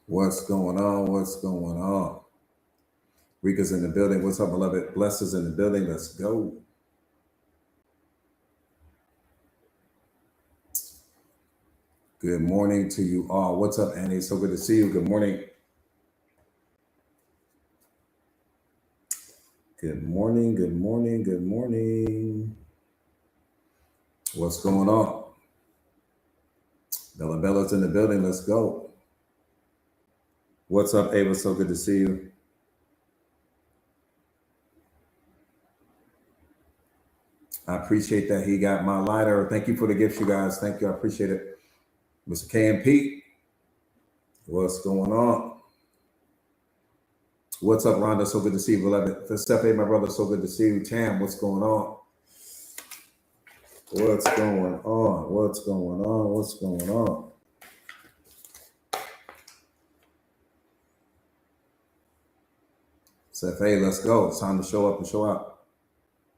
What's going on? What's going on? Rika's in the building. What's up, beloved? Bless is in the building. Let's go. Good morning to you all. What's up, Annie? So good to see you. Good morning. Good morning. Good morning. Good morning. What's going on? Bella Bella's in the building. Let's go. What's up, Ava? So good to see you. I appreciate that he got my lighter. Thank you for the gifts, you guys. Thank you. I appreciate it. Mr. K and Pete, what's going on? What's up, Rhonda? So good to see you, beloved. Stephanie, my brother, so good to see you. Tam, what's going on? What's going on? What's going on? What's going on? Seth, hey, let's go. It's time to show up and show out.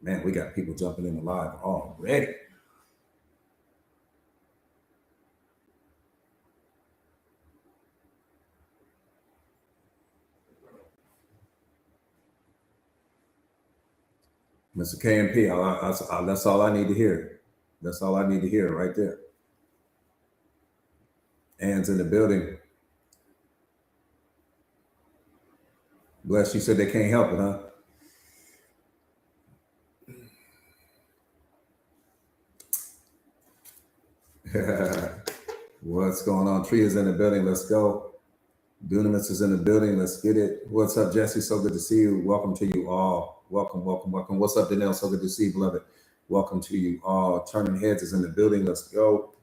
Man, we got people jumping in the live already. Mr. KMP, that's all I need to hear. That's all I need to hear right there. Ann's in the building. Bless, you said they can't help it, huh? What's going on? Tree is in the building. Let's go. Dunamis is in the building. Let's get it. What's up, Jesse? So good to see you. Welcome to you all. Welcome, welcome, welcome. What's up, Danelle? So good to see you, beloved. Welcome to you all. Turning Heads is in the building. Let's go.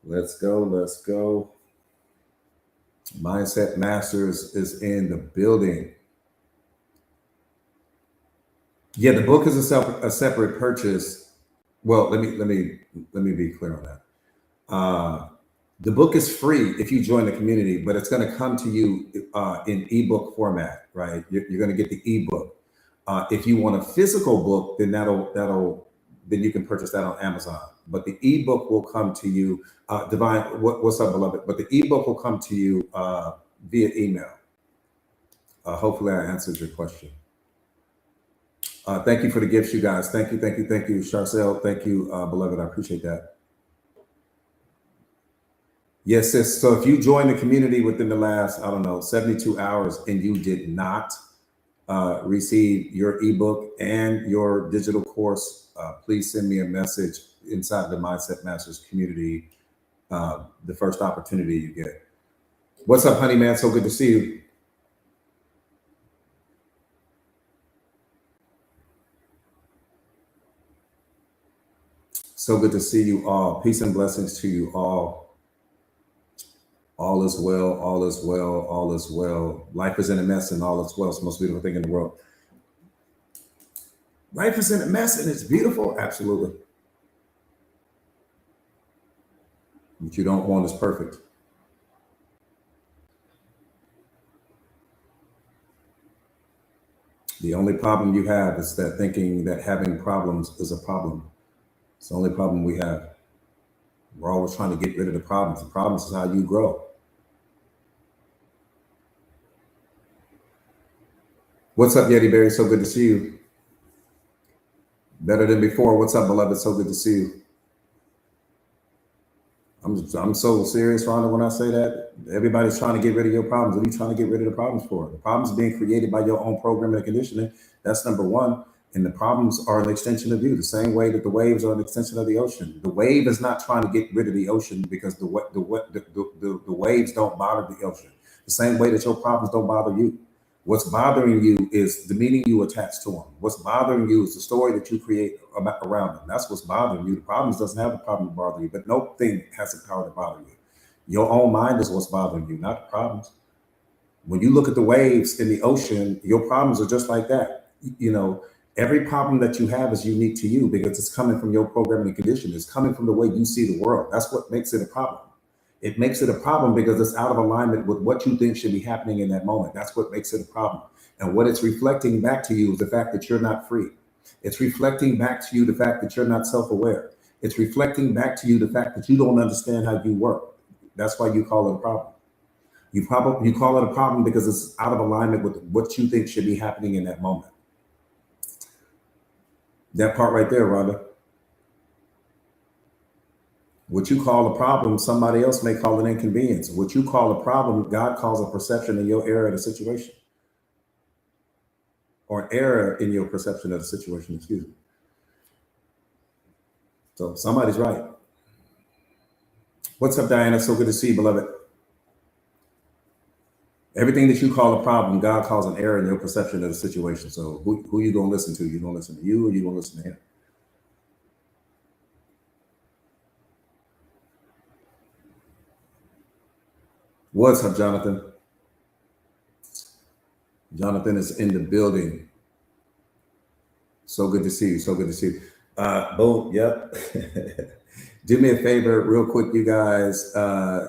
Let's go. Let's go. Mindset Masters is in the building. Yeah, the book is a separate purchase. Well, let me be clear on that. The book is free if you join the community, but it's going to come to you in ebook format, right? You're going to get the ebook. If you want a physical book, then then you can purchase that on Amazon. But the ebook will come to you. Divine, what's up, beloved? But the ebook will come to you via email. Hopefully, I answered your question. Thank you for the gifts, you guys. Thank you, thank you, thank you, Charcel. Thank you, beloved. I appreciate that. Yes, sis. So if you join the community within the last, 72 hours and you did not receive your ebook and your digital course, please send me a message inside the Mindset Masters community the first opportunity you get. What's up, honey man? So good to see you. So good to see you all. Peace and blessings to you all. All is well, all is well, all is well. Life is in a mess and all is well. It's the most beautiful thing in the world. Life is in a mess and it's beautiful. Absolutely. What you don't want is perfect. The only problem you have is that thinking that having problems is a problem. It's the only problem we have. We're always trying to get rid of the problems. The problems is how you grow. What's up, Yeti Berry? So good to see you. Better than before. What's up, beloved? So good to see you. I'm so serious, Rhonda, when I say that. Everybody's trying to get rid of your problems. What are you trying to get rid of the problems for? The problems are being created by your own programming and conditioning. That's number one. And the problems are an extension of you, the same way that the waves are an extension of the ocean. The wave is not trying to get rid of the ocean because the waves don't bother the ocean. The same way that your problems don't bother you. What's bothering you is the meaning you attach to them. What's bothering you is the story that you create around them. That's what's bothering you. The problems doesn't have the problem to bother you, but no thing has the power to bother you. Your own mind is what's bothering you, not the problems. When you look at the waves in the ocean, your problems are just like that. Every problem that you have is unique to you because it's coming from your programming and condition. It's coming from the way you see the world. That's what makes it a problem. It makes it a problem because it's out of alignment with what you think should be happening in that moment. That's what makes it a problem. And what it's reflecting back to you is the fact that you're not free. It's reflecting back to you the fact that you're not self-aware. It's reflecting back to you the fact that you don't understand how you work. That's why you call it a problem. You call it a problem because it's out of alignment with what you think should be happening in that moment. That part right there, Rhonda. What you call a problem, somebody else may call an inconvenience. What you call a problem, God calls a perception in your area of the situation, or an error in your perception of the situation. Excuse me. So somebody's right. What's up, Diana? So good to see you, beloved. Everything that you call a problem, God calls an error in your perception of the situation. So who you gonna listen to? You gonna listen to you, or you gonna listen to him? What's up, Jonathan? Jonathan is in the building. So good to see you. So good to see you. Boom. Yep. Do me a favor, real quick, you guys.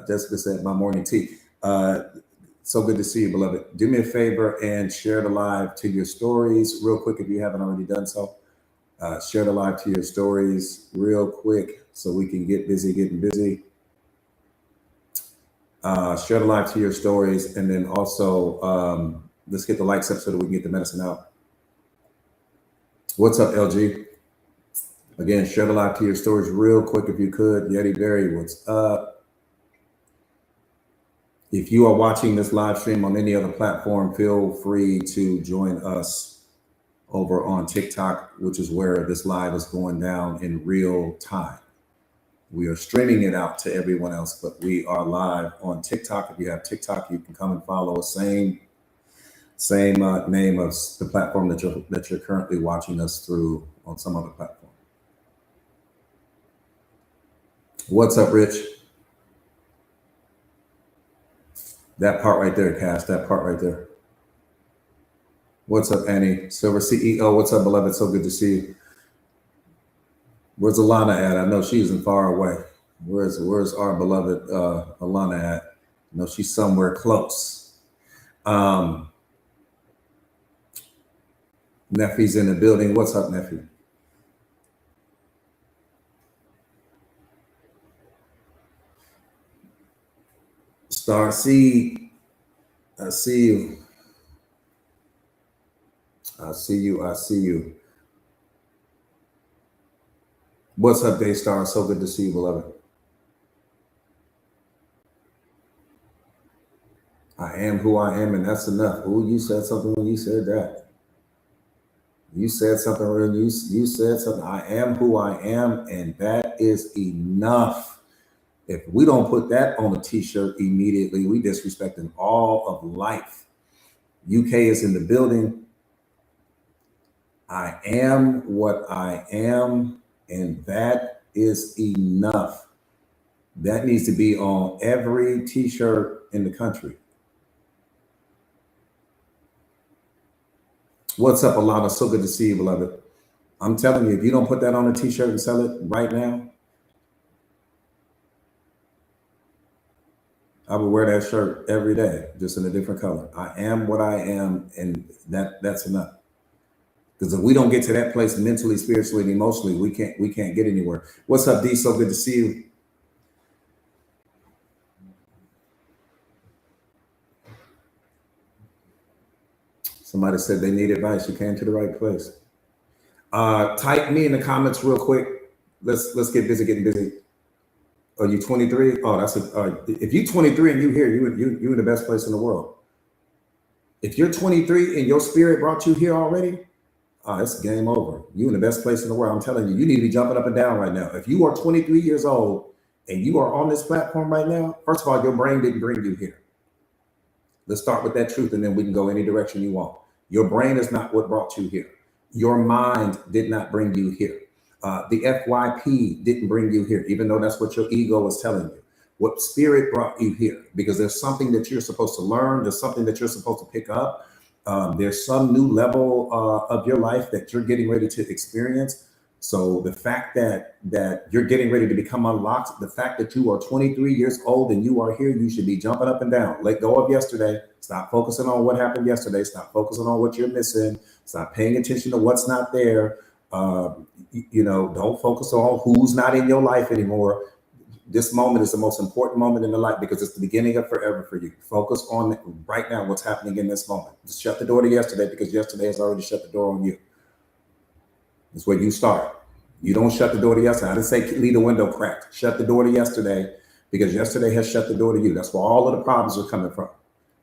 Jessica said my morning tea. So good to see you, beloved. Do me a favor and share the live to your stories real quick if you haven't already done so. Share the live to your stories real quick so we can get busy getting busy. Share the live to your stories, and then also let's get the likes up so that we can get the medicine out. What's up, LG? Again, share the live to your stories real quick if you could. Yeti Berry, what's up? If you are watching this live stream on any other platform, feel free to join us over on TikTok, which is where this live is going down in real time. We are streaming it out to everyone else, but we are live on TikTok. If you have TikTok, you can come and follow us. Same name of the platform that you're currently watching us through on some other platform. What's up, Rich? That part right there, Cass. That part right there. What's up, Annie? Silver CEO. What's up, beloved? So good to see you. Where's Alana at? I know she isn't far away. Where's our beloved Alana at? I know she's somewhere close. Neffy's in the building. What's up, Neffy? Star C, I see you. I see you. I see you. What's up, Daystar? So good to see you, beloved. I am who I am, and that's enough. Ooh, you said something when you said that. You said something when you said something. I am who I am, and that is enough. If we don't put that on a t-shirt immediately, we disrespecting all of life. UK is in the building. I am what I am, and that is enough. That needs to be on every t-shirt in the country. What's up, Alana? So good to see you, beloved. I'm telling you, if you don't put that on a t-shirt and sell it right now, I would wear that shirt every day, just in a different color. I am what I am, and that's enough. Because if we don't get to that place mentally, spiritually, and emotionally, we can't get anywhere. What's up, D? So good to see you. Somebody said they need advice. You came to the right place. Type me in the comments real quick. Let's get busy getting busy. Are you 23? Oh, if you're 23 and you here, you in the best place in the world. If you're 23 and your spirit brought you here already, it's game over. You in the best place in the world. I'm telling you, you need to be jumping up and down right now. If you are 23 years old and you are on this platform right now, first of all, your brain didn't bring you here. Let's start with that truth, and then we can go any direction you want. Your brain is not what brought you here. Your mind did not bring you here. The FYP didn't bring you here, even though that's what your ego is telling you. What spirit brought you here? Because there's something that you're supposed to learn. There's something that you're supposed to pick up. There's some new level of your life that you're getting ready to experience. So the fact that you're getting ready to become unlocked, the fact that you are 23 years old and you are here, you should be jumping up and down. Let go of yesterday. Stop focusing on what happened yesterday. Stop focusing on what you're missing. Stop paying attention to what's not there. Don't focus on who's not in your life anymore. This moment is the most important moment in the life because it's the beginning of forever for you. Focus on right now what's happening in this moment. Just shut the door to yesterday because yesterday has already shut the door on you. That's where you start. You don't shut the door to yesterday. I didn't say leave the window cracked. Shut the door to yesterday because yesterday has shut the door to you. That's where all of the problems are coming from.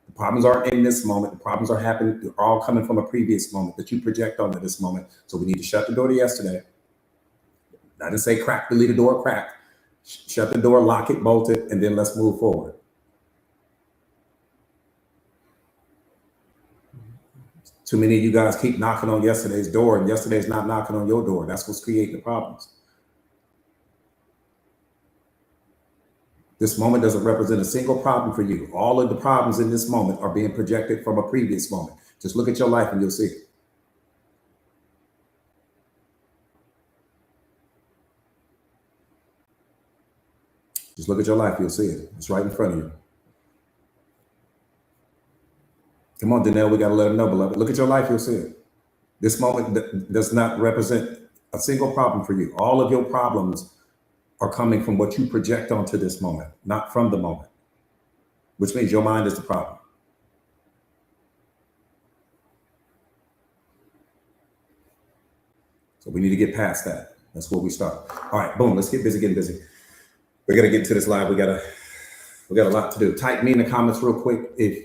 The problems aren't in this moment. The problems are happening. They're all coming from a previous moment that you project onto this moment. So we need to shut the door to yesterday. I didn't say crack, leave the door cracked. Shut the door, lock it, bolt it, and then let's move forward. Too many of you guys keep knocking on yesterday's door, and yesterday's not knocking on your door. That's what's creating the problems. This moment doesn't represent a single problem for you. All of the problems in this moment are being projected from a previous moment. Just look at your life and you'll see it. Just look at your life, you'll see it. It's right in front of you. Come on, Danelle, we got to let them know, beloved. Look at your life, you'll see it. This moment does not represent a single problem for you. All of your problems are coming from what you project onto this moment, not from the moment, which means your mind is the problem. So we need to get past that. That's where we start. All right, boom, let's get busy getting busy. We're gonna get into this live. We got a lot to do. Type me in the comments real quick if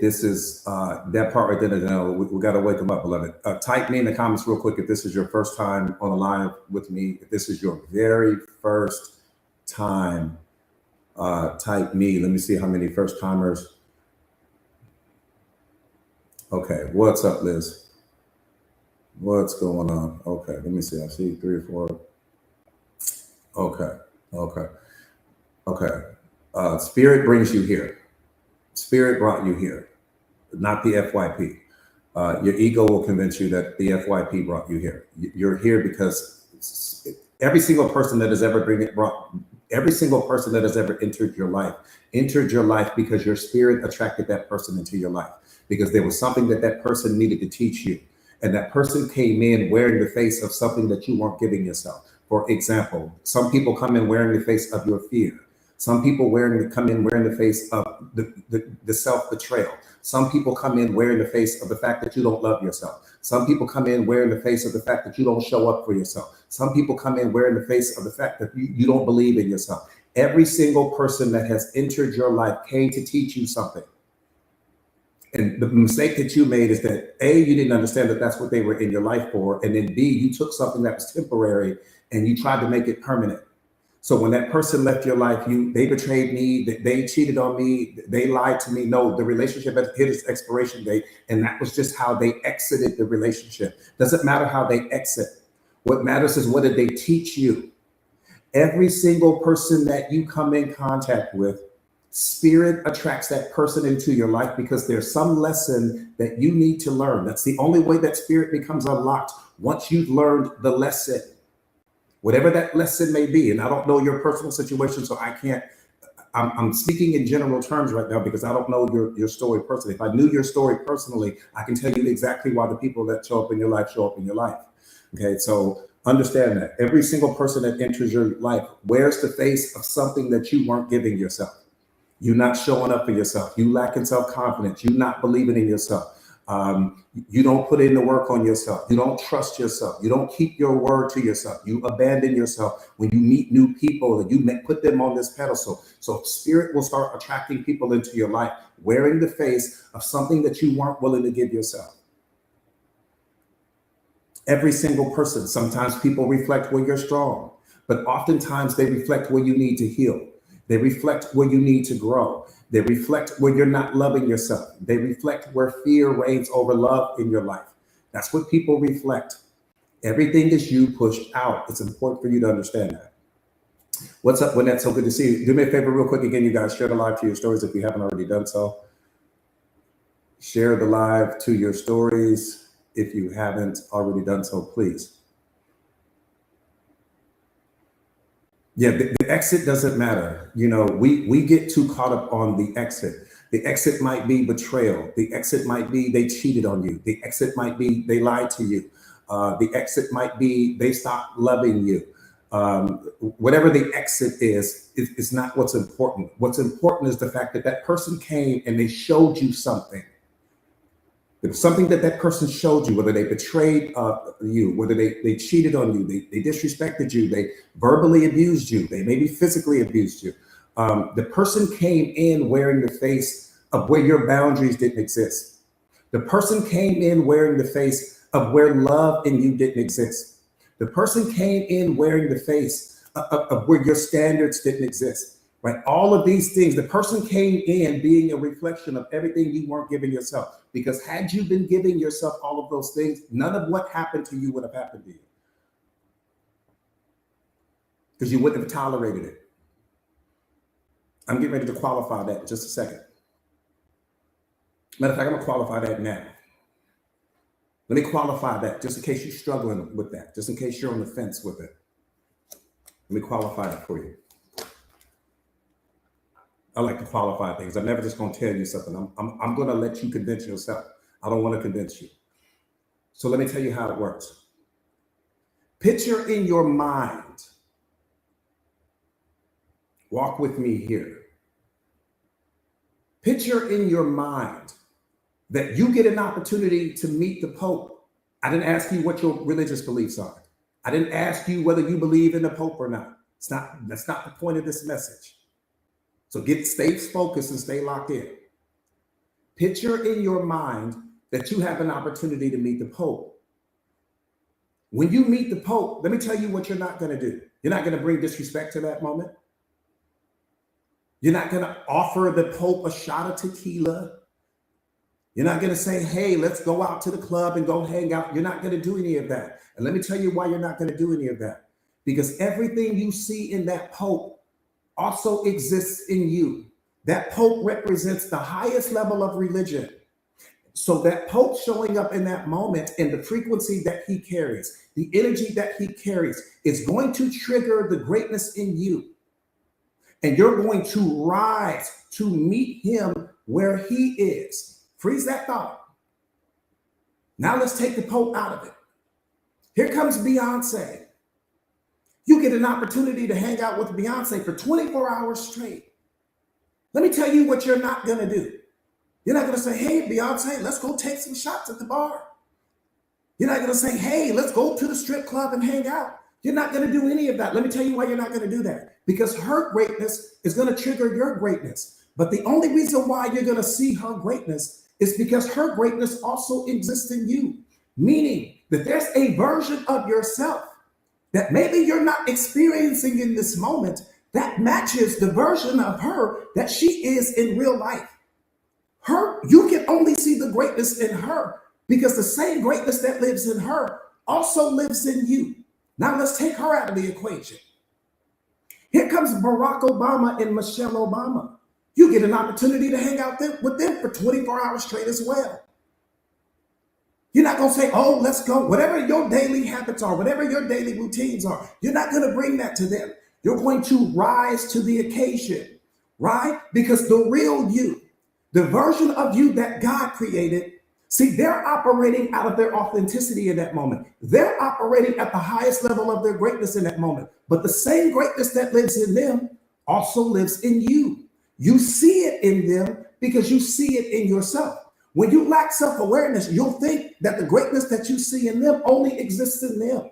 this is that part right there. We got to wake them up, beloved. Type me in the comments real quick if this is your first time on the live with me. If this is your very first time, type me. Let me see how many first timers. Okay, what's up, Liz? What's going on? Okay, let me see. I see 3 or 4. Okay. Spirit brings you here. Spirit brought you here, not the FYP. Your ego will convince you that the FYP brought you here. You're here because every single person that has ever entered your life because your spirit attracted that person into your life because there was something that person needed to teach you. And that person came in wearing the face of something that you weren't giving yourself. For example, some people come in wearing the face of your fear. Some people come in wearing the face of the self-betrayal. Some people come in wearing the face of the fact that you don't love yourself. Some people come in wearing the face of the fact that you don't show up for yourself. Some people come in wearing the face of the fact that you don't believe in yourself. Every single person that has entered your life came to teach you something. And the mistake that you made is that A, you didn't understand that that's what they were in your life for. And then B, you took something that was temporary and you tried to make it permanent. So when that person left your life, they betrayed me, they cheated on me, they lied to me. No, the relationship had hit its expiration date. And that was just how they exited the relationship. Doesn't matter how they exit. What matters is what did they teach you? Every single person that you come in contact with, Spirit attracts that person into your life because there's some lesson that you need to learn. That's the only way that spirit becomes unlocked. Once you've learned the lesson, whatever that lesson may be. And I don't know your personal situation, so I'm speaking in general terms right now because I don't know your story personally. If I knew your story personally, I can tell you exactly why the people that show up in your life show up in your life. Okay, so understand that every single person that enters your life wears the face of something that you weren't giving yourself. You not showing up for yourself. You lacking self-confidence. You not believing in yourself. You don't put in the work on yourself. You don't trust yourself. You don't keep your word to yourself. You abandon yourself when you meet new people and you put them on this pedestal. So spirit will start attracting people into your life, wearing the face of something that you weren't willing to give yourself. Every single person. Sometimes people reflect where you're strong, but oftentimes they reflect where you need to heal. They reflect where you need to grow. They reflect where you're not loving yourself. They reflect where fear reigns over love in your life. That's what people reflect. Everything is you pushed out. It's important for you to understand that. What's up, Wynette? So good to see you. Do me a favor real quick again, you guys. Share the live to your stories if you haven't already done so. Share the live to your stories if you haven't already done so, please. Yeah, the exit doesn't matter. You know, we get too caught up on the exit. The exit might be betrayal. The exit might be they cheated on you. The exit might be they lied to you. The exit might be they stopped loving you. Whatever the exit is not what's important. What's important is the fact that that person came and they showed you something. There was something that that person showed you, whether they betrayed you, whether they cheated on you, they disrespected you, they verbally abused you, they maybe physically abused you. The person came in wearing the face of where your boundaries didn't exist. The person came in wearing the face of where love in you didn't exist. The person came in wearing the face of where your standards didn't exist. Right? All of these things, the person came in being a reflection of everything you weren't giving yourself. Because had you been giving yourself all of those things, none of what happened to you would have happened to you. Because you wouldn't have tolerated it. I'm getting ready to qualify that in just a second. Matter of fact, I'm going to qualify that now. Let me qualify that just in case you're struggling with that, just in case you're on the fence with it. Let me qualify it for you. I like to qualify things. I'm never just going to tell you something. I'm going to let you convince yourself. I don't want to convince you. So let me tell you how it works. Picture in your mind. Walk with me here. Picture in your mind that you get an opportunity to meet the Pope. I didn't ask you what your religious beliefs are. I didn't ask you whether you believe in the Pope or not. That's not the point of this message. So stay focused and stay locked in. Picture in your mind that you have an opportunity to meet the Pope. When you meet the Pope, let me tell you what you're not going to do. You're not going to bring disrespect to that moment. You're not going to offer the Pope a shot of tequila. You're not going to say, hey, let's go out to the club and go hang out. You're not going to do any of that. And let me tell you why you're not going to do any of that. Because everything you see in that Pope also exists in you. That Pope represents the highest level of religion. So that Pope showing up in that moment and the frequency that he carries, the energy that he carries is going to trigger the greatness in you. And you're going to rise to meet him where he is. Freeze that thought. Now let's take the Pope out of it. Here comes Beyonce. You get an opportunity to hang out with Beyonce for 24 hours straight. Let me tell you what you're not going to do. You're not going to say, hey, Beyonce, let's go take some shots at the bar. You're not going to say, hey, let's go to the strip club and hang out. You're not going to do any of that. Let me tell you why you're not going to do that. Because her greatness is going to trigger your greatness. But the only reason why you're going to see her greatness is because her greatness also exists in you. Meaning that there's a version of yourself that maybe you're not experiencing in this moment that matches the version of her that she is in real life. You can only see the greatness in her because the same greatness that lives in her also lives in you. Now let's take her out of the equation. Here comes Barack Obama and Michelle Obama. You get an opportunity to hang out with them for 24 hours straight as well. You're not going to say, oh, let's go. Whatever your daily habits are, whatever your daily routines are, you're not going to bring that to them. You're going to rise to the occasion, right? Because the real you, the version of you that God created, see, they're operating out of their authenticity in that moment. They're operating at the highest level of their greatness in that moment. But the same greatness that lives in them also lives in you. You see it in them because you see it in yourself. When you lack self-awareness, you'll think that the greatness that you see in them only exists in them.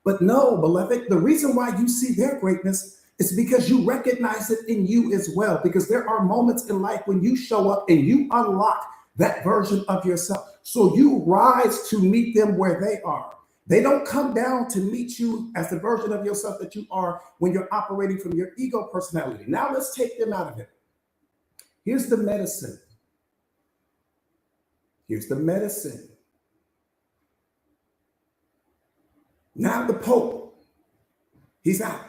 But no, beloved, the reason why you see their greatness is because you recognize it in you as well. Because there are moments in life when you show up and you unlock that version of yourself. So you rise to meet them where they are. They don't come down to meet you as the version of yourself that you are when you're operating from your ego personality. Now let's take them out of it. Here's the medicine. Here's the medicine. Now the Pope, he's out.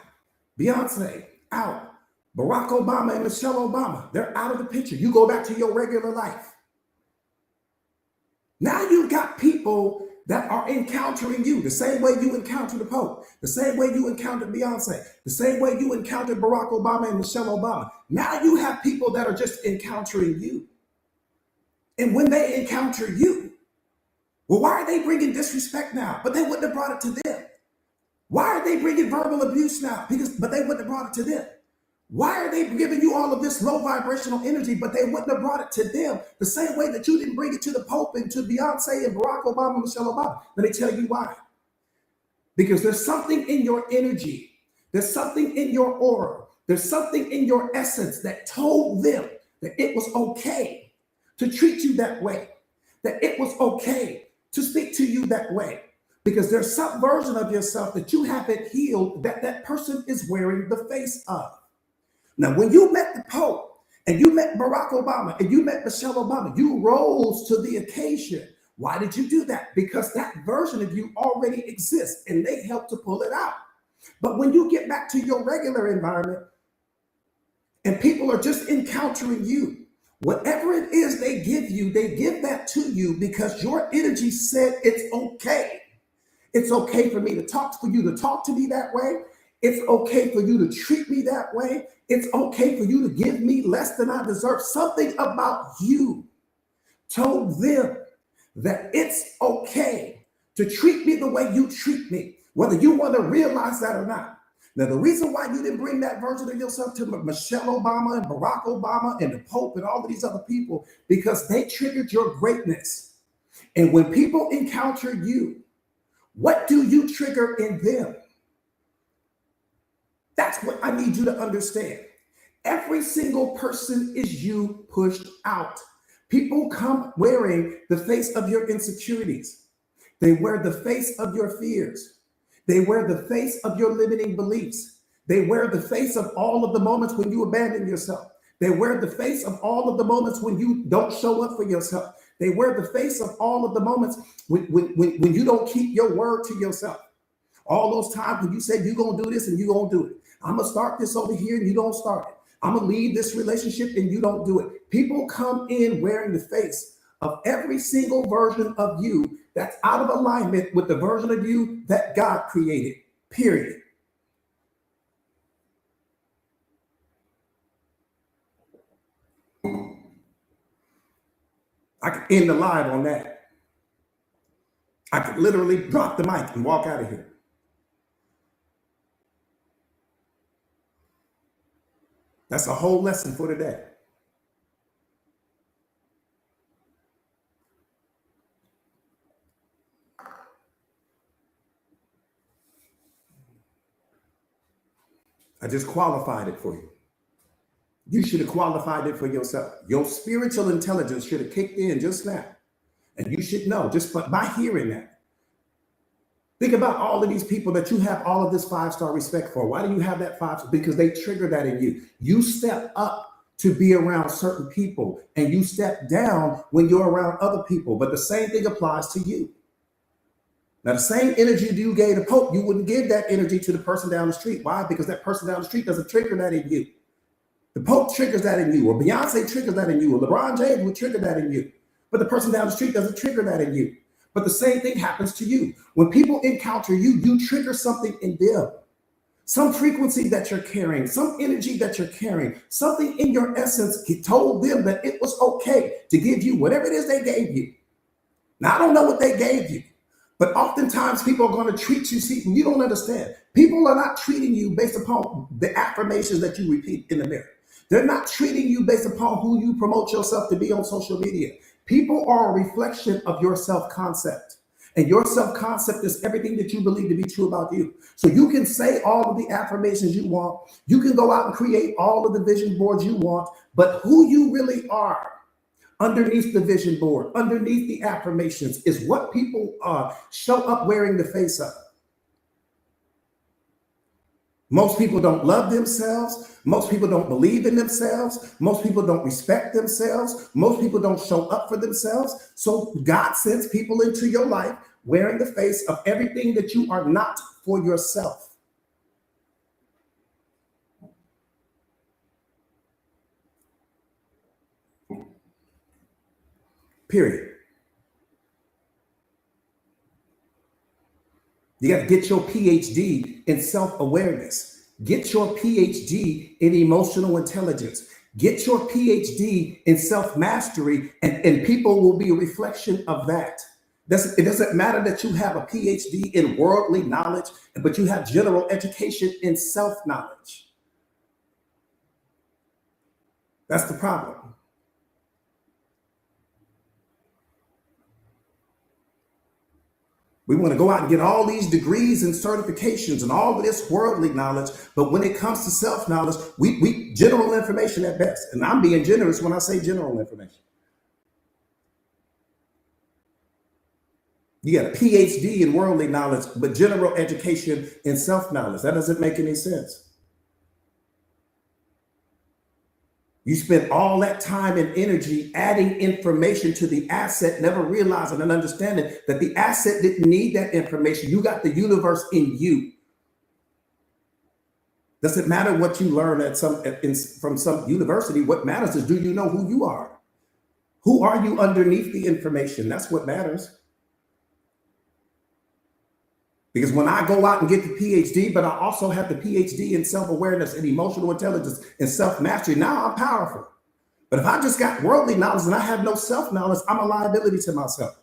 Beyonce, out. Barack Obama and Michelle Obama, they're out of the picture. You go back to your regular life. Now you've got people that are encountering you the same way you encountered the Pope, the same way you encountered Beyonce, the same way you encountered Barack Obama and Michelle Obama. Now you have people that are just encountering you. And when they encounter you, well, why are they bringing disrespect now? But they wouldn't have brought it to them. Why are they bringing verbal abuse now? But they wouldn't have brought it to them. Why are they giving you all of this low vibrational energy, but they wouldn't have brought it to them the same way that you didn't bring it to the Pope and to Beyonce and Barack Obama and Michelle Obama? Let me tell you why. Because there's something in your energy, there's something in your aura, there's something in your essence that told them that it was okay to treat you that way, that it was okay to speak to you that way. Because there's some version of yourself that you haven't healed that that person is wearing the face of. Now, when you met the Pope and you met Barack Obama and you met Michelle Obama, you rose to the occasion. Why did you do that? Because that version of you already exists and they helped to pull it out. But when you get back to your regular environment and people are just encountering you, whatever it is they give you, they give that to you because your energy said it's okay. It's okay for me to talk, for you to talk to me that way. It's okay for you to treat me that way. It's okay for you to give me less than I deserve. Something about you told them that it's okay to treat me the way you treat me, whether you want to realize that or not. Now, the reason why you didn't bring that version of yourself to Michelle Obama and Barack Obama and the Pope and all of these other people, because they triggered your greatness. And when people encounter you, what do you trigger in them? That's what I need you to understand. Every single person is you pushed out. People come wearing the face of your insecurities. They wear the face of your fears. They wear the face of your limiting beliefs. They wear the face of all of the moments when you abandon yourself. They wear the face of all of the moments when you don't show up for yourself. They wear the face of all of the moments when you don't keep your word to yourself. All those times when you say you're going to do this and you're going to do it. I'm going to start this over here and you don't start it. I'm going to leave this relationship and you don't do it. People come in wearing the face of every single version of you that's out of alignment with the version of you that God created, period. I could end the live on that. I could literally drop the mic and walk out of here. That's a whole lesson for today. I just qualified it for you. You should have qualified it for yourself. Your spiritual intelligence should have kicked in just now. And you should know just by hearing that. Think about all of these people that you have all of this 5-star respect for. Why do you have that 5? Because they trigger that in you. You step up to be around certain people and you step down when you're around other people. But the same thing applies to you. Now, the same energy you gave the Pope, you wouldn't give that energy to the person down the street. Why? Because that person down the street doesn't trigger that in you. The Pope triggers that in you, or Beyonce triggers that in you, or LeBron James would trigger that in you. But the person down the street doesn't trigger that in you. But the same thing happens to you. When people encounter you, you trigger something in them. Some frequency that you're carrying, some energy that you're carrying, something in your essence told them that it was okay to give you whatever it is they gave you. Now, I don't know what they gave you, but oftentimes people are going to treat you. See, you don't understand. People are not treating you based upon the affirmations that you repeat in the mirror. They're not treating you based upon who you promote yourself to be on social media. People are a reflection of your self-concept. And your self-concept is everything that you believe to be true about you. So you can say all of the affirmations you want. You can go out and create all of the vision boards you want. But who you really are underneath the vision board, underneath the affirmations, is what people show up wearing the face of. Most people don't love themselves. Most people don't believe in themselves. Most people don't respect themselves. Most people don't show up for themselves. So God sends people into your life wearing the face of everything that you are not for yourself. Period. You got to get your PhD in self-awareness. Get your PhD in emotional intelligence. Get your PhD in self-mastery, and people will be a reflection of that. It doesn't matter that you have a PhD in worldly knowledge, but you have general education in self-knowledge. That's the problem. We want to go out and get all these degrees and certifications and all of this worldly knowledge, but when it comes to self-knowledge, we general information at best. And I'm being generous when I say general information. You got a PhD in worldly knowledge, but general education in self-knowledge. That doesn't make any sense. You spend all that time and energy adding information to the asset, never realizing and understanding that the asset didn't need that information. You got the universe in you. Doesn't matter what you learn from some university. What matters is, do you know who you are? Who are you underneath the information? That's what matters. Because when I go out and get the PhD, but I also have the PhD in self-awareness and emotional intelligence and self-mastery, now I'm powerful. But if I just got worldly knowledge and I have no self-knowledge, I'm a liability to myself.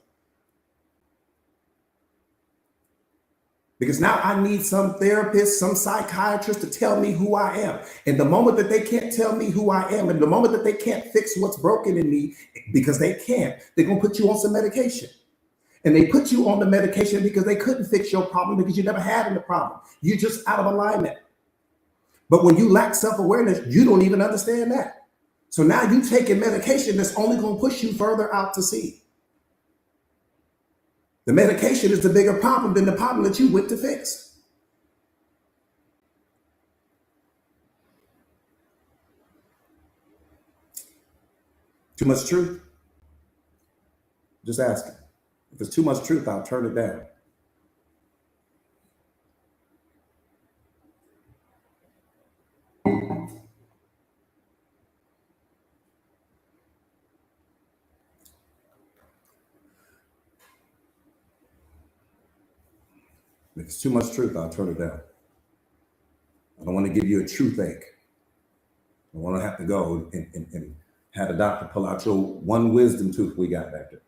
Because now I need some therapist, some psychiatrist to tell me who I am. And the moment that they can't tell me who I am, and the moment that they can't fix what's broken in me, because they can't, they're going to put you on some medication. And they put you on the medication because they couldn't fix your problem because you never had any problem. You're just out of alignment. But when you lack self-awareness, you don't even understand that. So now you taking medication that's only going to push you further out to sea. The medication is the bigger problem than the problem that you went to fix. Too much truth? Just ask it. If there's too much truth, I'll turn it down. If it's too much truth, I'll turn it down. I don't want to give you a truth ache. I want to have to go and have a doctor pull out your one wisdom tooth we got back there.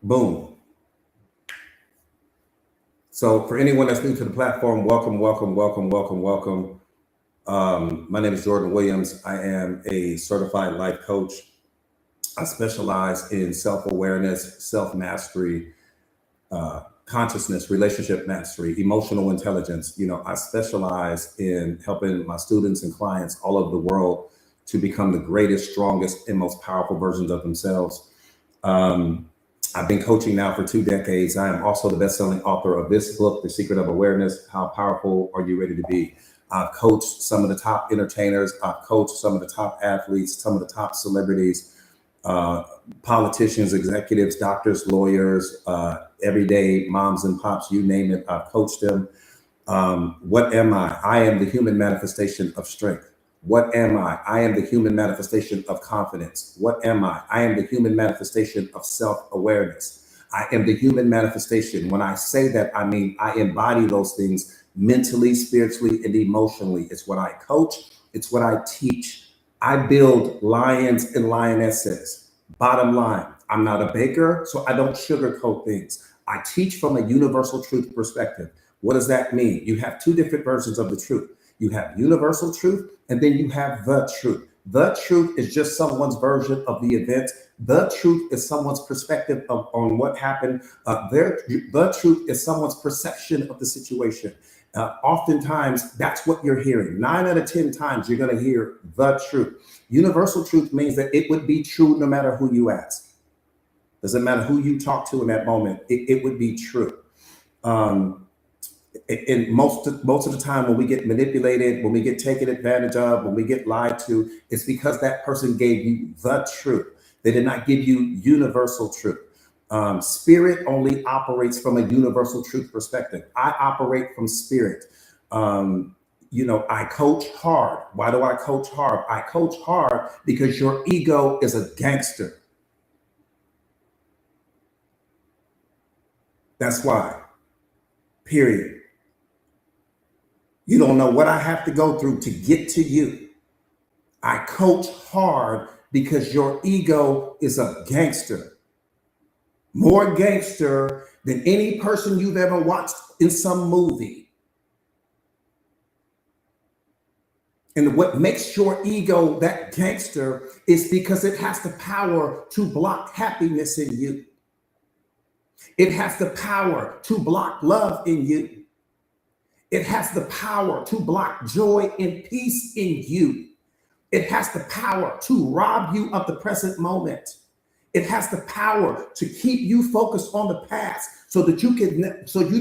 Boom. So for anyone that's new to the platform, welcome, welcome, welcome, welcome, welcome. My name is Jordan Williams. I am a certified life coach. I specialize in self-awareness, self-mastery, consciousness, relationship mastery, emotional intelligence. I specialize in helping my students and clients all over the world to become the greatest, strongest, and most powerful versions of themselves. I've been coaching now for 2 decades. I am also the best-selling author of this book, The Secret of Awareness. How powerful are you ready to be? I've coached some of the top entertainers. I've coached some of the top athletes, some of the top celebrities, politicians, executives, doctors, lawyers, everyday moms and pops, you name it. I've coached them. What am I? I am the human manifestation of strength. What am I? I am the human manifestation of confidence. What am I? I am the human manifestation of self-awareness. I am the human manifestation. When I say that, I mean, I embody those things mentally, spiritually, and emotionally. It's what I coach. It's what I teach. I build lions and lionesses. Bottom line, I'm not a baker, so I don't sugarcoat things. I teach from a universal truth perspective. What does that mean? You have 2 different versions of the truth. You have universal truth, and then you have the truth. The truth is just someone's version of the event. The truth is someone's perspective on what happened. The truth is someone's perception of the situation. Oftentimes, that's what you're hearing. 9 out of 10 times, you're going to hear the truth. Universal truth means that it would be true no matter who you ask. Doesn't matter who you talk to in that moment. It would be true. And most of the time when we get manipulated, when we get taken advantage of, when we get lied to, it's because that person gave you the truth. They did not give you universal truth. Spirit only operates from a universal truth perspective. I operate from spirit. I coach hard. Why do I coach hard? I coach hard because your ego is a gangster. That's why. Period. You don't know what I have to go through to get to you. I coach hard because your ego is a gangster, more gangster than any person you've ever watched in some movie. And what makes your ego that gangster is because it has the power to block happiness in you. It has the power to block love in you. It has the power to block joy and peace in you. It has the power to rob you of the present moment. It has the power to keep you focused on the past so that you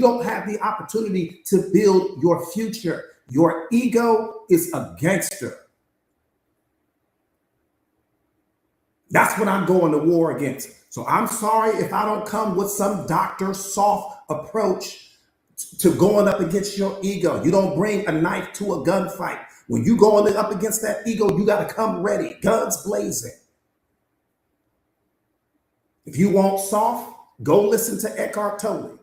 don't have the opportunity to build your future. Your ego is a gangster. That's what I'm going to war against. So I'm sorry if I don't come with some Dr. Soft approach to going up against your ego. You don't bring a knife to a gunfight. When you going up against that ego, you got to come ready, guns blazing. If you want soft, go listen to Eckhart Tolle.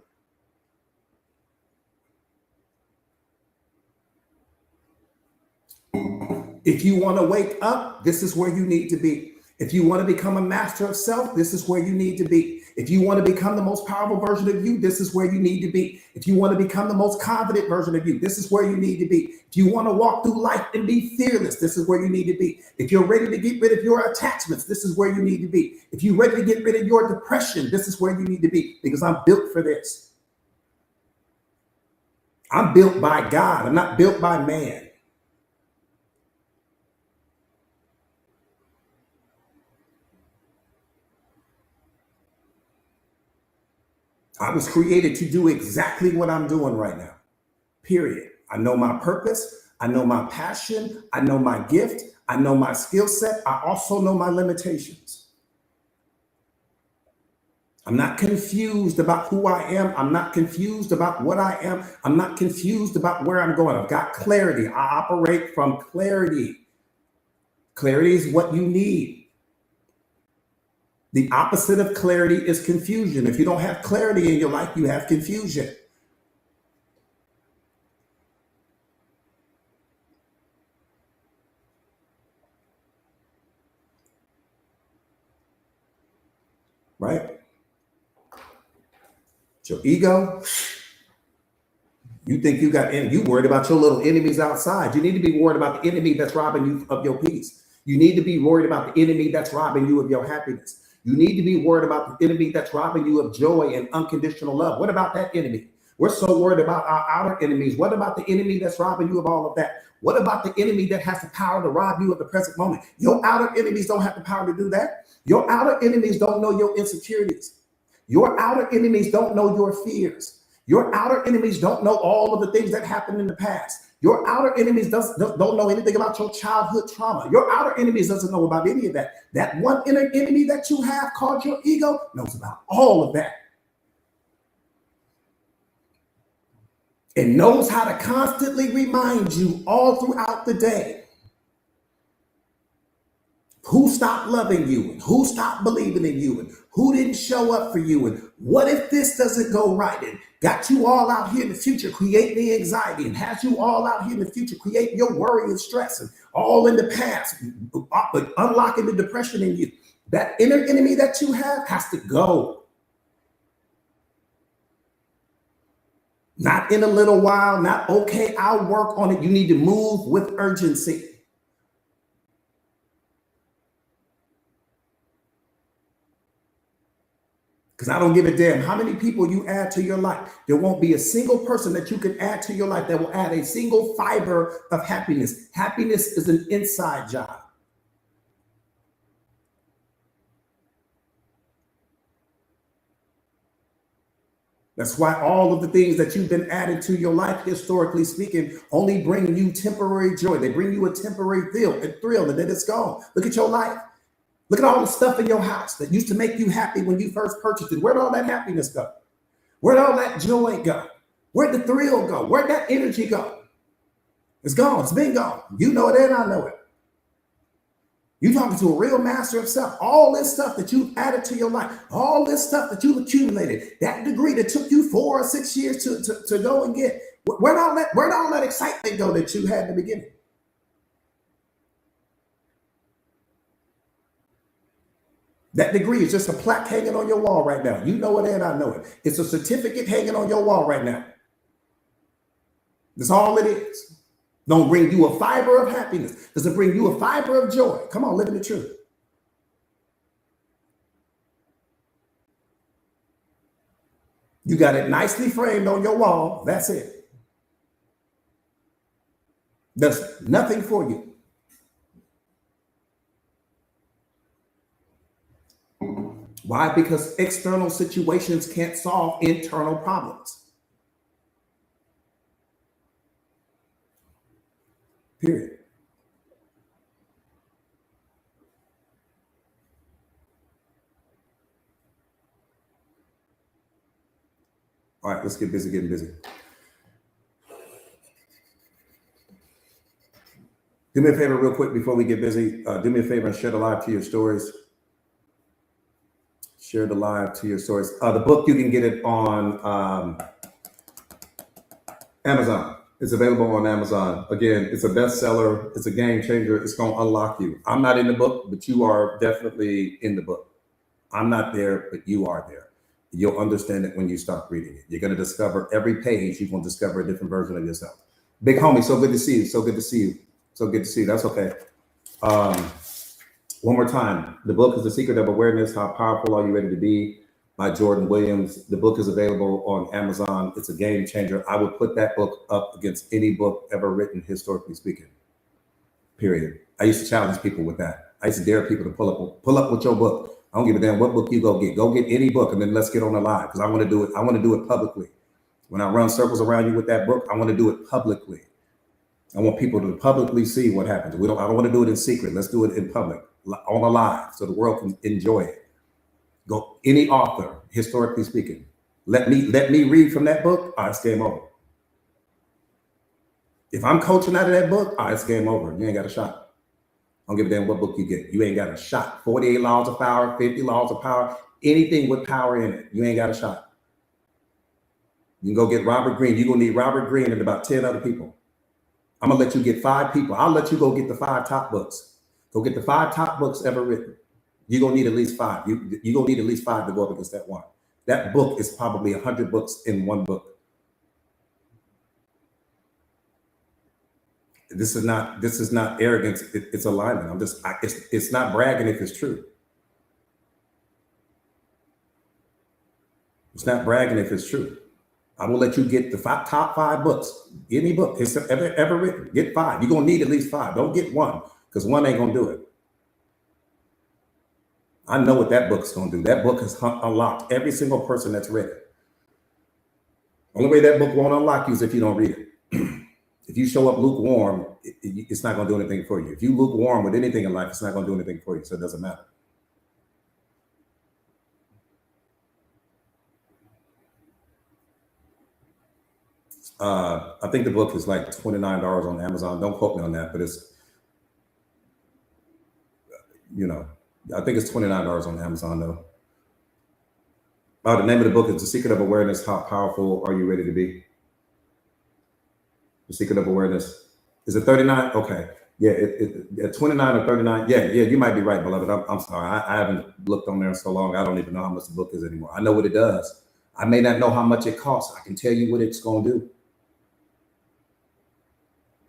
If you want to wake up, this is where you need to be. If you want to become a master of self, this is where you need to be. If you want to become the most powerful version of you, this is where you need to be. If you want to become the most confident version of you, this is where you need to be. If you want to walk through life and be fearless, this is where you need to be. If you're ready to get rid of your attachments, this is where you need to be. If you're ready to get rid of your depression, this is where you need to be, because I'm built for this. I'm built by God. I'm not built by man. I was created to do exactly what I'm doing right now, period. I know my purpose. I know my passion. I know my gift. I know my skill set. I also know my limitations. I'm not confused about who I am. I'm not confused about what I am. I'm not confused about where I'm going. I've got clarity. I operate from clarity. Clarity is what you need. The opposite of clarity is confusion. If you don't have clarity in your life, you have confusion. Right? Your ego, you think you got, you worried about your little enemies outside. You need to be worried about the enemy that's robbing you of your peace. You need to be worried about the enemy that's robbing you of your happiness. You need to be worried about the enemy that's robbing you of joy and unconditional love. What about that enemy? We're so worried about our outer enemies. What about the enemy that's robbing you of all of that? What about the enemy that has the power to rob you of the present moment? Your outer enemies don't have the power to do that. Your outer enemies don't know your insecurities. Your outer enemies don't know your fears. Your outer enemies don't know all of the things that happened in the past. Your outer enemies don't know anything about your childhood trauma. Your outer enemies doesn't know about any of that. That one inner enemy that you have called your ego knows about all of that. And knows how to constantly remind you all throughout the day who stopped loving you and who stopped believing in you and who didn't show up for you and what if this doesn't go right, and got you all out here in the future creating the anxiety, and has you all out here in the future creating your worry and stress, and all in the past unlocking the depression in you. That inner enemy that you have has to go. Not in a little while, not okay, I'll work on it. You need to move with urgency. Because I don't give a damn how many people you add to your life. There won't be a single person that you can add to your life that will add a single fiber of happiness. Happiness is an inside job. That's why all of the things that you've been added to your life, historically speaking, only bring you temporary joy. They bring you a temporary thrill, and then it's gone. Look at your life. Look at all the stuff in your house that used to make you happy when you first purchased it. Where'd all that happiness go? Where'd all that joy go? Where'd the thrill go? Where'd that energy go? It's gone. It's been gone. You know it and I know it. You're talking to a real master of self. All this stuff that you've added to your life, all this stuff that you've accumulated, that degree that took you 4 or 6 years to go and get, Where'd all that excitement go that you had in the beginning? That degree is just a plaque hanging on your wall right now. You know it and I know it. It's a certificate hanging on your wall right now. That's all it is. Don't bring you a fiber of happiness. Does it bring you a fiber of joy? Come on, live in the truth. You got it nicely framed on your wall. That's it. There's nothing for you. Why? Because external situations can't solve internal problems. Period. All right, let's get busy getting busy. Do me a favor real quick before we get busy. Do me a favor and share the live to your stories. Share the live to your stories. The book, you can get it on Amazon. It's available on Amazon. Again, it's a bestseller. It's a game changer. It's going to unlock you. I'm not in the book, but you are definitely in the book. I'm not there, but you are there. You'll understand it when you start reading it. You're going to discover every page. You're going to discover a different version of yourself. Big homie, so good to see you. So good to see you. So good to see you. That's okay. One more time. The book is The Secret of Awareness. How Powerful Are You Ready to Be? By Jordan Williams. The book is available on Amazon. It's a game changer. I would put that book up against any book ever written, historically speaking. Period. I used to challenge people with that. I used to dare people to pull up with your book. I don't give a damn what book you go get. Go get any book, and then let's get on the live because I want to do it. I want to do it publicly. When I run circles around you with that book, I want to do it publicly. I want people to publicly see what happens. I don't want to do it in secret. Let's do it in public, on the live, so the world can enjoy it. Go any author, historically speaking. Let me read from that book. All right, it's game over. If I'm coaching out of that book, all right, it's game over. You ain't got a shot. I don't give a damn what book you get. You ain't got a shot. 48 laws of power, 50 laws of power, anything with power in it. You ain't got a shot. You can go get Robert Greene. You're going to need Robert Greene and about 10 other people. I'm going to let you get 5 people. I'll let you go get the 5 top books. Go get the 5 top books ever written. You're going to need at least 5. You're going to need at least 5 to go up against that one. That book is probably 100 books in one book. This is not arrogance. It's alignment. It's not bragging if it's true. It's not bragging if it's true. I will let you get the top 5 books. Any book it's ever written. Get 5. You're gonna need at least 5. Don't get 1 because 1 ain't gonna do it. I know what that book's gonna do. That book has unlocked every single person that's read it. Only way that book won't unlock you is if you don't read it. If you show up lukewarm, it's not going to do anything for you. If you lukewarm with anything in life, it's not going to do anything for you. So it doesn't matter. I think the book is like $29 on Amazon. Don't quote me on that, but it's, I think it's $29 on Amazon though. The name of the book is The Secret of Awareness. How Powerful Are You Ready to Be? The Secret of Awareness. Is it 39? Okay. Yeah, at 29 or 39. Yeah, you might be right, beloved. I'm sorry. I haven't looked on there in so long. I don't even know how much the book is anymore. I know what it does. I may not know how much it costs. I can tell you what it's going to do.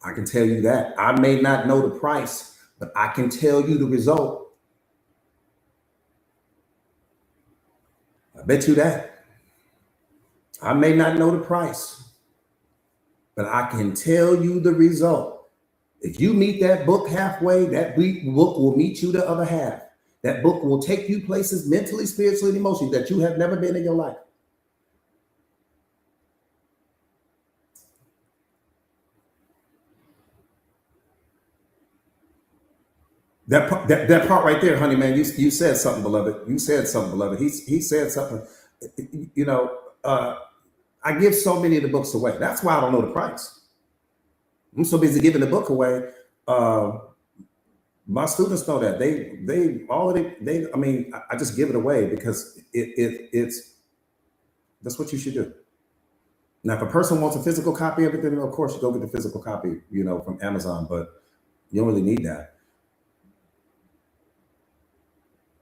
I can tell you that. I may not know the price, but I can tell you the result. I bet you that. I may not know the price, but I can tell you the result. If you meet that book halfway, that book will meet you the other half. That book will take you places mentally, spiritually, and emotionally that you have never been in your life. That part right there, honey, man, you said something, beloved. You said something, beloved. He said something. I give so many of the books away. That's why I don't know the price. I'm so busy giving the book away. My students know that I just give it away because it's that's what you should do. Now, if a person wants a physical copy of it, then of course you go get the physical copy, from Amazon, but you don't really need that.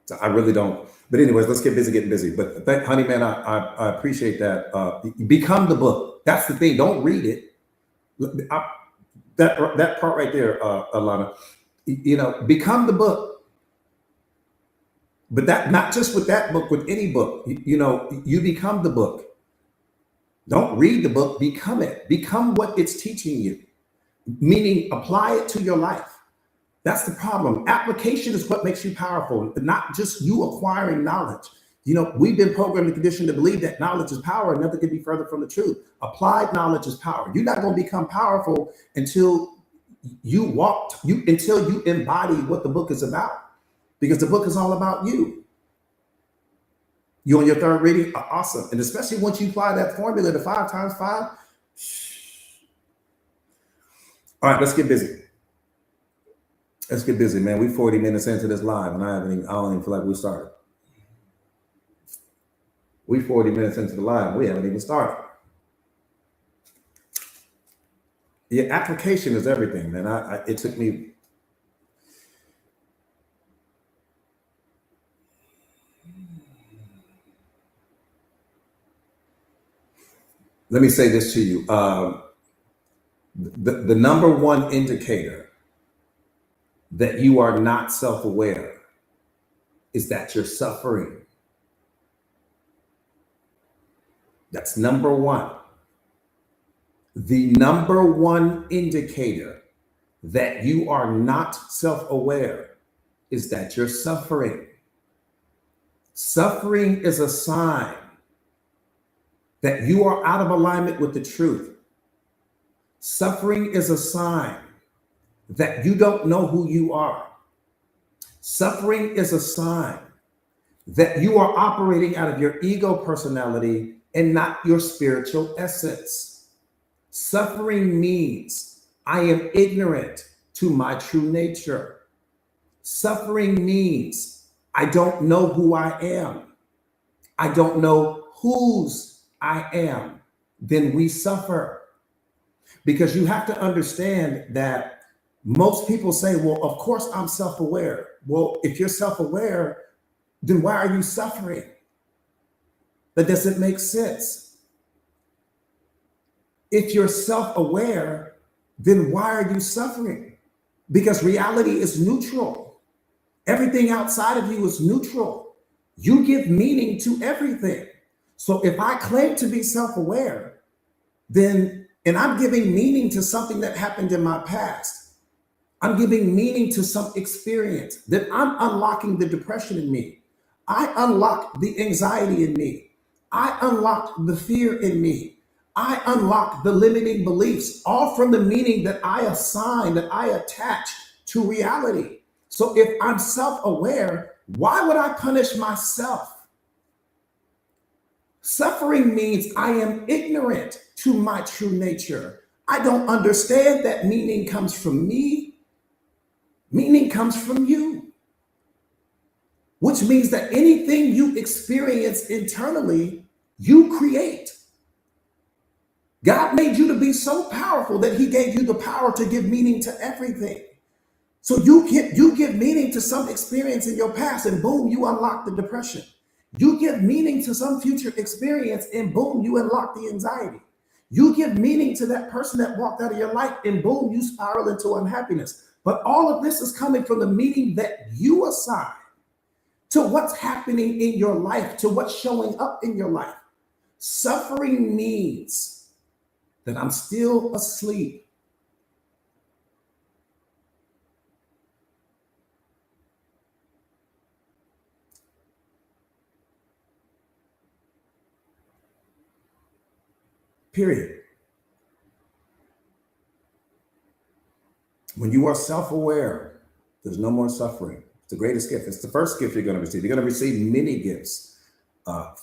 So I really don't. But anyways, let's get busy getting busy. But honey, man, I appreciate that. Become the book. That's the thing. Don't read it. That part right there, Alana. Become the book. But that not just with that book, with any book. You become the book. Don't read the book. Become it. Become what it's teaching you. Meaning, apply it to your life. That's the problem. Application is what makes you powerful, not just you acquiring knowledge. We've been programmed and conditioned to believe that knowledge is power and nothing can be further from the truth. Applied knowledge is power. You're not going to become powerful until until you embody what the book is about, because the book is all about you. You on your third reading? Awesome. And especially once you apply that formula to 5 times 5. All right, let's get busy. Let's get busy, man. We 40 minutes into this live, and I don't even feel like we started. We 40 minutes into the live, we haven't even started. Yeah, application is everything, man. It took me. Let me say this to you. The number one indicator that you are not self-aware is that you're suffering. That's number one. The number one indicator that you are not self-aware is that you're suffering. Suffering is a sign that you are out of alignment with the truth. Suffering is a sign that you don't know who you are. Suffering is a sign that you are operating out of your ego personality and not your spiritual essence. Suffering means I am ignorant to my true nature. Suffering means I don't know who I am. I don't know whose I am. Then we suffer. Because you have to understand that most people say, well, of course I'm self-aware. Well, if you're self-aware, then why are you suffering? That doesn't make sense. If you're self-aware, then why are you suffering? Because reality is neutral. Everything outside of you is neutral. You give meaning to everything. So if I claim to be self-aware, and I'm giving meaning to something that happened in my past, I'm giving meaning to some experience, then I'm unlocking the depression in me. I unlock the anxiety in me. I unlock the fear in me. I unlock the limiting beliefs, all from the meaning that I assign, that I attach to reality. So if I'm self-aware, why would I punish myself? Suffering means I am ignorant to my true nature. I don't understand that meaning comes from me. Meaning comes from you, which means that anything you experience internally, you create. God made you to be so powerful that he gave you the power to give meaning to everything. So you give meaning to some experience in your past and boom, you unlock the depression. You give meaning to some future experience and boom, you unlock the anxiety. You give meaning to that person that walked out of your life and boom, you spiral into unhappiness. But all of this is coming from the meaning that you assign to what's happening in your life, to what's showing up in your life. Suffering means that I'm still asleep. Period. When you are self-aware, there's no more suffering. It's the greatest gift. It's the first gift you're going to receive. You're going to receive many gifts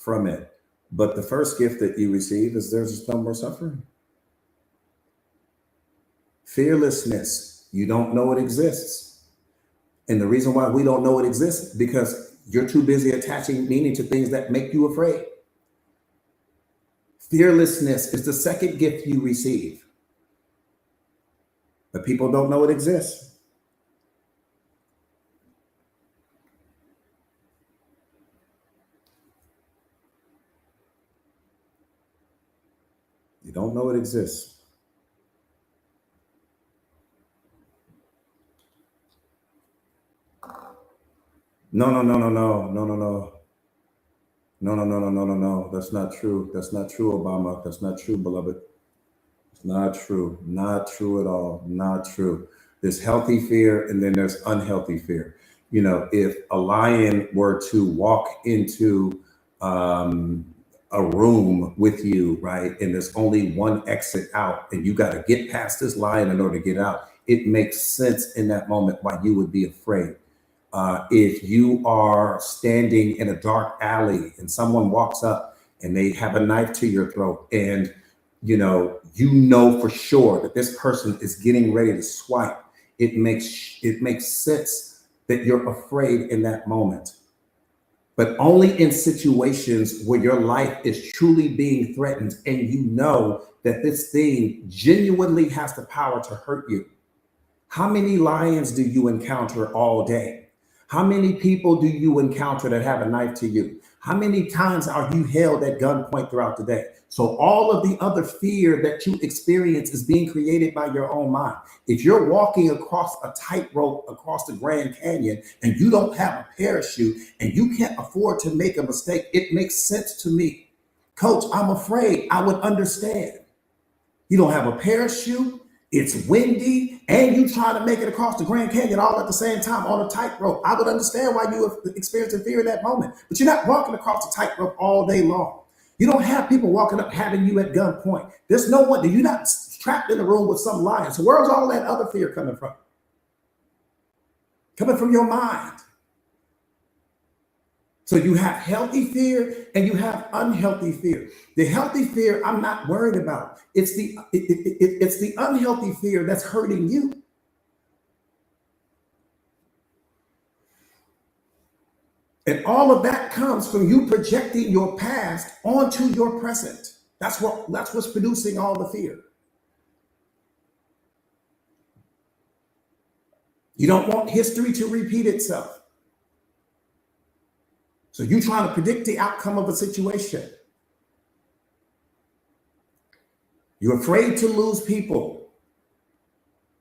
from it. But the first gift that you receive is there's no more suffering. Fearlessness. You don't know it exists. And the reason why we don't know it exists is because you're too busy attaching meaning to things that make you afraid. Fearlessness is the second gift you receive, but people don't know it exists. You don't know it exists. No, no, no, no, no, no, no, no. No, no, no, no, no, no, no. That's not true. That's not true, Obama. That's not true, beloved. It's not true. Not true at all. Not true. There's healthy fear and then there's unhealthy fear. You know, if a lion were to walk into um, a room with you, right, and there's only one exit out, and you got to get past this lion in order to get out, it makes sense in that moment why you would be afraid. If you are standing in a dark alley and someone walks up and they have a knife to your throat, and you know for sure that this person is getting ready to swipe, it makes sense that you're afraid in that moment. But only in situations where your life is truly being threatened and you know that this thing genuinely has the power to hurt you. How many lions do you encounter all day? How many people do you encounter that have a knife to you? How many times are you held at gunpoint throughout the day? So all of the other fear that you experience is being created by your own mind. If you're walking across a tightrope across the Grand Canyon and you don't have a parachute and you can't afford to make a mistake, it makes sense to me. Coach, I'm afraid. I would understand. You don't have a parachute. It's windy, and you trying to make it across the Grand Canyon all at the same time on a tightrope. I would understand why you are experiencing fear in that moment, but you're not walking across the tightrope all day long. You don't have people walking up having you at gunpoint. There's no one. You're not trapped in a room with some lion. So where's all that other fear coming from? Coming from your mind. So you have healthy fear and you have unhealthy fear. The healthy fear I'm not worried about. It's the unhealthy fear that's hurting you. And all of that comes from you projecting your past onto your present. That's what's producing all the fear. You don't want history to repeat itself. So you're trying to predict the outcome of a situation. You're afraid to lose people.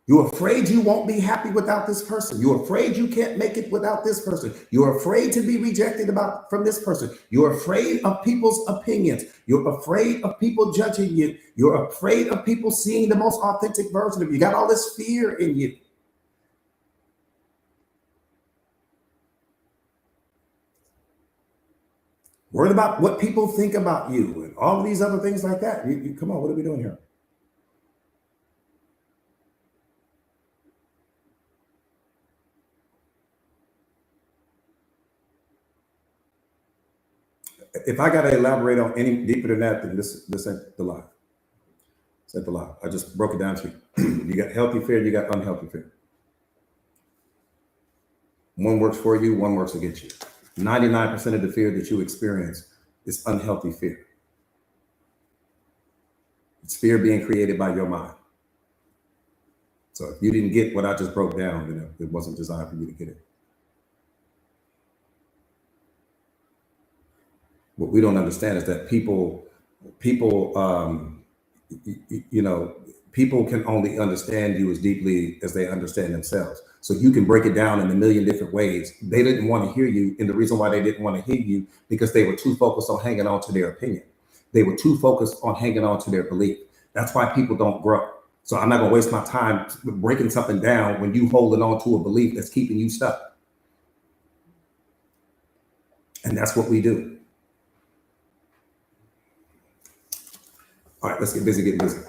You're afraid you won't be happy without this person. You're afraid you can't make it without this person. You're afraid to be rejected from this person. You're afraid of people's opinions. You're afraid of people judging you. You're afraid of people seeing the most authentic version of you. You got all this fear in you. Worried about what people think about you and all of these other things like that. Come on, what are we doing here? If I got to elaborate on any deeper than that, then this ain't the lie. This ain't the lie. I just broke it down to you. You got healthy fear, you got unhealthy fear. One works for you, one works against you. 99% of the fear that you experience is unhealthy fear. It's fear being created by your mind. So if you didn't get what I just broke down, then it wasn't designed for you to get it. What we don't understand is that people, people can only understand you as deeply as they understand themselves. So you can break it down in a million different ways. They didn't want to hear you. And the reason why they didn't want to hear you, because they were too focused on hanging on to their opinion. They were too focused on hanging on to their belief. That's why people don't grow. So I'm not going to waste my time breaking something down when you holding on to a belief that's keeping you stuck. And that's what we do. All right, let's get busy getting busy.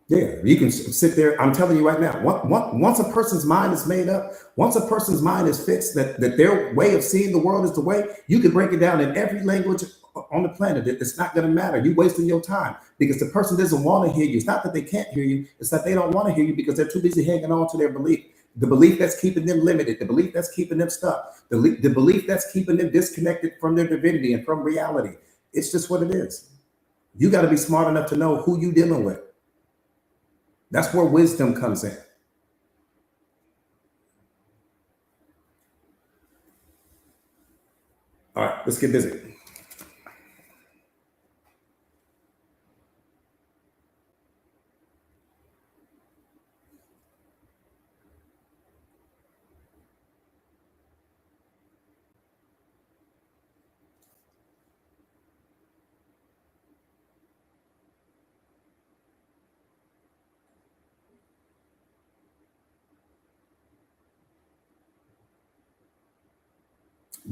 Yeah, you can sit there. I'm telling you right now, once a person's mind is made up, once a person's mind is fixed, that their way of seeing the world is the way, you can break it down in every language on the planet. It's not going to matter. You're wasting your time because the person doesn't want to hear you. It's not that they can't hear you. It's that they don't want to hear you because they're too busy hanging on to their belief. The belief that's keeping them limited, the belief that's keeping them stuck, the belief that's keeping them disconnected from their divinity and from reality. It's just what it is. You got to be smart enough to know who you dealing with. That's where wisdom comes in. All right, let's get busy.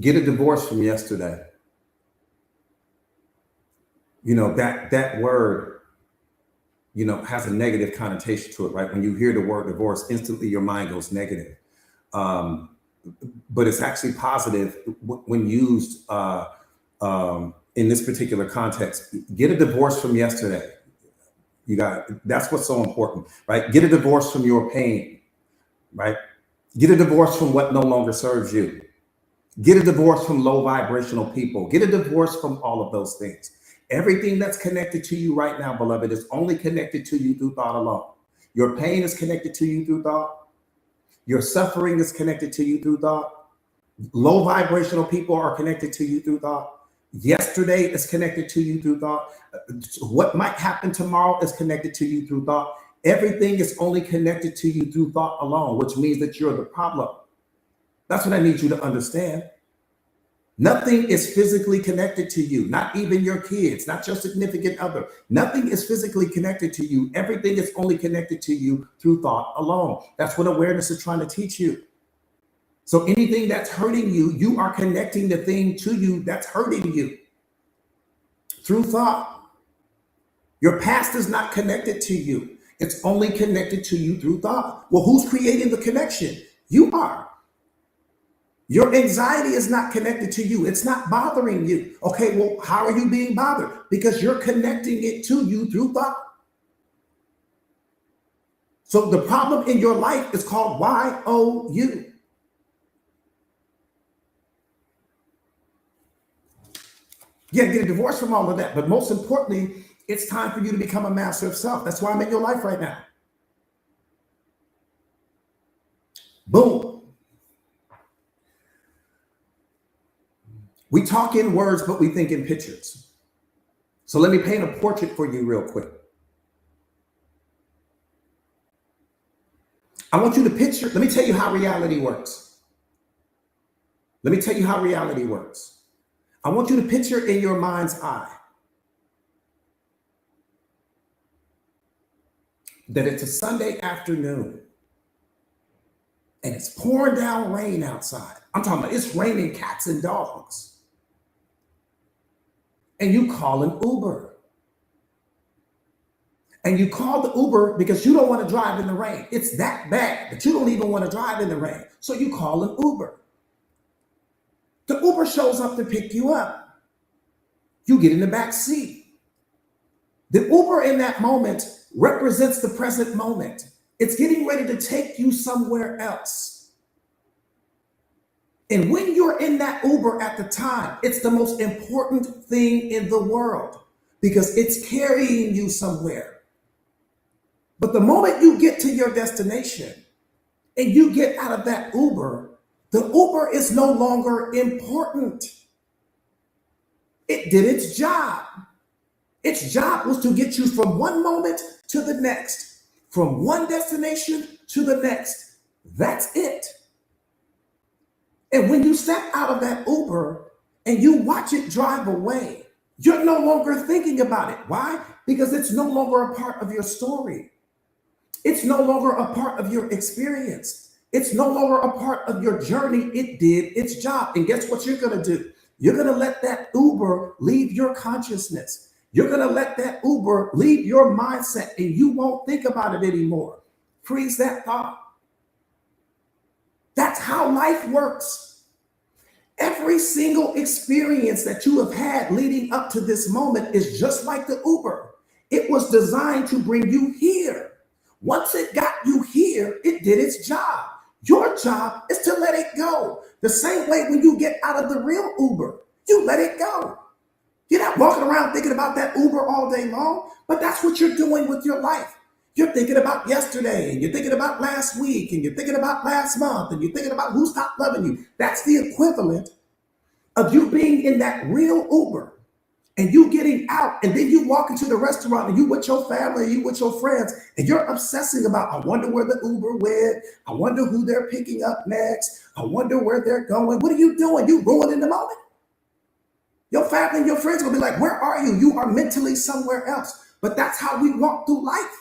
Get a divorce from yesterday. You know, that word, you know, has a negative connotation to it, right? When you hear the word divorce, instantly your mind goes negative. Um, but it's actually positive when used in this particular context. Get a divorce from yesterday. That's what's so important, right? Get a divorce from your pain, right? Get a divorce from what no longer serves you. Get a divorce from low vibrational people. Get a divorce from all of those things. Everything that's connected to you right now, beloved, is only connected to you through thought alone. Your pain is connected to you through thought. Your suffering is connected to you through thought. Low vibrational people are connected to you through thought. Yesterday is connected to you through thought. What might happen tomorrow is connected to you through thought. Everything is only connected to you through thought alone, which means that you're the problem. That's what I need you to understand. Nothing is physically connected to you, not even your kids, not your significant other. Nothing is physically connected to you. Everything is only connected to you through thought alone. That's what awareness is trying to teach you. So anything that's hurting you, you are connecting the thing to you that's hurting you through thought. Your past is not connected to you. It's only connected to you through thought. Well, who's creating the connection? You are. Your anxiety is not connected to you. It's not bothering you. Okay, well, how are you being bothered? Because you're connecting it to you through thought. So the problem in your life is called YOU. Yeah, get a divorce from all of that. But most importantly, it's time for you to become a master of self. That's why I'm in your life right now. Boom. We talk in words, but we think in pictures. So let me paint a portrait for you real quick. I want you to picture, let me tell you how reality works. Let me tell you how reality works. I want you to picture in your mind's eye that it's a Sunday afternoon and it's pouring down rain outside. I'm talking about it's raining cats and dogs. And you call an Uber. And you call the Uber because you don't want to drive in the rain. It's that bad that you don't even want to drive in the rain. So you call an Uber. The Uber shows up to pick you up. You get in the back seat. The Uber in that moment represents the present moment. It's getting ready to take you somewhere else. And when you're in that Uber at the time, it's the most important thing in the world because it's carrying you somewhere. But the moment you get to your destination and you get out of that Uber, the Uber is no longer important. It did its job. Its job was to get you from one moment to the next, from one destination to the next. That's it. And when you step out of that Uber and you watch it drive away, you're no longer thinking about it. Why? Because it's no longer a part of your story. It's no longer a part of your experience. It's no longer a part of your journey. It did its job. And guess what you're going to do? You're going to let that Uber leave your consciousness. You're going to let that Uber leave your mindset and you won't think about it anymore. Freeze that thought. That's how life works. Every single experience that you have had leading up to this moment is just like the Uber. It was designed to bring you here. Once it got you here, it did its job. Your job is to let it go. The same way when you get out of the real Uber, you let it go. You're not walking around thinking about that Uber all day long, but that's what you're doing with your life. You're thinking about yesterday, and you're thinking about last week, and you're thinking about last month, and you're thinking about who stopped loving you. That's the equivalent of you being in that real Uber and you getting out, and then you walk into the restaurant and you with your family, you with your friends, and you're obsessing about, I wonder where the Uber went. I wonder who they're picking up next. I wonder where they're going. What are you doing? You ruining the moment. Your family and your friends will be like, where are you? You are mentally somewhere else. But that's how we walk through life.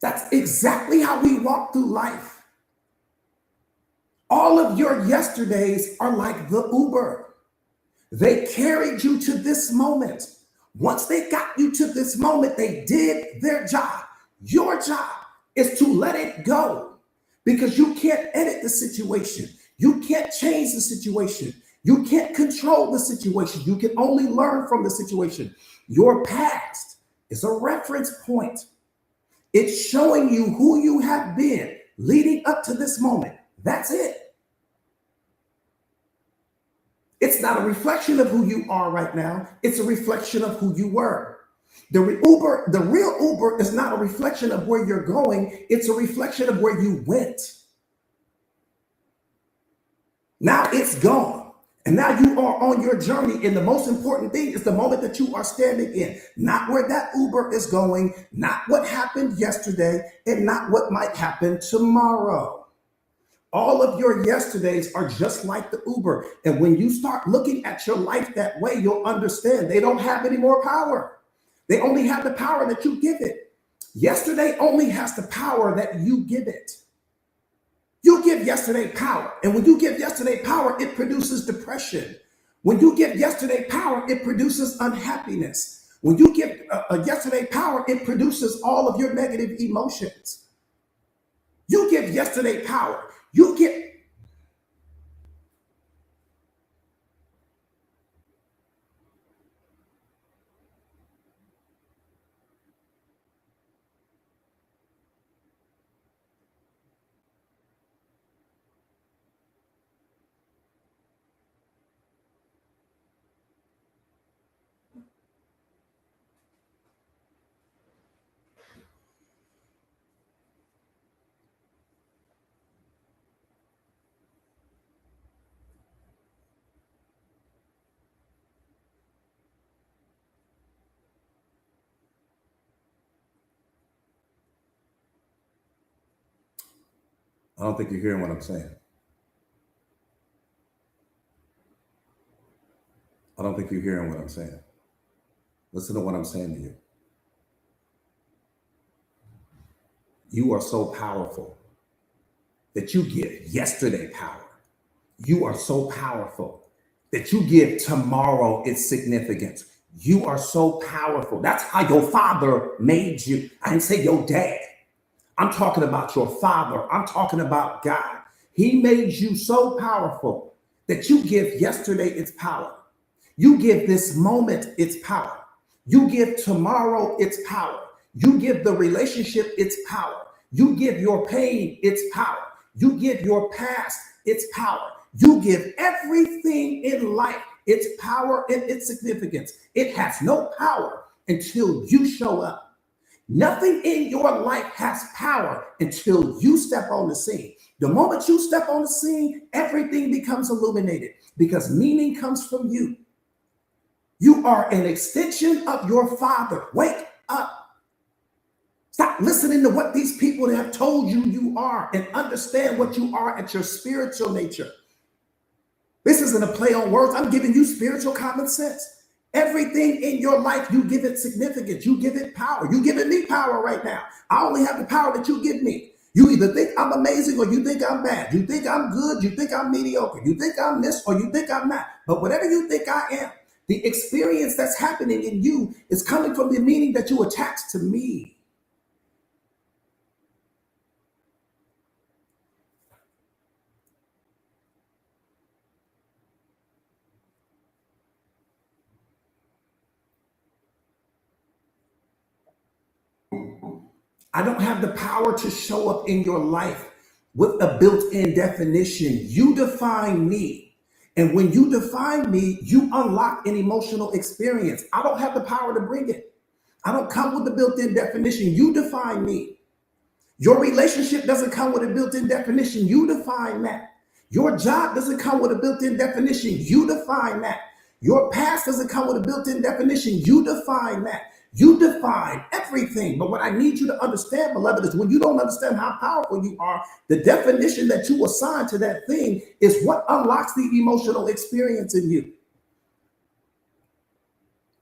That's exactly how we walk through life. All of your yesterdays are like the Uber. They carried you to this moment. Once they got you to this moment, they did their job. Your job is to let it go, because you can't edit the situation. You can't change the situation. You can't control the situation. You can only learn from the situation. Your past is a reference point. It's showing you who you have been leading up to this moment. That's it. It's not a reflection of who you are right now. It's a reflection of who you were. The real Uber is not a reflection of where you're going. It's a reflection of where you went. Now it's gone. And now you are on your journey. And the most important thing is the moment that you are standing in, not where that Uber is going, not what happened yesterday, and not what might happen tomorrow. All of your yesterdays are just like the Uber. And when you start looking at your life that way, you'll understand they don't have any more power. They only have the power that you give it. Yesterday only has the power that you give it. You give yesterday power. And when you give yesterday power, it produces depression. When you give yesterday power, it produces unhappiness. When you give yesterday power, it produces all of your negative emotions. You give yesterday power. You get. I don't think you're hearing what I'm saying. I don't think you're hearing what I'm saying. Listen to what I'm saying to you. You are so powerful that you give yesterday power. You are so powerful that you give tomorrow its significance. You are so powerful. That's how your father made you. I didn't say your dad. I'm talking about your father. I'm talking about God. He made you so powerful that you give yesterday its power. You give this moment its power. You give tomorrow its power. You give the relationship its power. You give your pain its power. You give your past its power. You give everything in life its power and its significance. It has no power until you show up. Nothing in your life has power until you step on the scene. The moment you step on the scene, everything becomes illuminated because meaning comes from you. You are an extension of your father. Wake up. Stop listening to what these people have told you you are and understand what you are at your spiritual nature. This isn't a play on words. I'm giving you spiritual common sense. Everything in your life, you give it significance. You give it power. You giving me power right now. I only have the power that you give me. You either think I'm amazing or you think I'm bad. You think I'm good. You think I'm mediocre. You think I'm this or you think I'm not. But whatever you think I am, the experience that's happening in you is coming from the meaning that you attach to me. I don't have the power to show up in your life with a built-in definition. You define me. And when you define me, you unlock an emotional experience. I don't have the power to bring it. I don't come with the built-in definition. You define me. Your relationship doesn't come with a built-in definition. You define that. Your job doesn't come with a built-in definition. You define that. Your past doesn't come with a built-in definition. You define that. You define everything. But what I need you to understand, beloved, is when you don't understand how powerful you are, the definition that you assign to that thing is what unlocks the emotional experience in you.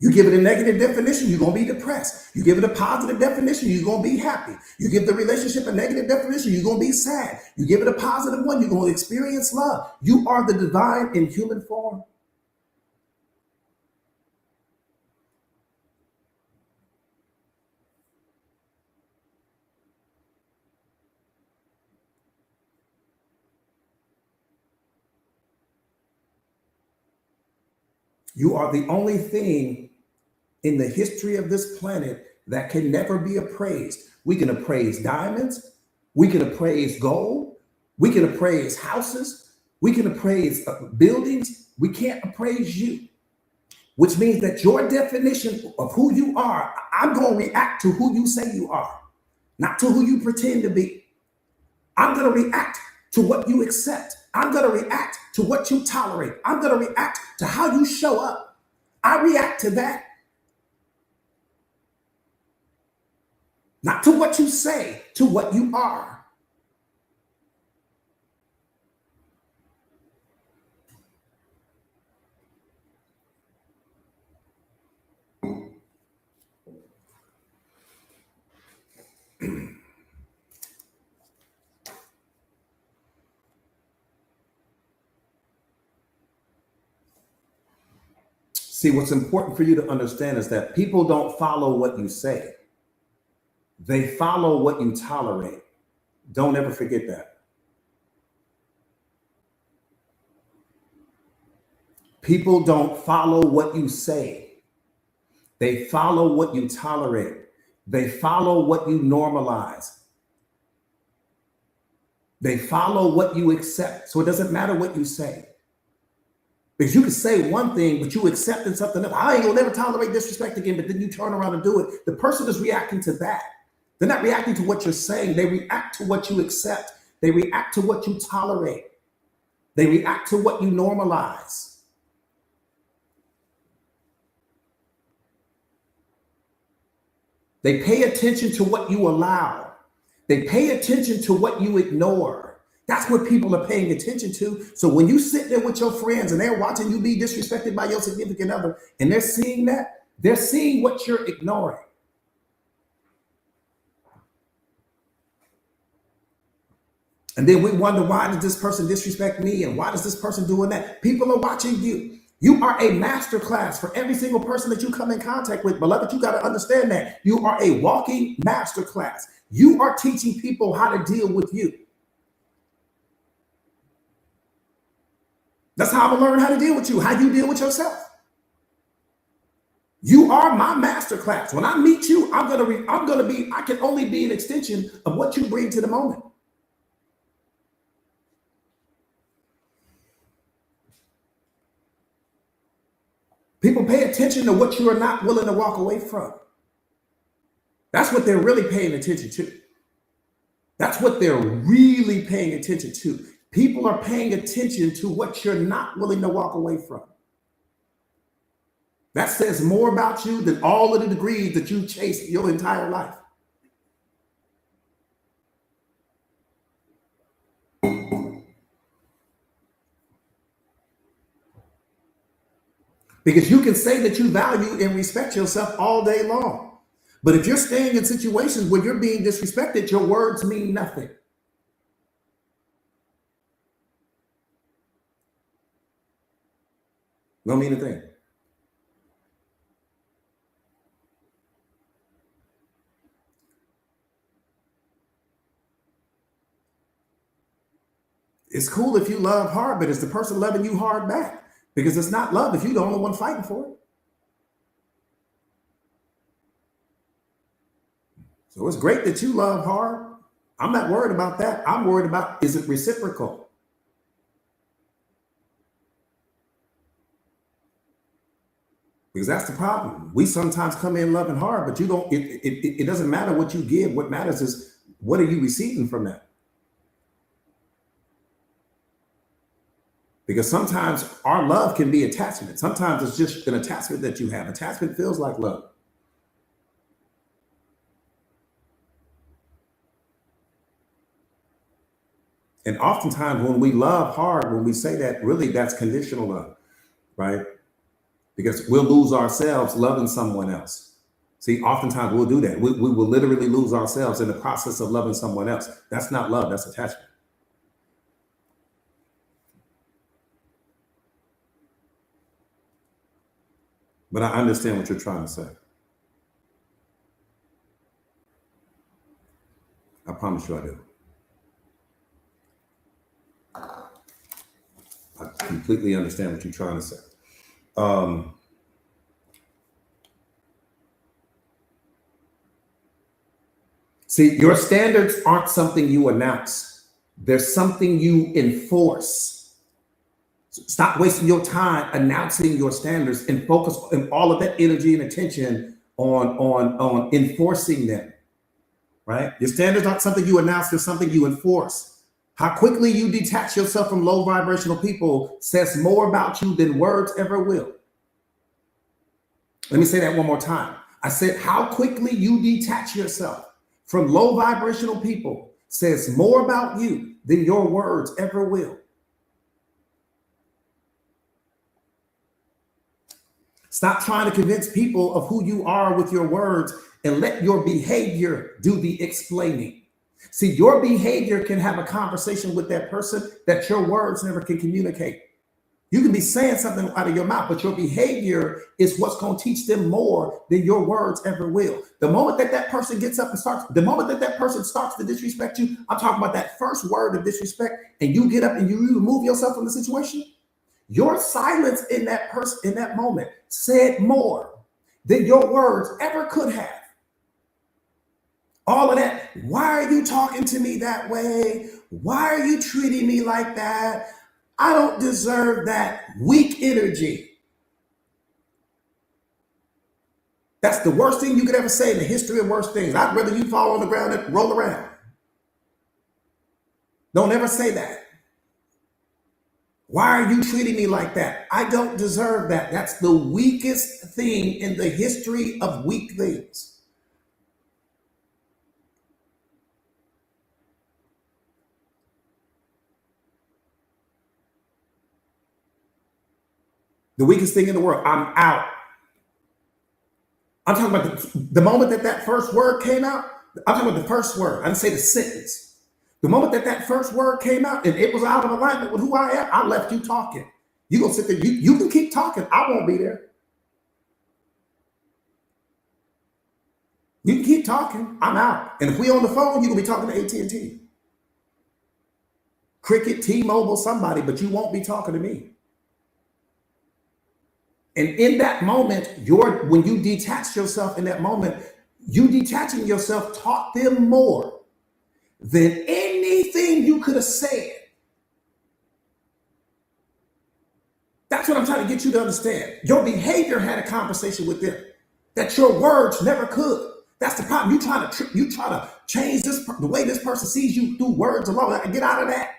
You give it a negative definition, you're going to be depressed. You give it a positive definition, you're going to be happy. You give the relationship a negative definition, you're going to be sad. You give it a positive one, you're going to experience love. You are the divine in human form. You are the only thing in the history of this planet that can never be appraised. We can appraise diamonds, we can appraise gold, we can appraise houses, we can appraise buildings. We can't appraise you, which means that your definition of who you are, I'm going to react to who you say you are, not to who you pretend to be. I'm going to react to what you accept. I'm going to react to what you tolerate. I'm going to react to how you show up. I react to that. Not to what you say, to what you are. See, what's important for you to understand is that people don't follow what you say. They follow what you tolerate. Don't ever forget that. People don't follow what you say. They follow what you tolerate. They follow what you normalize. They follow what you accept. So it doesn't matter what you say. Because you can say one thing, but you accepting something else. I ain't gonna never tolerate disrespect again, but then you turn around and do it. The person is reacting to that. They're not reacting to what you're saying. They react to what you accept. They react to what you tolerate. They react to what you normalize. They pay attention to what you allow. They pay attention to what you ignore. That's what people are paying attention to. So when you sit there with your friends and they're watching you be disrespected by your significant other, and they're seeing that, they're seeing what you're ignoring. And then we wonder, why does this person disrespect me? And why does this person doing that? People are watching you. You are a master class for every single person that you come in contact with. Beloved, you got to understand that. You are a walking master class. You are teaching people how to deal with you. That's how I learned how to deal with you, how you deal with yourself. You are my master class. When I meet you, I can only be an extension of what you bring to the moment. People pay attention to what you are not willing to walk away from. That's what they're really paying attention to. That's what they're really paying attention to. People are paying attention to what you're not willing to walk away from. That says more about you than all of the degrees that you chased your entire life. Because you can say that you value and respect yourself all day long. But if you're staying in situations where you're being disrespected, your words mean nothing. Don't mean a thing. It's cool if you love hard, but it's the person loving you hard back. Because it's not love if you're the only one fighting for it. So it's great that you love hard. I'm not worried about that. I'm worried about, is it reciprocal? Because that's the problem. We sometimes come in loving hard, but you don't, it doesn't matter what you give. What matters is what are you receiving from that? Because sometimes our love can be attachment. Sometimes it's just an attachment that you have. Attachment feels like love. And oftentimes when we love hard, when we say that, really that's conditional love, right? Because we'll lose ourselves loving someone else. See, oftentimes we'll do that. We will literally lose ourselves in the process of loving someone else. That's not love, that's attachment. But I understand what you're trying to say. I promise you I do. I completely understand what you're trying to say. See, your standards aren't something you announce. They're something you enforce. Stop wasting your time announcing your standards and focus on all of that energy and attention on enforcing them, right? Your standards aren't something you announce, they're something you enforce. How quickly you detach yourself from low vibrational people says more about you than words ever will. Let me say that one more time. I said, how quickly you detach yourself from low vibrational people says more about you than your words ever will. Stop trying to convince people of who you are with your words and let your behavior do the explaining. See, your behavior can have a conversation with that person that your words never can communicate. You can be saying something out of your mouth, but your behavior is what's going to teach them more than your words ever will. The moment that that person gets up and starts, the moment that that person starts to disrespect you, I'm talking about that first word of disrespect, and you get up and you remove yourself from the situation. Your silence in that person, in that moment, said more than your words ever could have. All of that, why are you talking to me that way? Why are you treating me like that? I don't deserve that. Weak energy. That's the worst thing you could ever say in the history of worst things. I'd rather you fall on the ground and roll around. Don't ever say that. Why are you treating me like that? I don't deserve that. That's the weakest thing in the history of weak things. The weakest thing in the world. I'm out. I'm talking about the moment that that first word came out. I'm talking about the first word. I didn't say the sentence. The moment that that first word came out and it was out of alignment with who I am, I left you talking. You gonna sit there. You can keep talking. I won't be there. You can keep talking. I'm out. And if we on the phone, you gonna be talking to AT&T, Cricket, T-Mobile, somebody, but you won't be talking to me. And in that moment, when you detach yourself in that moment, you detaching yourself taught them more than anything you could have said. That's what I'm trying to get you to understand. Your behavior had a conversation with them that your words never could. That's the problem. You try to change the way this person sees you through words alone. Get out of that.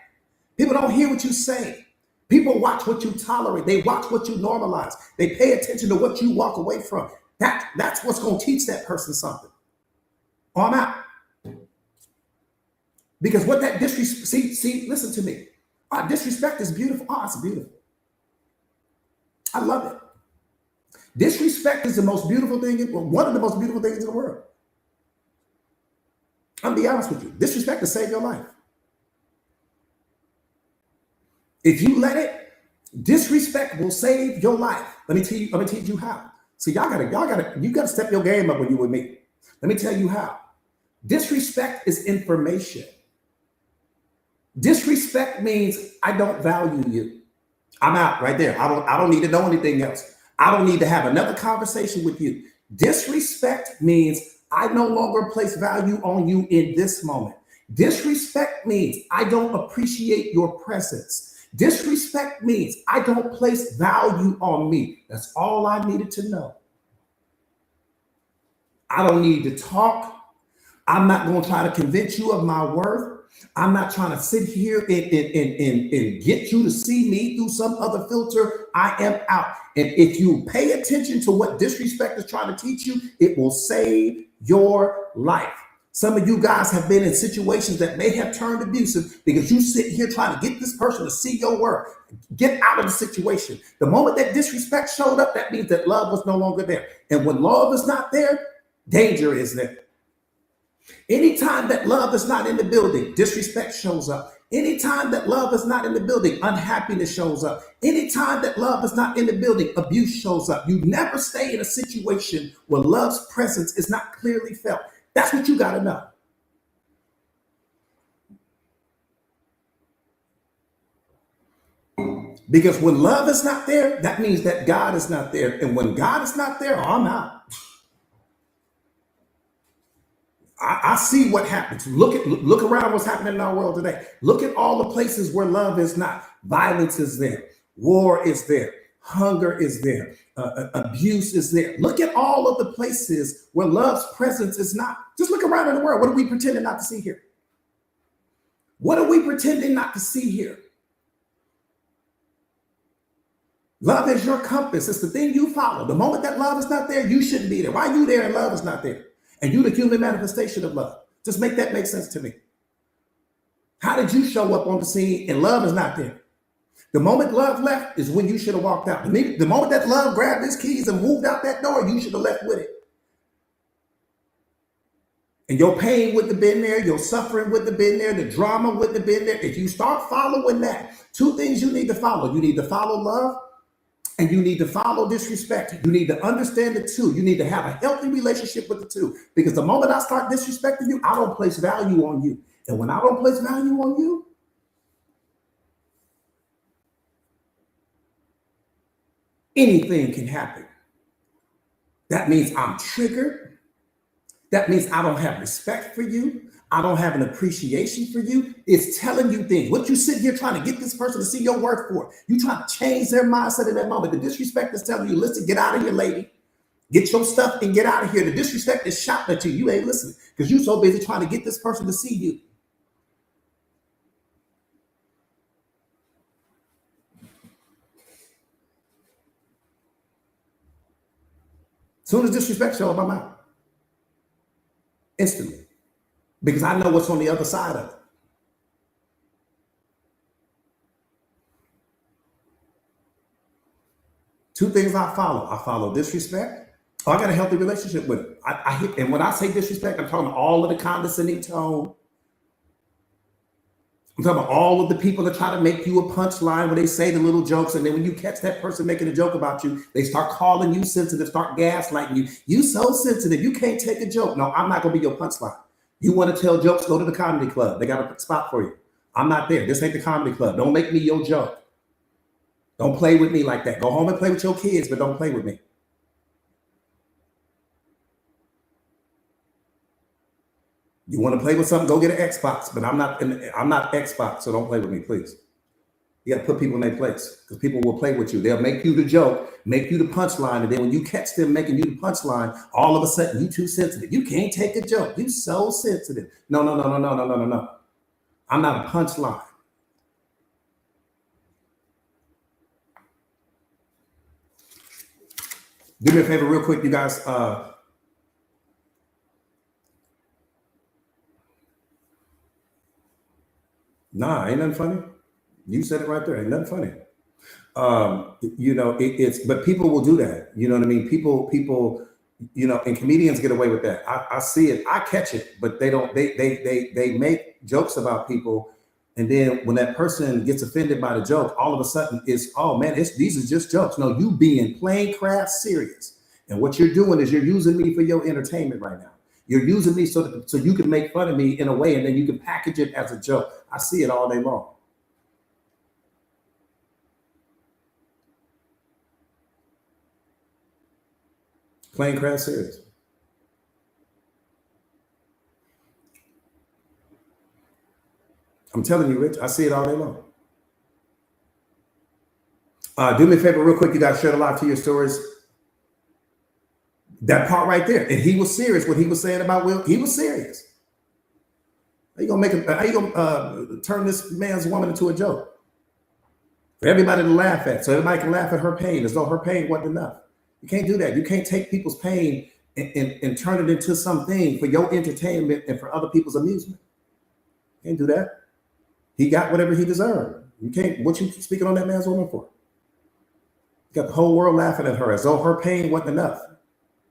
People don't hear what you say. People watch what you tolerate. They watch what you normalize. They pay attention to what you walk away from. That's what's going to teach that person something. Oh, I'm out. Because what that disrespect, see, listen to me. Disrespect is beautiful. Oh, it's beautiful. I love it. Disrespect is the most beautiful thing, one of the most beautiful things in the world. I'll be honest with you. Disrespect will save your life. If you let it, disrespect will save your life. Let me teach you how. So you gotta step your game up when you with me. Let me tell you how. Disrespect is information. Disrespect means I don't value you. I'm out right there. I don't need to know anything else. I don't need to have another conversation with you. Disrespect means I no longer place value on you in this moment. Disrespect means I don't appreciate your presence. Disrespect means I don't place value on me. That's all I needed to know. I don't need to talk. I'm not going to try to convince you of my worth. I'm not trying to sit here and get you to see me through some other filter. I am out. And if you pay attention to what disrespect is trying to teach you, it will save your life. Some of you guys have been in situations that may have turned abusive because you sit here trying to get this person to see your worth. Get out of the situation. The moment that disrespect showed up, that means that love was no longer there. And when love is not there, danger is there. Anytime that love is not in the building, disrespect shows up. Anytime that love is not in the building, unhappiness shows up. Anytime that love is not in the building, abuse shows up. You never stay in a situation where love's presence is not clearly felt. That's what you got to know. Because when love is not there, that means that God is not there. And when God is not there, I'm out. I see what happens. Look around what's happening in our world today. Look at all the places where love is not. Violence is there. War is there. Hunger is there. Abuse is there. Look at all of the places where love's presence is not. Just look around in the world. What are we pretending not to see here? What are we pretending not to see here? Love is your compass. It's the thing you follow. The moment that love is not there, you shouldn't be there. Why are you there and love is not there? And you the human manifestation of love. Just make that make sense to me. How did you show up on the scene and love is not there? The moment love left is when you should have walked out. The moment that love grabbed his keys and moved out that door, you should have left with it. And your pain wouldn't have been there. Your suffering wouldn't have been there. The drama wouldn't have been there. If you start following that, two things you need to follow. You need to follow love. And you need to follow disrespect. You need to understand the two. You need to have a healthy relationship with the two. Because the moment I start disrespecting you, I don't place value on you. And when I don't place value on you, anything can happen. That means I'm triggered. That means I don't have respect for you. I don't have an appreciation for you. It's telling you things. What you sit here trying to get this person to see your worth for. You trying to change their mindset in that moment. The disrespect is telling you, listen, get out of here, lady. Get your stuff and get out of here. The disrespect is shouting at you. You ain't listening because you're so busy trying to get this person to see you. As soon as disrespect shows up, I'm out. Instantly. Because I know what's on the other side of it. Two things I follow. I follow disrespect. Oh, I got a healthy relationship with it. And when I say disrespect, I'm talking all of the condescending tone. I'm talking about all of the people that try to make you a punchline when they say the little jokes. And then when you catch that person making a joke about you, they start calling you sensitive, start gaslighting you. You so sensitive. You can't take a joke. No, I'm not going to be your punchline. You want to tell jokes, go to the comedy club. They got a spot for you. I'm not there. This ain't the comedy club. Don't make me your joke. Don't play with me like that. Go home and play with your kids, but don't play with me. You want to play with something, go get an Xbox, but I'm not Xbox, so don't play with me, please. You got to put people in their place because people will play with you. They'll make you the joke, make you the punchline, and then when you catch them making you the punchline, all of a sudden you too sensitive. You can't take a joke. You so sensitive. No. I'm not a punchline. Do me a favor real quick, you guys. Nah, ain't nothing funny. You said it right there. Ain't nothing funny. But people will do that. You know what I mean? People, and comedians get away with that. I see it. I catch it, but they don't. They make jokes about people, and then when that person gets offended by the joke, all of a sudden it's, oh man, these are just jokes. No, you being plain craft serious, and what you're doing is you're using me for your entertainment right now. You're using me so you can make fun of me in a way, and then you can package it as a joke. I see it all day long. Plain craft serious. I'm telling you, Rich, I see it all day long. Do me a favor real quick. You guys share the live to your stories. That part right there. And he was serious. What he was saying about Will, he was serious. How you gonna turn this man's woman into a joke? For everybody to laugh at. So everybody can laugh at her pain as though her pain wasn't enough. You can't do that. You can't take people's pain and turn it into something for your entertainment and for other people's amusement. You can't do that. He got whatever he deserved. You can't, what you speaking on that man's woman for? You got the whole world laughing at her as though her pain wasn't enough.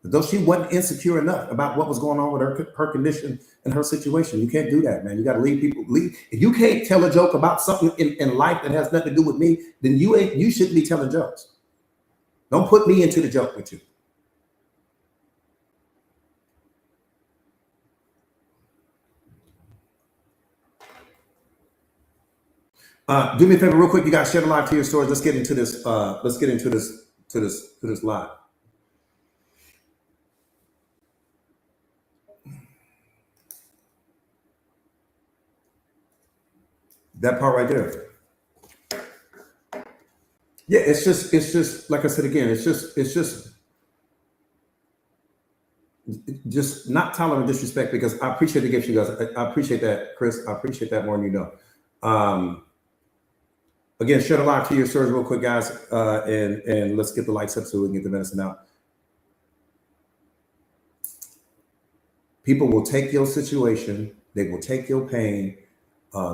As though she wasn't insecure enough about what was going on with her condition and her situation. You can't do that, man. You got to leave people. If you can't tell a joke about something in life that has nothing to do with me, then you shouldn't be telling jokes. Don't put me into the joke with you. Do me a favor real quick. You guys share the live to your stories. Let's get into this. Let's get into this live. That part right there. Yeah, it's just like I said again, it's just not tolerant disrespect, because I appreciate the gift you guys. I appreciate that, Chris. I appreciate that more than you know. Again, share the live to your stories real quick, guys, and let's get the lights up so we can get the medicine out. People will take your situation, they will take your pain,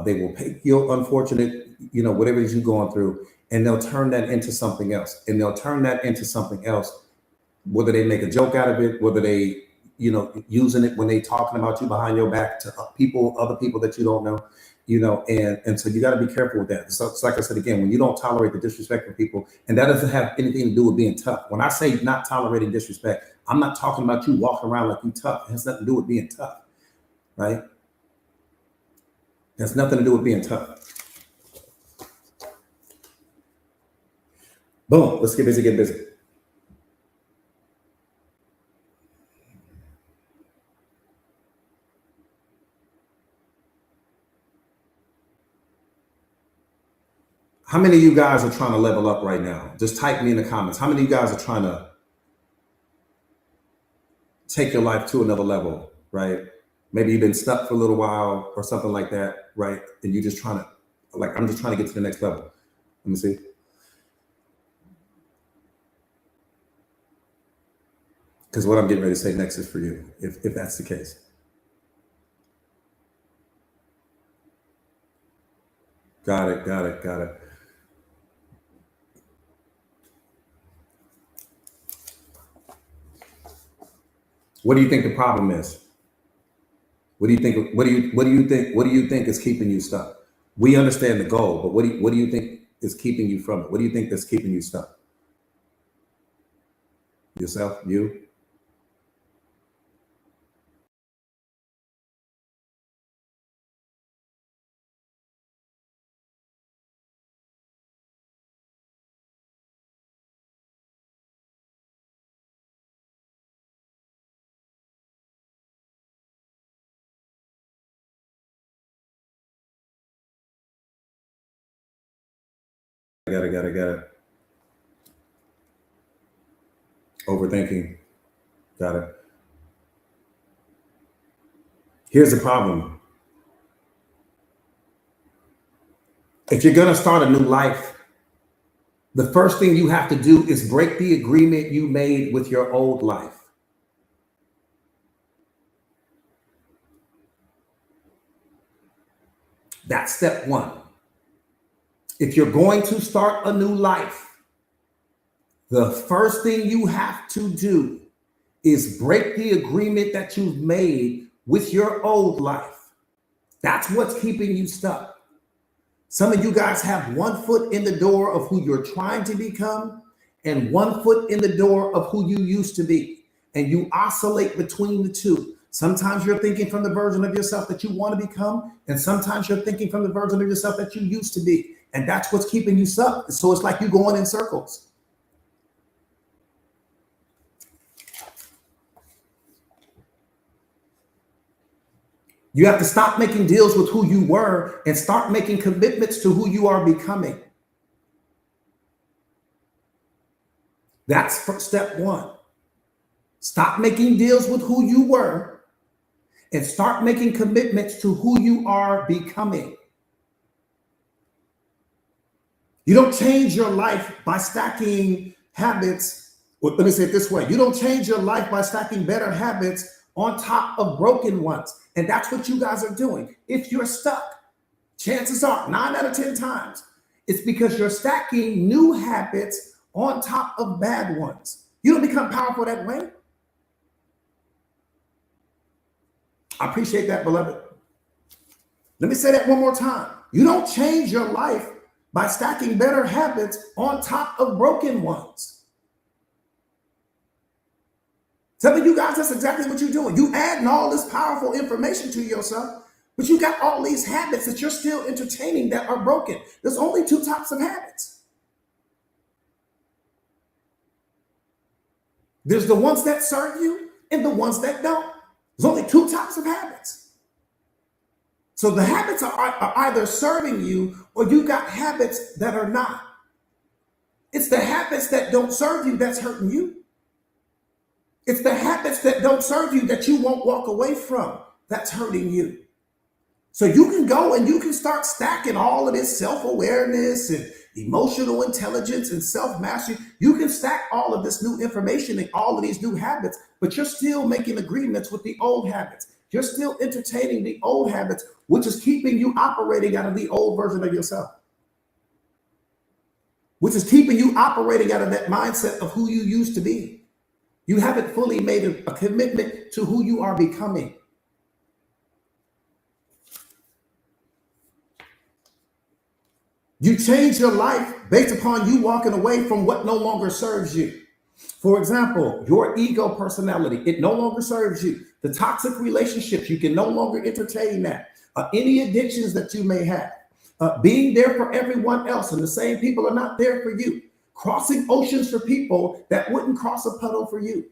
they will take your unfortunate, whatever it is you're going through, and they'll turn that into something else. And they'll turn that into something else, whether they make a joke out of it, whether they, using it when they talking about you behind your back to other people that you don't know, and so you got to be careful with that. So it's like I said again, when you don't tolerate the disrespect from people, and that doesn't have anything to do with being tough. When I say not tolerating disrespect, I'm not talking about you walking around like you tough. It has nothing to do with being tough, right? It has nothing to do with being tough. Boom, let's get busy. How many of you guys are trying to level up right now? Just type me in the comments. How many of you guys are trying to take your life to another level, right? Maybe you've been stuck for a little while or something like that, right? And you're just trying to, I'm just trying to get to the next level. Let me see. Because what I'm getting ready to say next is for you, if that's the case. Got it. What do you think the problem is? What do you think is keeping you stuck? We understand the goal, but what do you think is keeping you from it? What do you think that's keeping you stuck? Yourself, you? Got it. Overthinking. Got it. Here's the problem. If you're going to start a new life, the first thing you have to do is break the agreement you made with your old life. That's step one. If you're going to start a new life, the first thing you have to do is break the agreement that you've made with your old life. That's what's keeping you stuck. Some of you guys have 1 foot in the door of who you're trying to become and 1 foot in the door of who you used to be. And you oscillate between the two. Sometimes you're thinking from the version of yourself that you want to become, and sometimes you're thinking from the version of yourself that you used to be. And that's what's keeping you stuck. So it's like you're going in circles. You have to stop making deals with who you were and start making commitments to who you are becoming. That's step one. Stop making deals with who you were and start making commitments to who you are becoming. You don't change your life by stacking habits. Well, let me say it this way. You don't change your life by stacking better habits on top of broken ones. And that's what you guys are doing. If you're stuck, chances are 9 out of 10 times, it's because you're stacking new habits on top of bad ones. You don't become powerful that way. I appreciate that, beloved. Let me say that one more time. You don't change your life by stacking better habits on top of broken ones. Some of you guys, that's exactly what you're doing. You adding all this powerful information to yourself, but you got all these habits that you're still entertaining that are broken. There's only 2 types of habits. There's the ones that serve you and the ones that don't. There's only 2 types of habits. So the habits are either serving you or you got habits that are not. It's the habits that don't serve you that's hurting you. It's the habits that don't serve you that you won't walk away from that's hurting you. So you can go and you can start stacking all of this self-awareness and emotional intelligence and self-mastery. You can stack all of this new information and all of these new habits, but you're still making agreements with the old habits. You're still entertaining the old habits, which is keeping you operating out of the old version of yourself, which is keeping you operating out of that mindset of who you used to be. You haven't fully made a commitment to who you are becoming. You change your life based upon you walking away from what no longer serves you. For example, your ego personality, it no longer serves you. The toxic relationships, you can no longer entertain that. Any addictions that you may have. Being there for everyone else and the same people are not there for you. Crossing oceans for people that wouldn't cross a puddle for you.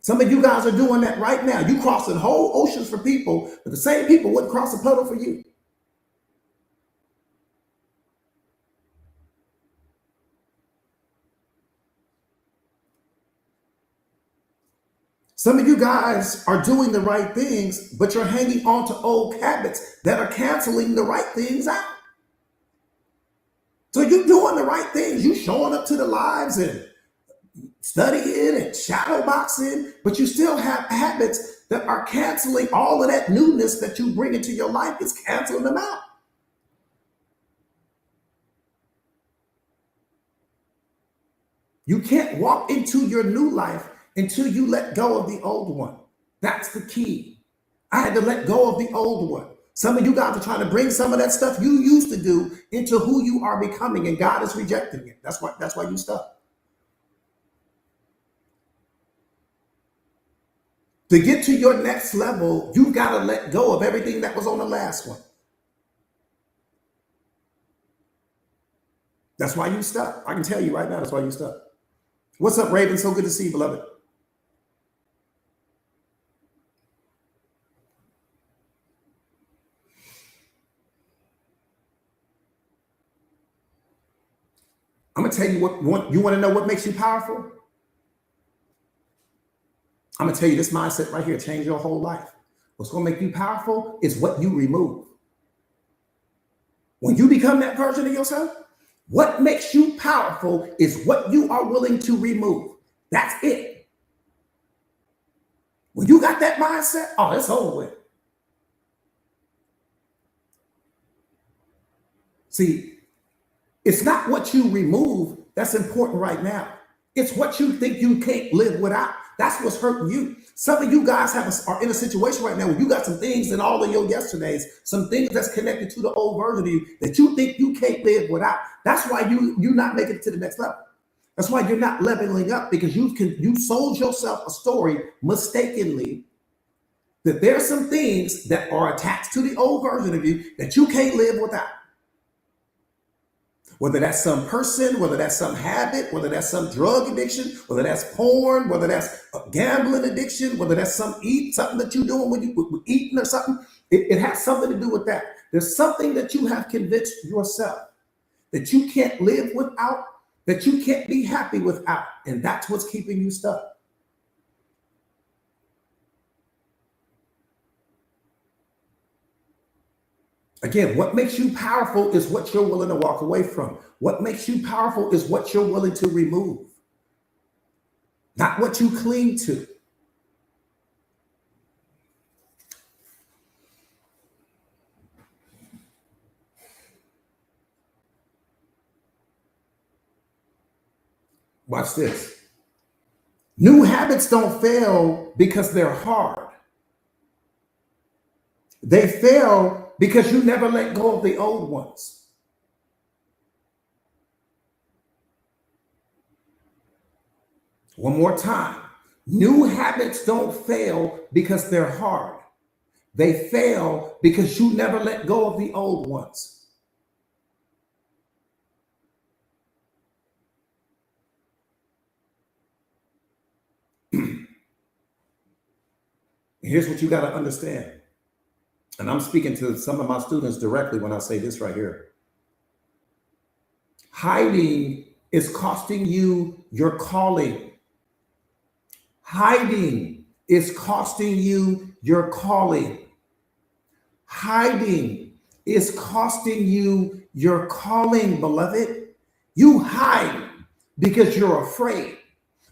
Some of you guys are doing that right now. You crossing whole oceans for people, but the same people wouldn't cross a puddle for you. Some of you guys are doing the right things, but you're hanging on to old habits that are canceling the right things out. So you're doing the right things. You showing up to the lives and studying and shadow boxing, but you still have habits that are canceling all of that newness that you bring into your life. It's canceling them out. You can't walk into your new life until you let go of the old one. That's the key. I had to let go of the old one. Some of you guys are trying to bring some of that stuff you used to do into who you are becoming, and God is rejecting it. That's why you stuck. To get to your next level, you've got to let go of everything that was on the last one. That's why you stuck. I can tell you right now, that's why you stuck. What's up, Raven? So good to see you, beloved. I'm going to tell you what you want to know what makes you powerful? I'm going to tell you this mindset right here, change your whole life. What's going to make you powerful is what you remove. When you become that version of yourself, what makes you powerful is what you are willing to remove. That's it. When you got that mindset, oh, it's over with. See, it's not what you remove that's important right now. It's what you think you can't live without. That's what's hurting you. Some of you guys are in a situation right now where you got some things in all of your yesterdays, some things that's connected to the old version of you that you think you can't live without. That's why you're not making it to the next level. That's why you're not leveling up, because you sold yourself a story mistakenly that there's some things that are attached to the old version of you that you can't live without. Whether that's some person, whether that's some habit, whether that's some drug addiction, whether that's porn, whether that's a gambling addiction, whether that's something that you're doing when you eating or something, it has something to do with that. There's something that you have convinced yourself that you can't live without, that you can't be happy without. And that's what's keeping you stuck. Again, what makes you powerful is what you're willing to walk away from. What makes you powerful is what you're willing to remove, not what you cling to. Watch this. New habits don't fail because they're hard. They fail because you never let go of the old ones. One more time. New habits don't fail because they're hard. They fail because you never let go of the old ones. Here's what you got to understand. And I'm speaking to some of my students directly when I say this right here. Hiding is costing you your calling. Hiding is costing you your calling. Hiding is costing you your calling, beloved. You hide because you're afraid.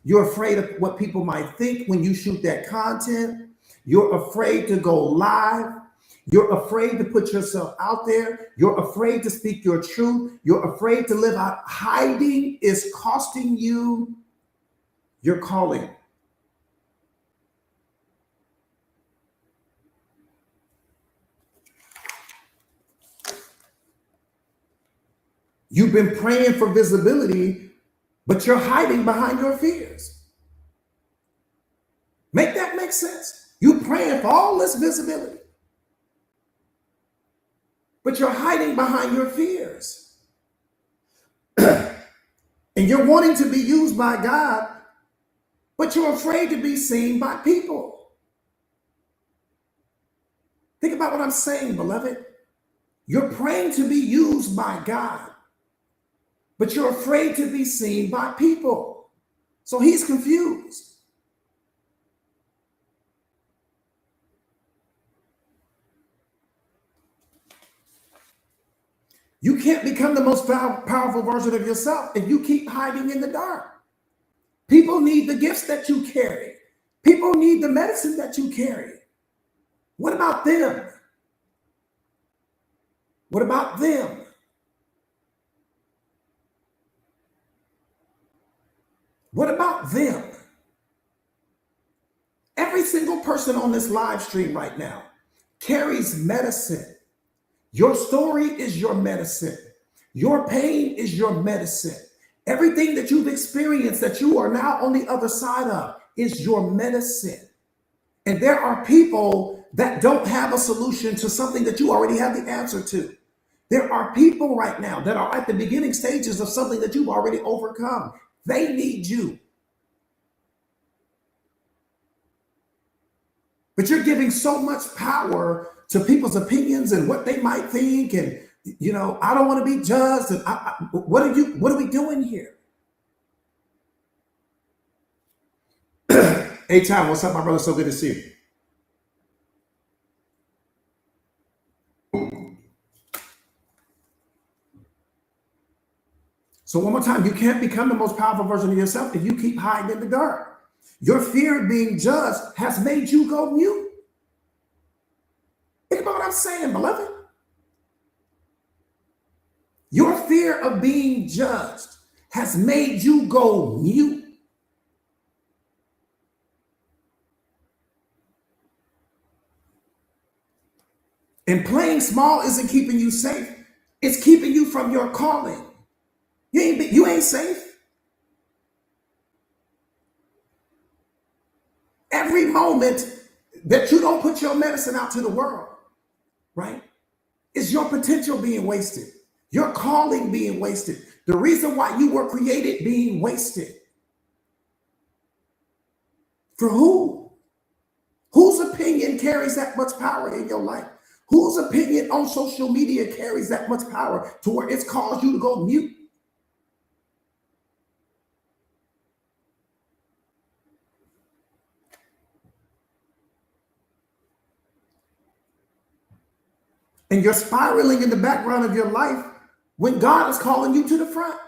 You're afraid of what people might think when you shoot that content. You're afraid to go live. You're afraid to put yourself out there. You're afraid to speak your truth. You're afraid to live out. Hiding is costing you your calling. You've been praying for visibility, but you're hiding behind your fears. Make that make sense? You're praying for all this visibility, but you're hiding behind your fears. And you're wanting to be used by God, but you're afraid to be seen by people. Think about what I'm saying, beloved. You're praying to be used by God, but you're afraid to be seen by people. So he's confused. You can't become the most powerful version of yourself if you keep hiding in the dark. People need the gifts that you carry. People need the medicine that you carry. What about them? What about them? What about them? Every single person on this live stream right now carries medicine. Your story is your medicine. Your pain is your medicine. Everything that you've experienced that you are now on the other side of is your medicine. And there are people that don't have a solution to something that you already have the answer to. There are people right now that are at the beginning stages of something that you've already overcome. They need you. But you're giving so much power to people's opinions and what they might think. And, you know, I don't want to be judged. And what are we doing here? Hey, Tom, what's up, my brother? So good to see you. So one more time, you can't become the most powerful version of yourself if you keep hiding in the dark. Your fear of being judged has made you go mute. Think about what I'm saying, beloved. Your fear of being judged has made you go mute. And playing small isn't keeping you safe. It's keeping you from your calling. You ain't safe. Every moment that you don't put your medicine out to the world, right, is your potential being wasted. Your calling being wasted. The reason why you were created being wasted. For who? Whose opinion carries that much power in your life? Whose opinion on social media carries that much power to where it's caused you to go mute? And you're spiraling in the background of your life when God is calling you to the front.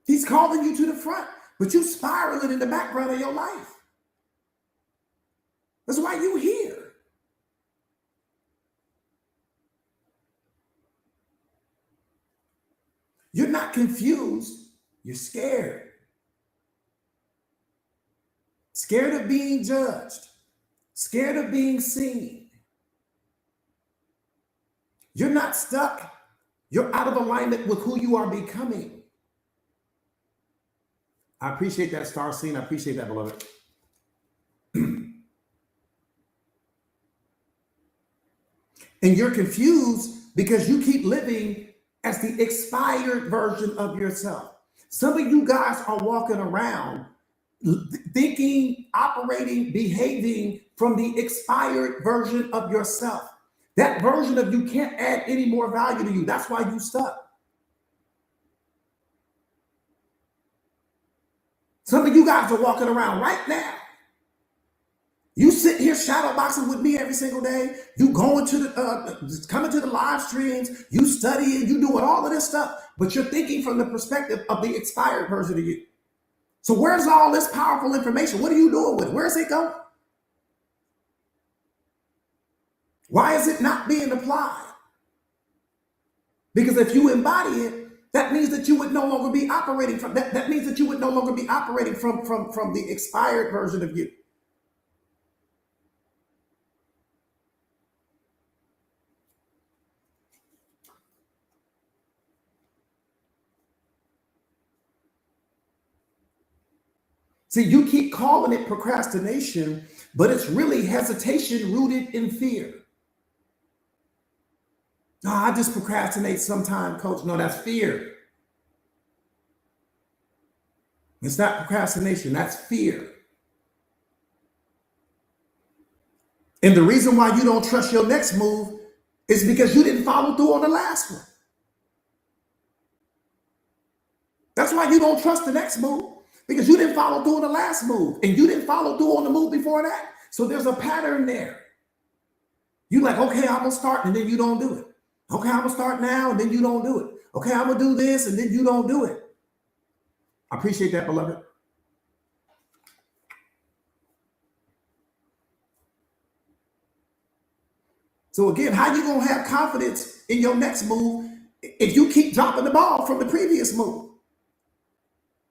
He's calling you to the front, but you're spiraling in the background of your life. That's why you're here. You're not confused. You're scared. Scared of being judged. Scared of being seen. You're not stuck. You're out of alignment with who you are becoming. I appreciate that, Star Scene. I appreciate that, beloved. And you're confused because you keep living as the expired version of yourself. Some of you guys are walking around thinking, operating, behaving from the expired version of yourself. That version of you can't add any more value to you. That's why you stuck. Some of you guys are walking around right now. You sit here shadow boxing with me every single day. You going to the coming to the live streams. You studying. You doing all of this stuff, but you're thinking from the perspective of the expired version of you. So where's all this powerful information? What are you doing with it? Where's it going? Why is it not being applied? Because if you embody it, that means that you would no longer be operating from that. That means that you would no longer be operating from the expired version of you. See, you keep calling it procrastination, but it's really hesitation rooted in fear. No, I just procrastinate sometime, coach. No, that's fear. It's not procrastination, that's fear. And the reason why you don't trust your next move is because you didn't follow through on the last one. That's why you don't trust the next move, because you didn't follow through on the last move and you didn't follow through on the move before that. So there's a pattern there. You like, okay, I'm gonna start, and then you don't do it. Okay, I'm gonna start now, and then you don't do it. Okay, I'm gonna do this, and then you don't do it. I appreciate that, beloved. So again, how you gonna have confidence in your next move if you keep dropping the ball from the previous move?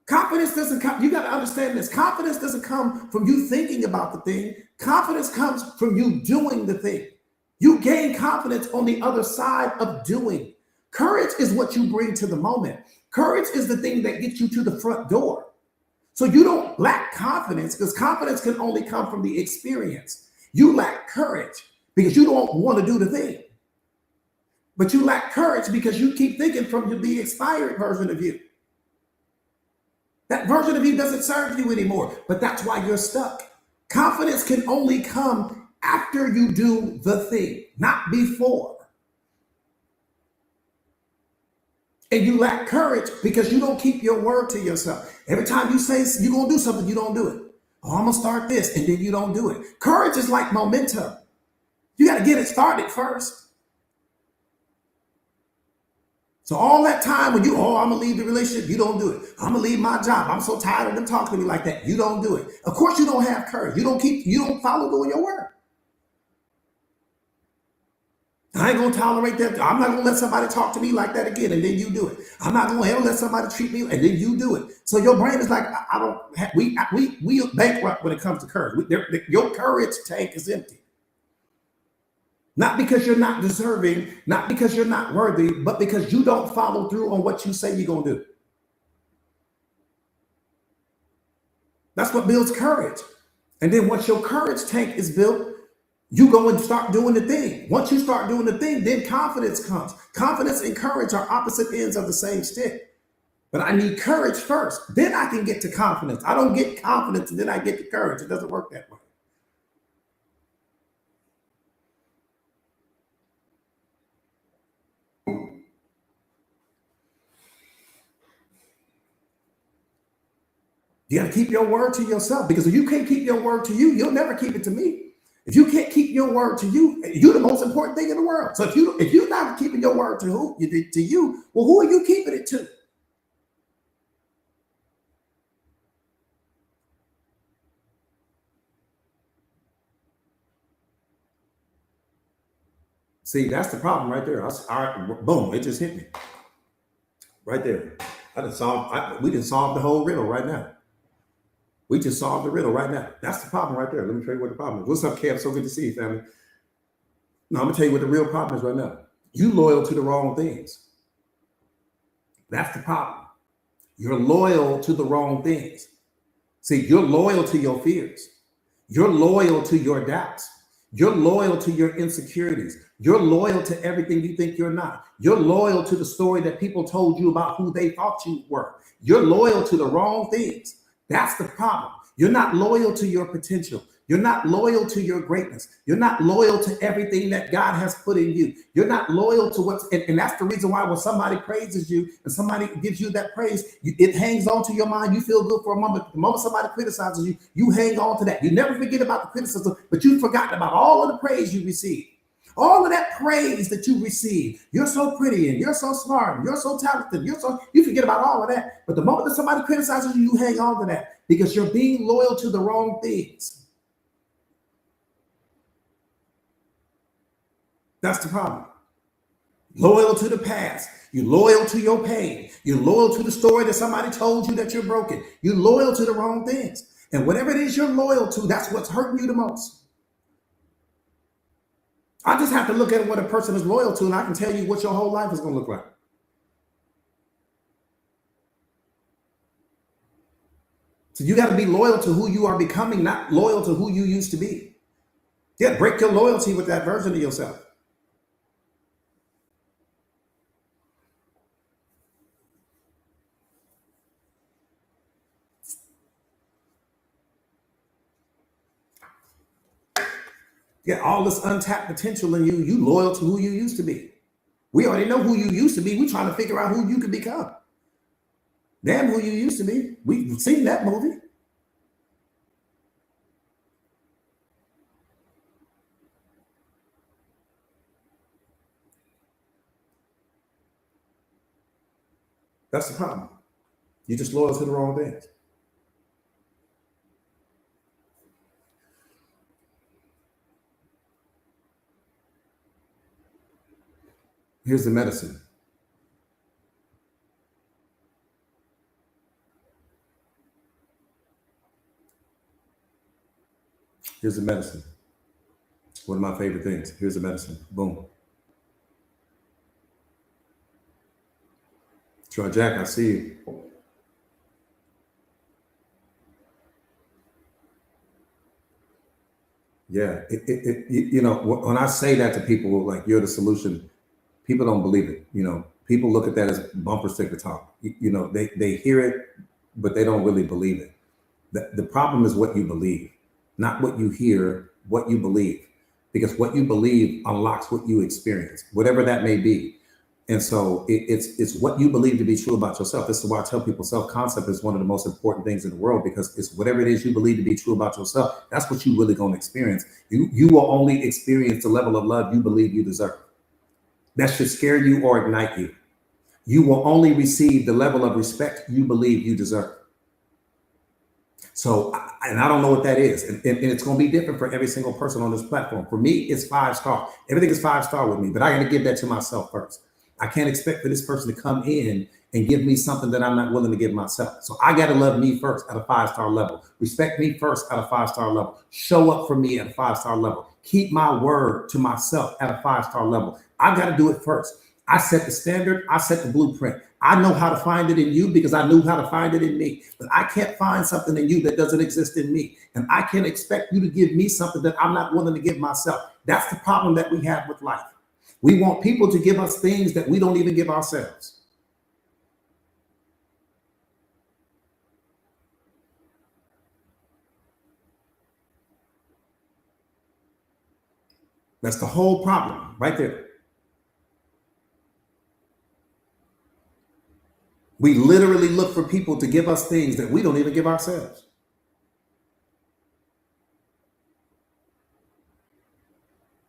Confidence doesn't come, you got to understand this. Confidence doesn't come from you thinking about the thing. Confidence comes from you doing the thing. You gain confidence on the other side of doing. Courage is what you bring to the moment. Courage is the thing that gets you to the front door. So you don't lack confidence, because confidence can only come from the experience. You lack courage because you don't want to do the thing. But you lack courage because you keep thinking from the expired version of you. That version of you doesn't serve you anymore, but that's why you're stuck. Confidence can only come after you do the thing, not before. And you lack courage because you don't keep your word to yourself. Every time you say you're going to do something, you don't do it. Oh, I'm going to start this, and then you don't do it. Courage is like momentum. You got to get it started first. So all that time when I'm going to leave the relationship, you don't do it. I'm going to leave my job. I'm so tired of them talking to me like that. You don't do it. Of course you don't have courage. You don't follow doing your word. I ain't going to tolerate that. I'm not going to let somebody talk to me like that again, and then you do it. I'm not going to ever let somebody treat me, and then you do it. So your brain is like, I don't have, we bankrupt when it comes to courage. Your courage tank is empty. Not because you're not deserving, not because you're not worthy, but because you don't follow through on what you say you're going to do. That's what builds courage. And then once your courage tank is built, you go and start doing the thing. Once you start doing the thing, then confidence comes. Confidence and courage are opposite ends of the same stick. But I need courage first. Then I can get to confidence. I don't get confidence and then I get to courage. It doesn't work that way. You got to keep your word to yourself, because if you can't keep your word to you, you'll never keep it to me. If you can't keep your word to you, you're the most important thing in the world. So if you're not keeping your word to you, well, who are you keeping it to? See, that's the problem right there. Boom, it just hit me right there. We didn't solve the whole riddle right now. We just solved the riddle right now. That's the problem right there. Let me tell you what the problem is. What's up, Kev? So good to see you, family. No, I'm gonna tell you what the real problem is right now. You loyal to the wrong things. That's the problem. You're loyal to the wrong things. See, you're loyal to your fears. You're loyal to your doubts. You're loyal to your insecurities. You're loyal to everything you think you're not. You're loyal to the story that people told you about who they thought you were. You're loyal to the wrong things. That's the problem. You're not loyal to your potential. You're not loyal to your greatness. You're not loyal to everything that God has put in you. You're not loyal to and that's the reason why when somebody praises you and somebody gives you that praise, it hangs on to your mind. You feel good for a moment. The moment somebody criticizes you, you hang on to that. You never forget about the criticism, but you've forgotten about all of the praise you received. All of that praise that you receive. You're so pretty and you're so smart and you're so talented. You forget about all of that. But the moment that somebody criticizes you, you hang on to that because you're being loyal to the wrong things. That's the problem. Loyal to the past. You're loyal to your pain. You're loyal to the story that somebody told you that you're broken. You're loyal to the wrong things. And whatever it is you're loyal to, that's what's hurting you the most. I just have to look at what a person is loyal to, and I can tell you what your whole life is going to look like. So you got to be loyal to who you are becoming, not loyal to who you used to be. Yeah, break your loyalty with that version of yourself. Yeah, all this untapped potential in you, you loyal to who you used to be. We already know who you used to be. We're trying to figure out who you can become. Damn who you used to be. We've seen that movie. That's the problem. You're just loyal to the wrong things. Here's the medicine. Here's the medicine. One of my favorite things. Here's the medicine. Boom. Troy Jack, I see you. Yeah. When I say that to people, like you're the solution, people don't believe it. People look at that as bumper sticker talk. They hear it, but they don't really believe it. The problem is what you believe, not what you hear, what you believe, because what you believe unlocks what you experience, whatever that may be. And so it's what you believe to be true about yourself. This is why I tell people self-concept is one of the most important things in the world, because it's whatever it is you believe to be true about yourself. That's what you really going to experience. You will only experience the level of love you believe you deserve. That should scare you or ignite you. You will only receive the level of respect you believe you deserve. So, and I don't know what that is. And it's going to be different for every single person on this platform. For me, it's 5-star. Everything is 5-star with me, but I got to give that to myself first. I can't expect for this person to come in and give me something that I'm not willing to give myself. So I got to love me first at a 5-star level. Respect me first at a 5-star level. Show up for me at a 5-star level. Keep my word to myself at a 5-star level. I got to do it first. I set the standard. I set the blueprint. I know how to find it in you because I knew how to find it in me. But I can't find something in you that doesn't exist in me. And I can't expect you to give me something that I'm not willing to give myself. That's the problem that we have with life. We want people to give us things that we don't even give ourselves. That's the whole problem right there. We literally look for people to give us things that we don't even give ourselves.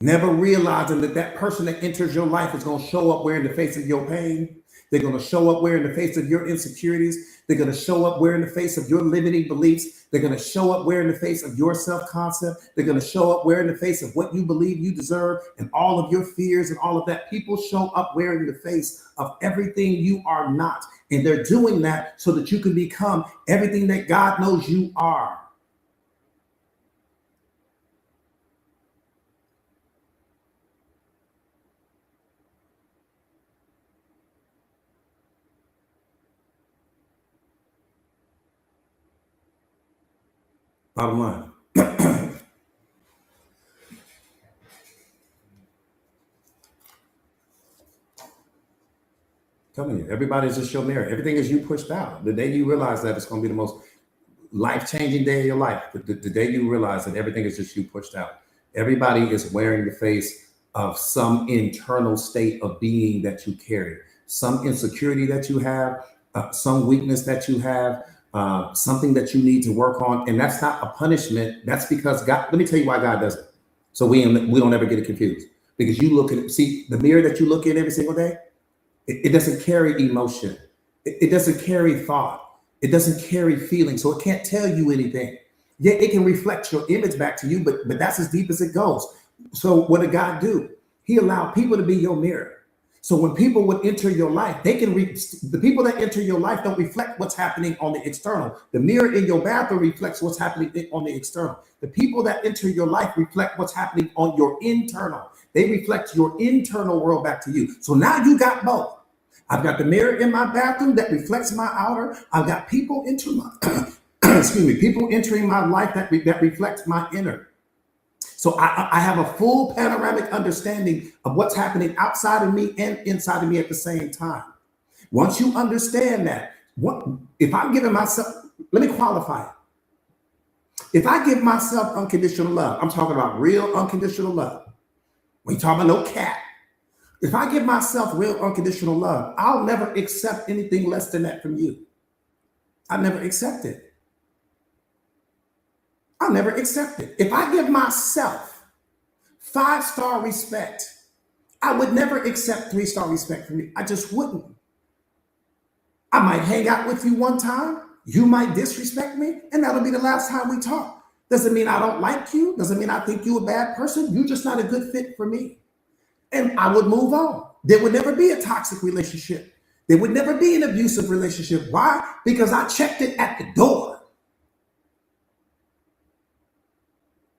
Never realizing that that person that enters your life is going to show up wearing the face of your pain. They're going to show up wearing the face of your insecurities. They're going to show up wearing the face of your limiting beliefs. They're going to show up wearing the face of your self-concept. They're going to show up wearing the face of what you believe you deserve and all of your fears and all of that. People show up wearing the face of everything you are not. And they're doing that so that you can become everything that God knows you are. Bottom line. Telling you, everybody's just your mirror. Everything is you pushed out. The day you realize that, it's going to be the most life-changing day of your life. The day you realize that everything is just you pushed out. Everybody is wearing the face of some internal state of being that you carry, some insecurity that you have, some weakness that you have, something that you need to work on. And that's not a punishment. That's because God, let me tell you why God does it. So we don't ever get it confused. Because you look at, see, the mirror that you look in every single day, it doesn't carry emotion. It doesn't carry thought. It doesn't carry feeling. So it can't tell you anything. Yeah, it can reflect your image back to you, but that's as deep as it goes. So what did God do? He allowed people to be your mirror. So when people would enter your life, they can the people that enter your life don't reflect what's happening on the external. The mirror in your bathroom reflects what's happening on the external. The people that enter your life reflect what's happening on your internal. They reflect your internal world back to you. So now you got both. I've got the mirror in my bathroom that reflects my outer. I've got people entering my people entering my life that reflects my inner. So I have a full panoramic understanding of what's happening outside of me and inside of me at the same time. Once you understand that, if I'm giving myself, let me qualify it. If I give myself unconditional love, I'm talking about real unconditional love. We ain't talking about no cat. If I give myself real unconditional love, I'll never accept anything less than that from you. I never accept it. I'll never accept it. If I give myself 5-star respect, I would never accept 3-star respect from you. I just wouldn't. I might hang out with you one time. You might disrespect me, and that'll be the last time we talk. Doesn't mean I don't like you. Doesn't mean I think you're a bad person. You're just not a good fit for me. And I would move on. There would never be a toxic relationship. There would never be an abusive relationship. Why? Because I checked it at the door.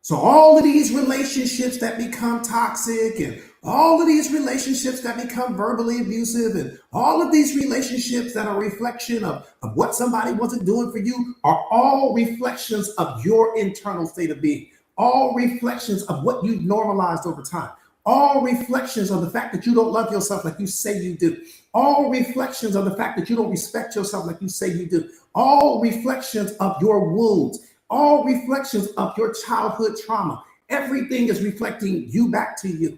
So all of these relationships that become toxic and all of these relationships that become verbally abusive and all of these relationships that are a reflection of what somebody wasn't doing for you are all reflections of your internal state of being, all reflections of what you've normalized over time, all reflections of the fact that you don't love yourself like you say you do, all reflections of the fact that you don't respect yourself like you say you do, all reflections of your wounds, all reflections of your childhood trauma. Everything is reflecting you back to you.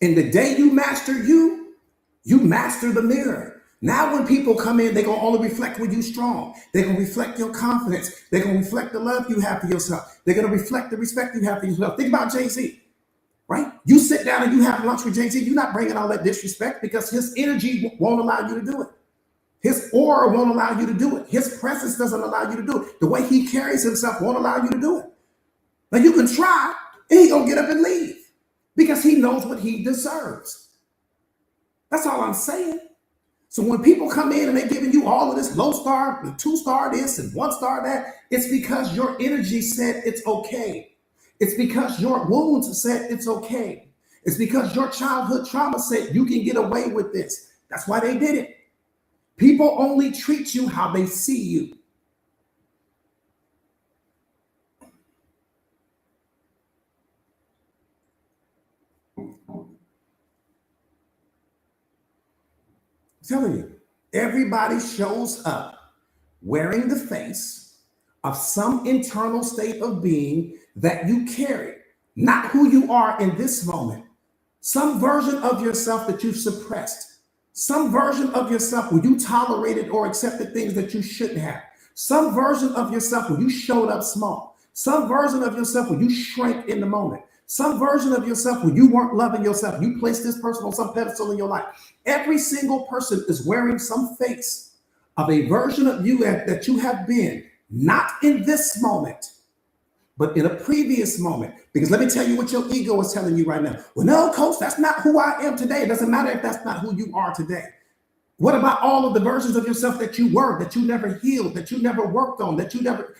And the day you master you, you master the mirror. Now when people come in, they're going to only reflect when you're strong. They're going to reflect your confidence. They're going to reflect the love you have for yourself. They're going to reflect the respect you have for yourself. Think about Jay-Z, right? You sit down and you have lunch with Jay-Z, you're not bringing all that disrespect because his energy won't allow you to do it. His aura won't allow you to do it. His presence doesn't allow you to do it. The way he carries himself won't allow you to do it. Now you can try and he's going to get up and leave because he knows what he deserves. That's all I'm saying. So when people come in and they're giving you all of this low star, 2-star this and 1-star that, it's because your energy said it's okay. It's because your wounds said it's okay. It's because your childhood trauma said you can get away with this. That's why they did it. People only treat you how they see you. I'm telling you, everybody shows up wearing the face of some internal state of being that you carry, not who you are in this moment. some version of yourself that you've suppressed, some version of yourself where you tolerated or accepted things that you shouldn't have, some version of yourself where you showed up small, some version of yourself where you shrank in the moment, some version of yourself where you weren't loving yourself. You placed this person on some pedestal in your life. Every single person is wearing some face of a version of you that you have been, not in this moment, but in a previous moment. Because let me tell you what your ego is telling you right now. Well, no, coach, that's not who I am today. It doesn't matter if that's not who you are today. What about all of the versions of yourself that you were, that you never healed, that you never worked on, that you never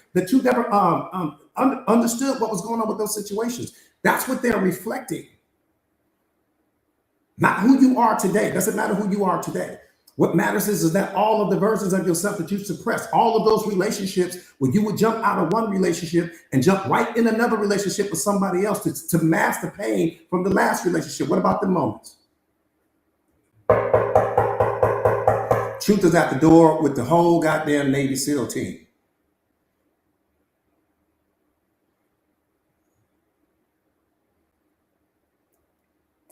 understood what was going on with those situations? That's what they're reflecting. Not who you are today. It doesn't matter who you are today. What matters is that all of the versions of yourself that you suppressed, all of those relationships where you would jump out of one relationship and jump right in another relationship with somebody else to mask the pain from the last relationship. What about the moments? Truth is at the door with the whole goddamn Navy SEAL team.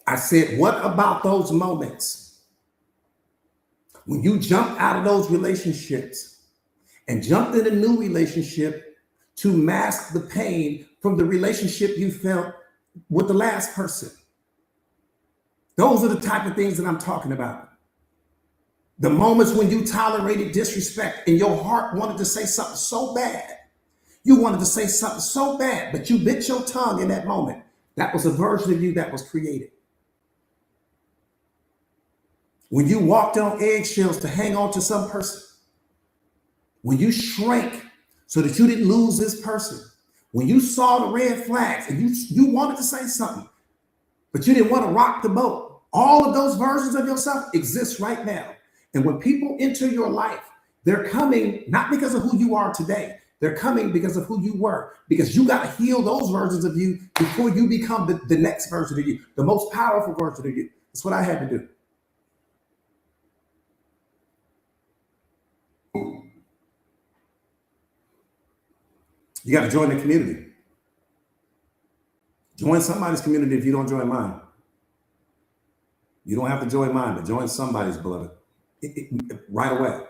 I said, what about those moments when you jumped out of those relationships and jumped in a new relationship to mask the pain from the relationship you felt with the last person? Those are the type of things that I'm talking about. The moments when you tolerated disrespect and your heart wanted to say something so bad. You wanted to say something so bad, but you bit your tongue in that moment. That was a version of you that was created. When you walked on eggshells to hang on to some person, when you shrank so that you didn't lose this person, when you saw the red flags and you wanted to say something, but you didn't want to rock the boat, all of those versions of yourself exist right now. And when people enter your life, they're coming not because of who you are today. They're coming because of who you were, because you got to heal those versions of you before you become the next version of you, the most powerful version of you. That's what I had to do. You got to join the community. Join somebody's community if you don't join mine. You don't have to join mine, but join somebody's, beloved, right away.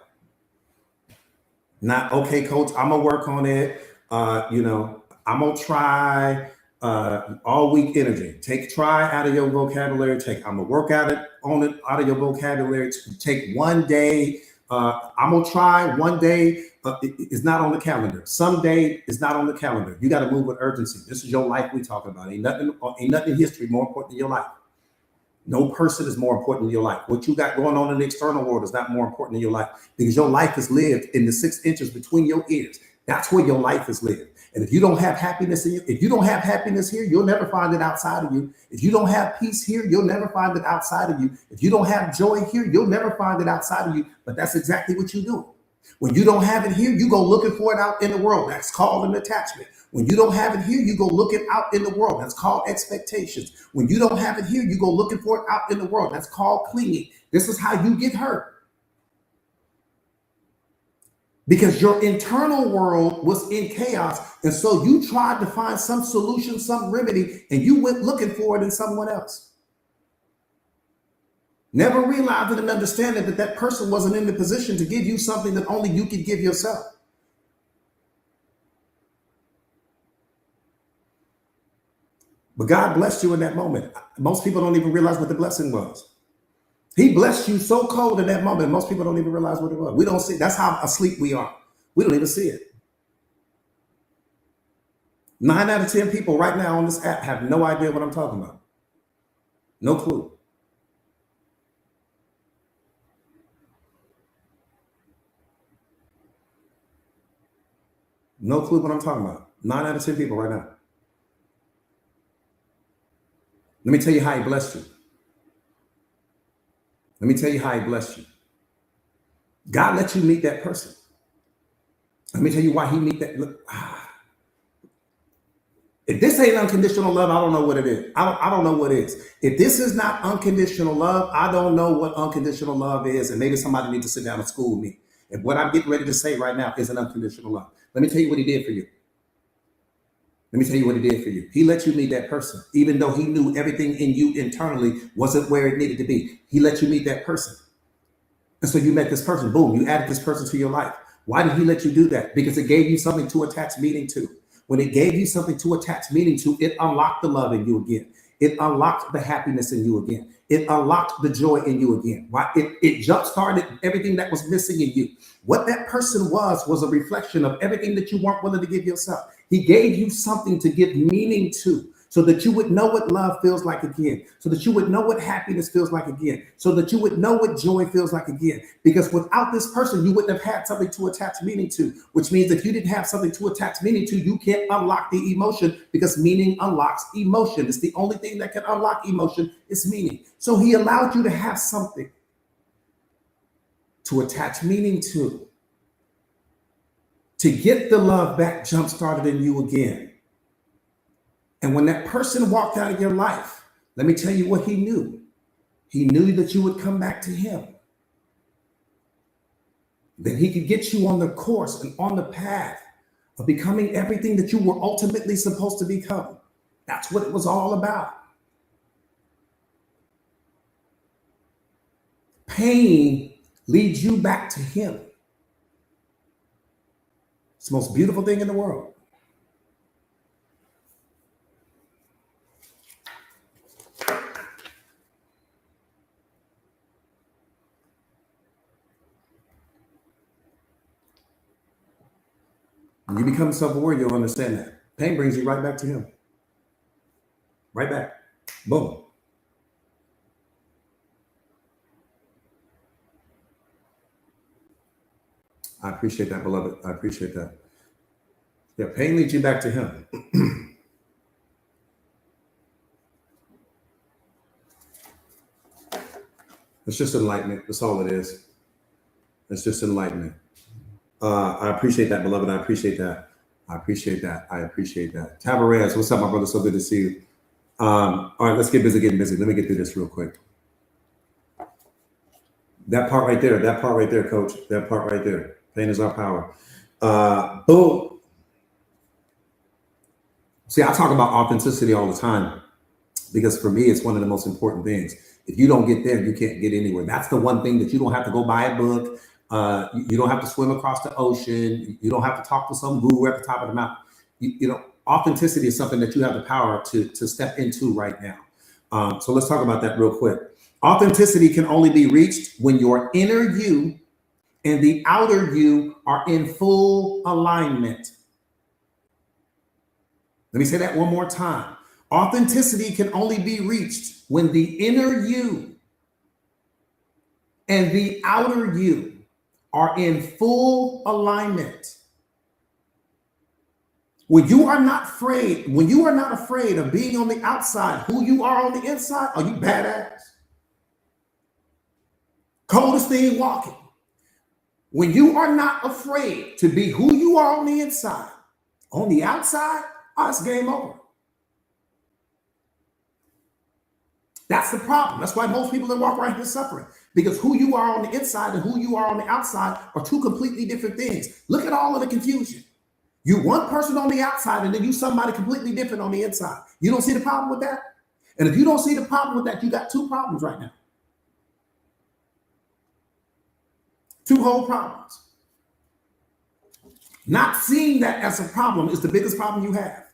Not, okay, coach, I'm going to work on it. I'm going to try all week energy. Take try out of your vocabulary. I'm going to work out of your vocabulary. Take one day. I'm going to try one day. It's not on the calendar. Someday is not on the calendar. You got to move with urgency. This is your life we talking about. Ain't nothing in history more important than your life. No person is more important than your life. What you got going on in the external world is not more important than your life, because your life is lived in the 6 inches between your ears. That's where your life is lived. And if you don't have happiness in you, if you don't have happiness here, you'll never find it outside of you. If you don't have peace here, you'll never find it outside of you. If you don't have joy here, you'll never find it outside of you. But that's exactly what you do. When you don't have it here, you go looking for it out in the world. That's called an attachment. When you don't have it here, you go looking out in the world. That's called expectations. When you don't have it here, you go looking for it out in the world. That's called clinging. This is how you get hurt. Because your internal world was in chaos. And so you tried to find some solution, some remedy, and you went looking for it in someone else. Never realizing and understanding that person wasn't in the position to give you something that only you could give yourself. But God blessed you in that moment. Most people don't even realize what the blessing was. He blessed you so cold in that moment. Most people don't even realize what it was. We don't see. That's how asleep we are. We don't even see it. 9 out of 10 people right now on this app have no idea what I'm talking about. No clue. No clue what I'm talking about. 9 out of 10 people right now. Let me tell you how he blessed you. Let me tell you how he blessed you. God let you meet that person. Let me tell you why he meet that. Look, if this ain't unconditional love, I don't know what it is. I don't know what it is. If this is not unconditional love, I don't know what unconditional love is. And maybe somebody needs to sit down and school me. And what I'm getting ready to say right now isn't unconditional love. Let me tell you what he did for you. Let me tell you what he did for you. He let you meet that person, even though he knew everything in you internally wasn't where it needed to be. He let you meet that person. And so you met this person, boom, you added this person to your life. Why did he let you do that? Because it gave you something to attach meaning to. When it gave you something to attach meaning to, it unlocked the love in you again. It unlocked the happiness in you again. It unlocked the joy in you again. Why? It jump-started everything that was missing in you. What that person was a reflection of everything that you weren't willing to give yourself. He gave you something to give meaning to, so that you would know what love feels like again, so that you would know what happiness feels like again, so that you would know what joy feels like again. Because without this person, you wouldn't have had something to attach meaning to, which means if you didn't have something to attach meaning to, you can't unlock the emotion, because meaning unlocks emotion. It's the only thing that can unlock emotion is meaning. So he allowed you to have something to attach meaning to get the love back jump started in you again. And when that person walked out of your life, let me tell you what he knew. He knew that you would come back to him. That he could get you on the course and on the path of becoming everything that you were ultimately supposed to become. That's what it was all about. Pain leads you back to him. It's the most beautiful thing in the world. When you become self-aware, you'll understand that. Pain brings you right back to him. Right back. Boom. I appreciate that, beloved. I appreciate that. Yeah, pain leads you back to him. It's just enlightenment. That's all it is. It's just enlightenment. I appreciate that, beloved. I appreciate that. I appreciate that. I appreciate that. Tabarez, what's up, my brother? So good to see you. All right, let's get busy getting busy. Let me get through this real quick. That part right there, coach. That part right there. Pain is our power. Boom. See, I talk about authenticity all the time because for me, it's one of the most important things. If you don't get there, you can't get anywhere. That's the one thing that you don't have to go buy a book. You don't have to swim across the ocean. You don't have to talk to some guru at the top of the mountain. You know, authenticity is something that you have the power to step into right now. So let's talk about that real quick. Authenticity can only be reached when your inner you and the outer you are in full alignment. Let me say that one more time. Authenticity can only be reached when the inner you and the outer you are in full alignment. When you are not afraid of being on the outside, who you are on the inside, are you badass? Coldest thing walking. When you are not afraid to be who you are on the inside, on the outside, it's game over. That's the problem. That's why most people that walk around here suffering, because who you are on the inside and who you are on the outside are two completely different things. Look at all of the confusion. You one person on the outside and then you somebody completely different on the inside. You don't see the problem with that? And if you don't see the problem with that, you got two problems right now. Two whole problems. Not seeing that as a problem is the biggest problem you have.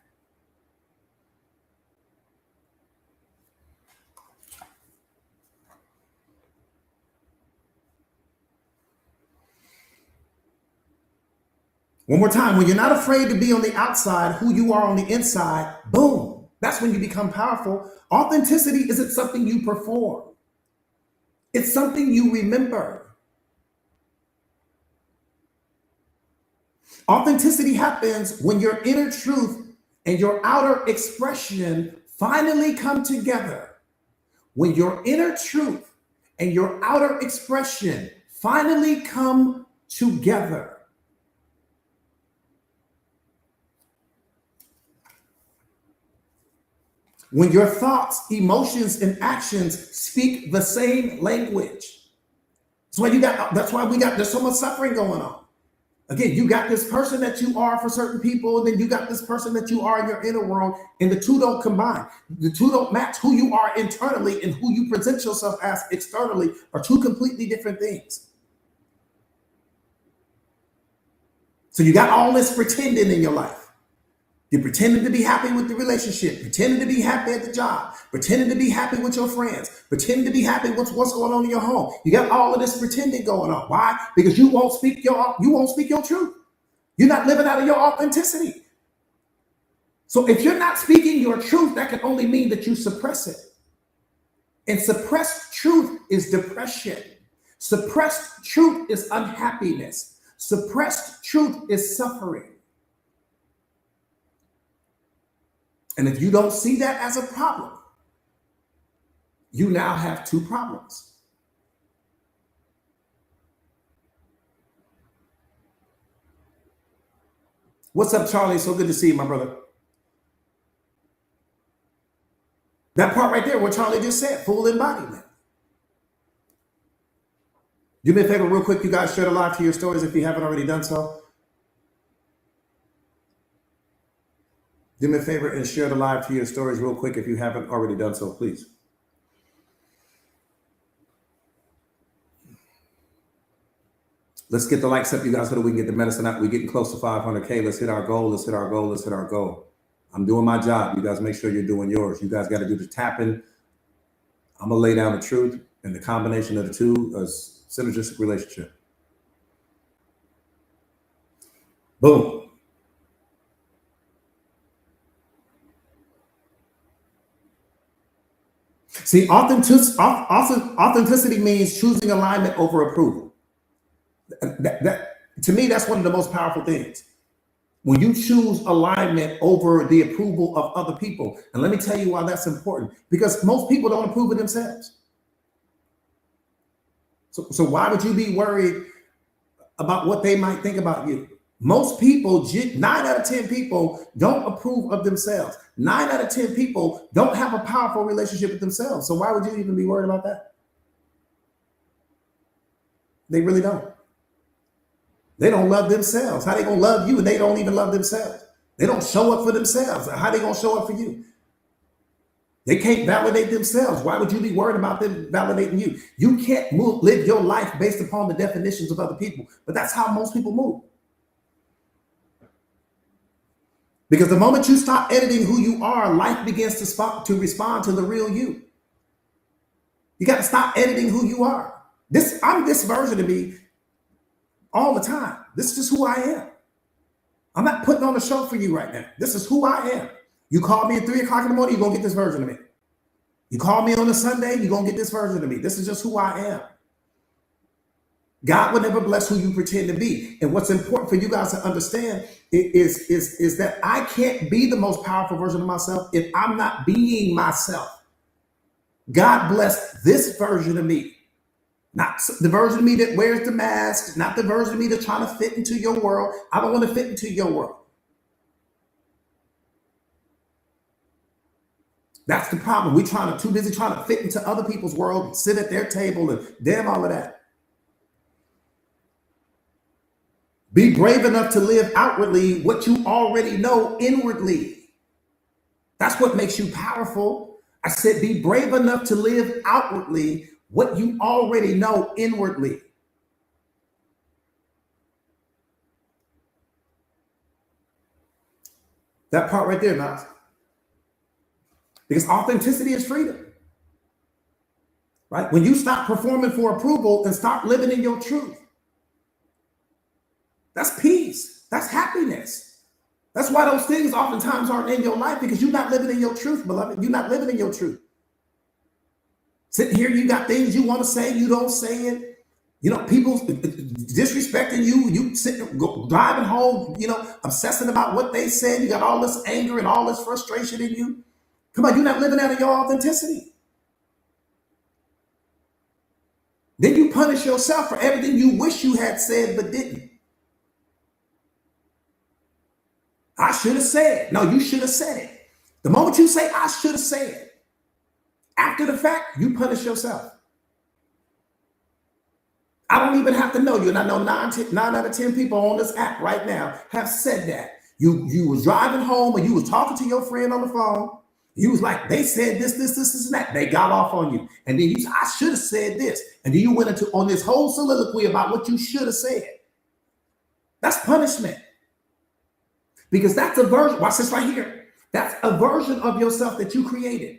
One more time, when you're not afraid to be on the outside, who you are on the inside, boom, that's when you become powerful. Authenticity isn't something you perform. It's something you remember. Authenticity happens when your inner truth and your outer expression finally come together. When your inner truth and your outer expression finally come together. When your thoughts, emotions, and actions speak the same language. That's why there's so much suffering going on. Again, you got this person that you are for certain people, and then you got this person that you are in your inner world, and the two don't combine. The two don't match. Who you are internally and who you present yourself as externally are two completely different things. So you got all this pretending in your life. You're pretending to be happy with the relationship, pretending to be happy at the job, pretending to be happy with your friends, pretending to be happy with what's going on in your home. You got all of this pretending going on. Why? Because you won't speak your truth. You're not living out of your authenticity. So if you're not speaking your truth, that can only mean that you suppress it. And suppressed truth is depression. Suppressed truth is unhappiness. Suppressed truth is suffering. And if you don't see that as a problem, you now have two problems. What's up, Charlie? So good to see you, my brother. That part right there, what Charlie just said, full embodiment. Do me a favor real quick, you guys share the live to your stories if you haven't already done so. Do me a favor and share the live to your stories real quick if you haven't already done so, please. Let's get the likes up, you guys, so that we can get the medicine out. We're getting close to 500K. Let's hit our goal. Let's hit our goal. Let's hit our goal. I'm doing my job. You guys make sure you're doing yours. You guys got to do the tapping. I'm going to lay down the truth, and the combination of the two is synergistic relationship. Boom. See, authenticity means choosing alignment over approval. That to me, that's one of the most powerful things. When you choose alignment over the approval of other people. And let me tell you why that's important. Because most people don't approve of themselves. So why would you be worried about what they might think about you? Most people, 9 out of 10 people don't approve of themselves. 9 out of 10 people don't have a powerful relationship with themselves. So why would you even be worried about that? They really don't. They don't love themselves. How they gonna love you and they don't even love themselves? They don't show up for themselves. How they gonna show up for you? They can't validate themselves. Why would you be worried about them validating you? You can't live your life based upon the definitions of other people. But that's how most people move. Because the moment you stop editing who you are, life begins to respond to the real you. You got to stop editing who you are. I'm this version of me all the time. This is just who I am. I'm not putting on a show for you right now. This is who I am. You call me at 3 o'clock in the morning, you're going to get this version of me. You call me on a Sunday, you're going to get this version of me. This is just who I am. God will never bless who you pretend to be. And what's important for you guys to understand is that I can't be the most powerful version of myself if I'm not being myself. God blessed this version of me. Not the version of me that wears the mask, not the version of me that's trying to fit into your world. I don't want to fit into your world. That's the problem. We're too busy trying to fit into other people's world and sit at their table and damn all of that. Be brave enough to live outwardly what you already know inwardly. That's what makes you powerful. I said, be brave enough to live outwardly what you already know inwardly. That part right there, Nas. Because authenticity is freedom. Right? When you stop performing for approval and start living in your truth. That's peace. That's happiness. That's why those things oftentimes aren't in your life, because you're not living in your truth, beloved. You're not living in your truth. Sitting here, you got things you want to say, you don't say it. You know, people disrespecting you. You sitting, driving home, obsessing about what they said. You got all this anger and all this frustration in you. Come on, you're not living out of your authenticity. Then you punish yourself for everything you wish you had said but didn't. I should have said. No, you should have said it. The moment you say, I should have said, after the fact, you punish yourself. I don't even have to know you. And I know nine out of 10 people on this app right now have said that. You was driving home and you was talking to your friend on the phone. You was like, they said this, and that. They got off on you. And then you said, I should have said this. And then you went into on this whole soliloquy about what you should have said. That's punishment. Because that's a version, watch this right here. That's a version of yourself that you created.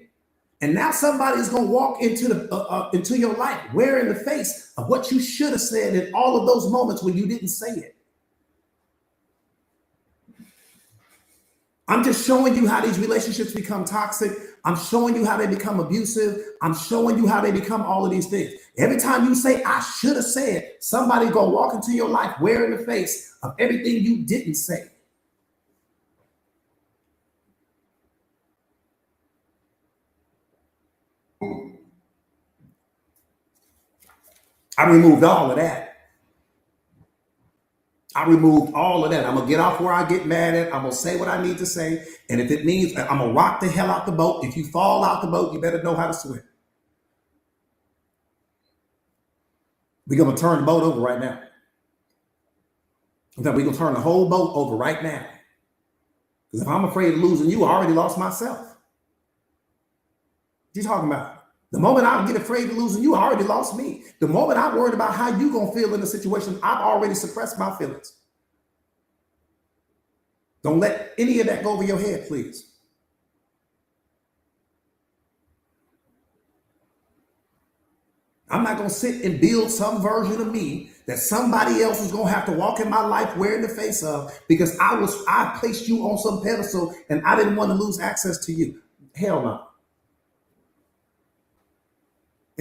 And now somebody is going to walk into your life wearing the face of what you should have said in all of those moments when you didn't say it. I'm just showing you how these relationships become toxic. I'm showing you how they become abusive. I'm showing you how they become all of these things. Every time you say, I should have said, somebody going to walk into your life wearing the face of everything you didn't say. I removed all of that. I removed all of that. I'm going to get off where I get mad at. I'm going to say what I need to say. And if it means I'm going to rock the hell out the boat, if you fall out the boat, you better know how to swim. We're going to turn the boat over right now. We're going to turn the whole boat over right now. Because if I'm afraid of losing you, I already lost myself. What you talking about? The moment I get afraid of losing you, I already lost me. The moment I'm worried about how you going to feel in the situation, I've already suppressed my feelings. Don't let any of that go over your head, please. I'm not going to sit and build some version of me that somebody else is going to have to walk in my life wearing the face of because I placed you on some pedestal and I didn't want to lose access to you. Hell no.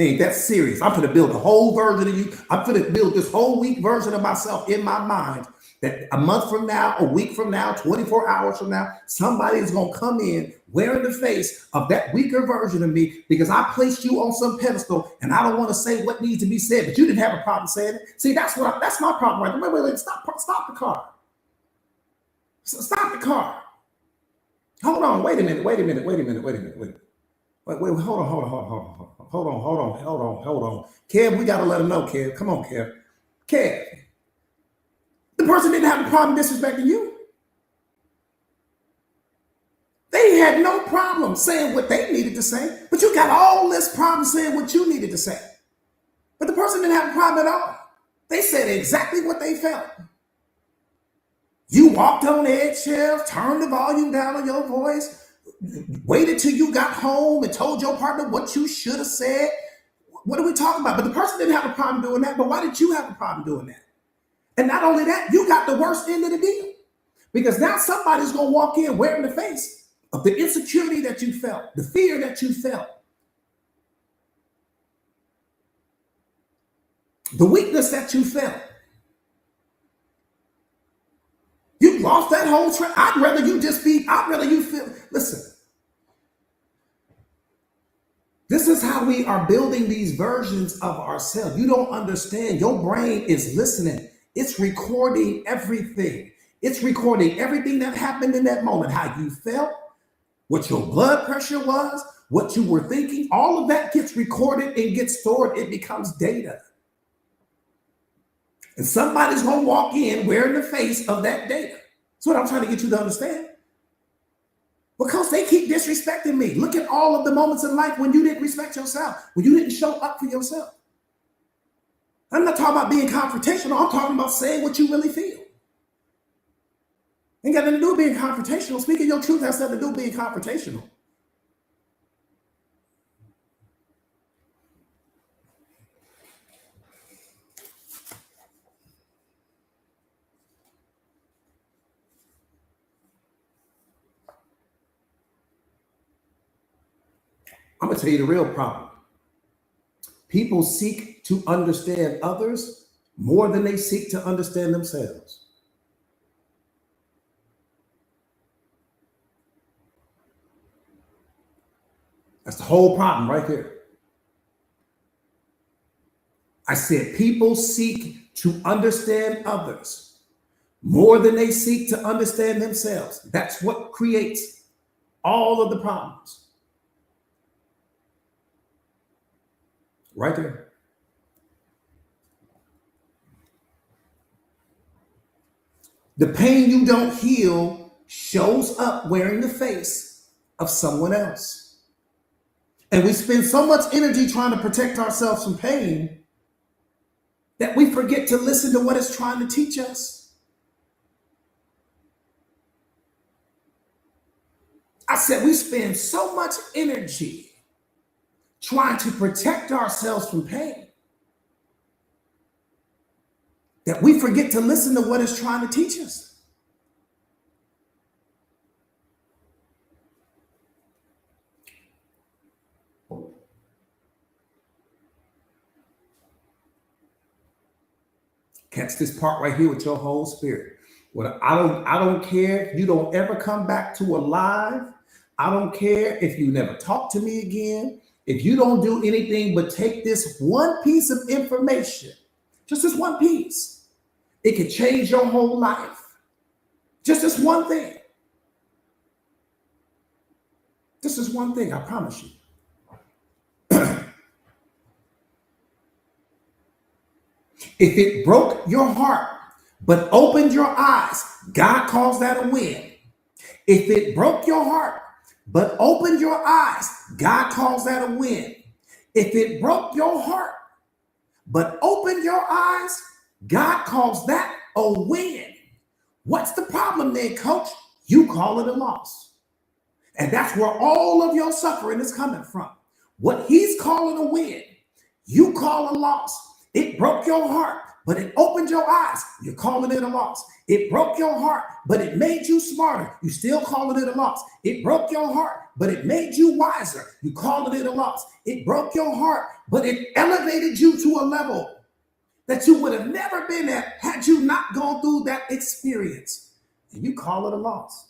Ain't that serious? I'm going to build a whole version of you. I'm going to build this whole weak version of myself in my mind that a month from now, a week from now, 24 hours from now, somebody is going to come in wearing the face of that weaker version of me because I placed you on some pedestal and I don't want to say what needs to be said, but you didn't have a problem saying it. See, that's my problem right there. Wait, stop the car. Stop the car. Hold on, wait a minute. Wait, hold on. Kev, we got to let him know, Kev. Come on, Kev. Kev, the person didn't have a problem disrespecting you. They had no problem saying what they needed to say, but you got all this problem saying what you needed to say. But the person didn't have a problem at all. They said exactly what they felt. You walked on eggshells, turned the volume down on your voice, waited till you got home and told your partner what you should have said. What are we talking about? But the person didn't have a problem doing that. But why did you have a problem doing that? And not only that, you got the worst end of the deal. Because now somebody's going to walk in wearing the face of the insecurity that you felt, the fear that you felt, the weakness that you felt. You lost that whole track. I'd rather you feel, listen. This is how we are building these versions of ourselves. You don't understand. Your brain is listening. It's recording everything. It's recording everything that happened in that moment, how you felt, what your blood pressure was, what you were thinking. All of that gets recorded and gets stored. It becomes data. And somebody's going to walk in wearing the face of that data. That's what I'm trying to get you to understand. Because they keep disrespecting me. Look at all of the moments in life when you didn't respect yourself, when you didn't show up for yourself. I'm not talking about being confrontational. I'm talking about saying what you really feel. Ain't got nothing to do with being confrontational. Speaking your truth has nothing to do with being confrontational. I'm going to tell you the real problem. People seek to understand others more than they seek to understand themselves. That's the whole problem right there. I said people seek to understand others more than they seek to understand themselves. That's what creates all of the problems. Right there. The pain you don't heal shows up wearing the face of someone else. And we spend so much energy trying to protect ourselves from pain that we forget to listen to what it's trying to teach us. I said we spend so much energy trying to protect ourselves from pain that we forget to listen to what it's trying to teach us. Catch this part right here with your whole spirit. Well, I don't care if you don't ever come back to alive. I don't care if you never talk to me again. If you don't do anything but take this one piece of information, just this one piece, it could change your whole life. Just this one thing. This is one thing, I promise you. If it broke your heart but opened your eyes, God calls that a win. If it broke your heart but opened your eyes, God calls that a win. If it broke your heart but opened your eyes, God calls that a win. What's the problem then, coach? You call it a loss. And that's where all of your suffering is coming from. What he's calling a win, you call a loss. It broke your heart, but it opened your eyes. You're calling it a loss. It broke your heart, but it made you smarter. You still calling it a loss. It broke your heart, but it made you wiser. You calling it a loss. It broke your heart, but it elevated you to a level that you would have never been at had you not gone through that experience. And you call it a loss.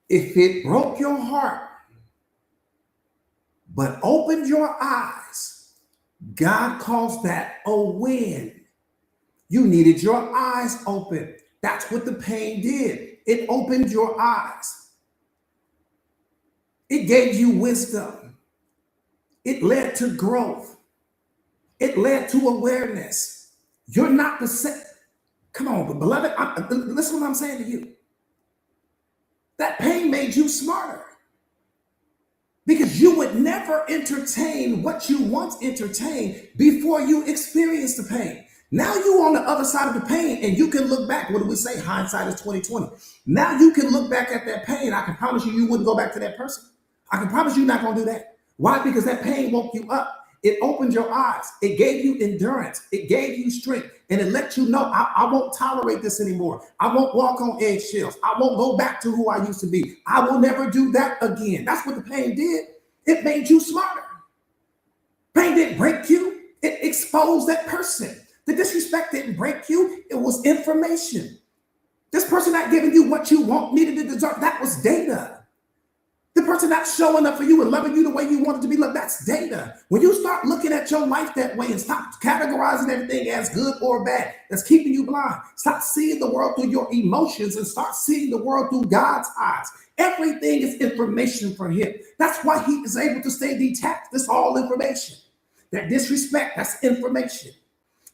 If it broke your heart, but opened your eyes, God calls that a win. You needed your eyes open. That's what the pain did. It opened your eyes. It gave you wisdom. It led to growth. It led to awareness. You're not the same. Come on, but beloved, listen to what I'm saying to you. That pain made you smarter because you would never entertain what you once entertained before you experienced the pain. Now you on the other side of the pain and you can look back. What do we say? Hindsight is 2020. Now you can look back at that pain. I can promise you, you wouldn't go back to that person. I can promise you you're not going to do that. Why? Because that pain woke you up. It opened your eyes. It gave you endurance. It gave you strength. And it let you know, I won't tolerate this anymore. I won't walk on eggshells. I won't go back to who I used to be. I will never do that again. That's what the pain did. It made you smarter. Pain didn't break you. It exposed that person. The disrespect didn't break you. It was information. This person not giving you what you want, needed, to deserve. That was data. The person not showing up for you and loving you the way you wanted to be loved, that's data. When you start looking at your life that way and stop categorizing everything as good or bad, that's keeping you blind. Stop seeing the world through your emotions and start seeing the world through God's eyes. Everything is information for him. That's why he is able to stay detached. It's all information. That disrespect, that's information.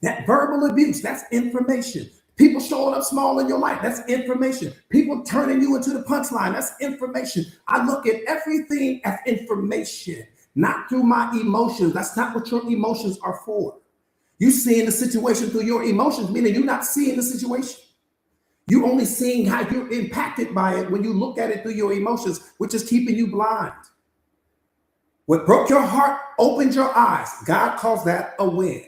That verbal abuse, that's information. People showing up small in your life, that's information. People turning you into the punchline, that's information. I look at everything as information, not through my emotions. That's not what your emotions are for. You seeing the situation through your emotions, meaning you're not seeing the situation. You're only seeing how you're impacted by it when you look at it through your emotions, which is keeping you blind. What broke your heart opened your eyes. God calls that a win.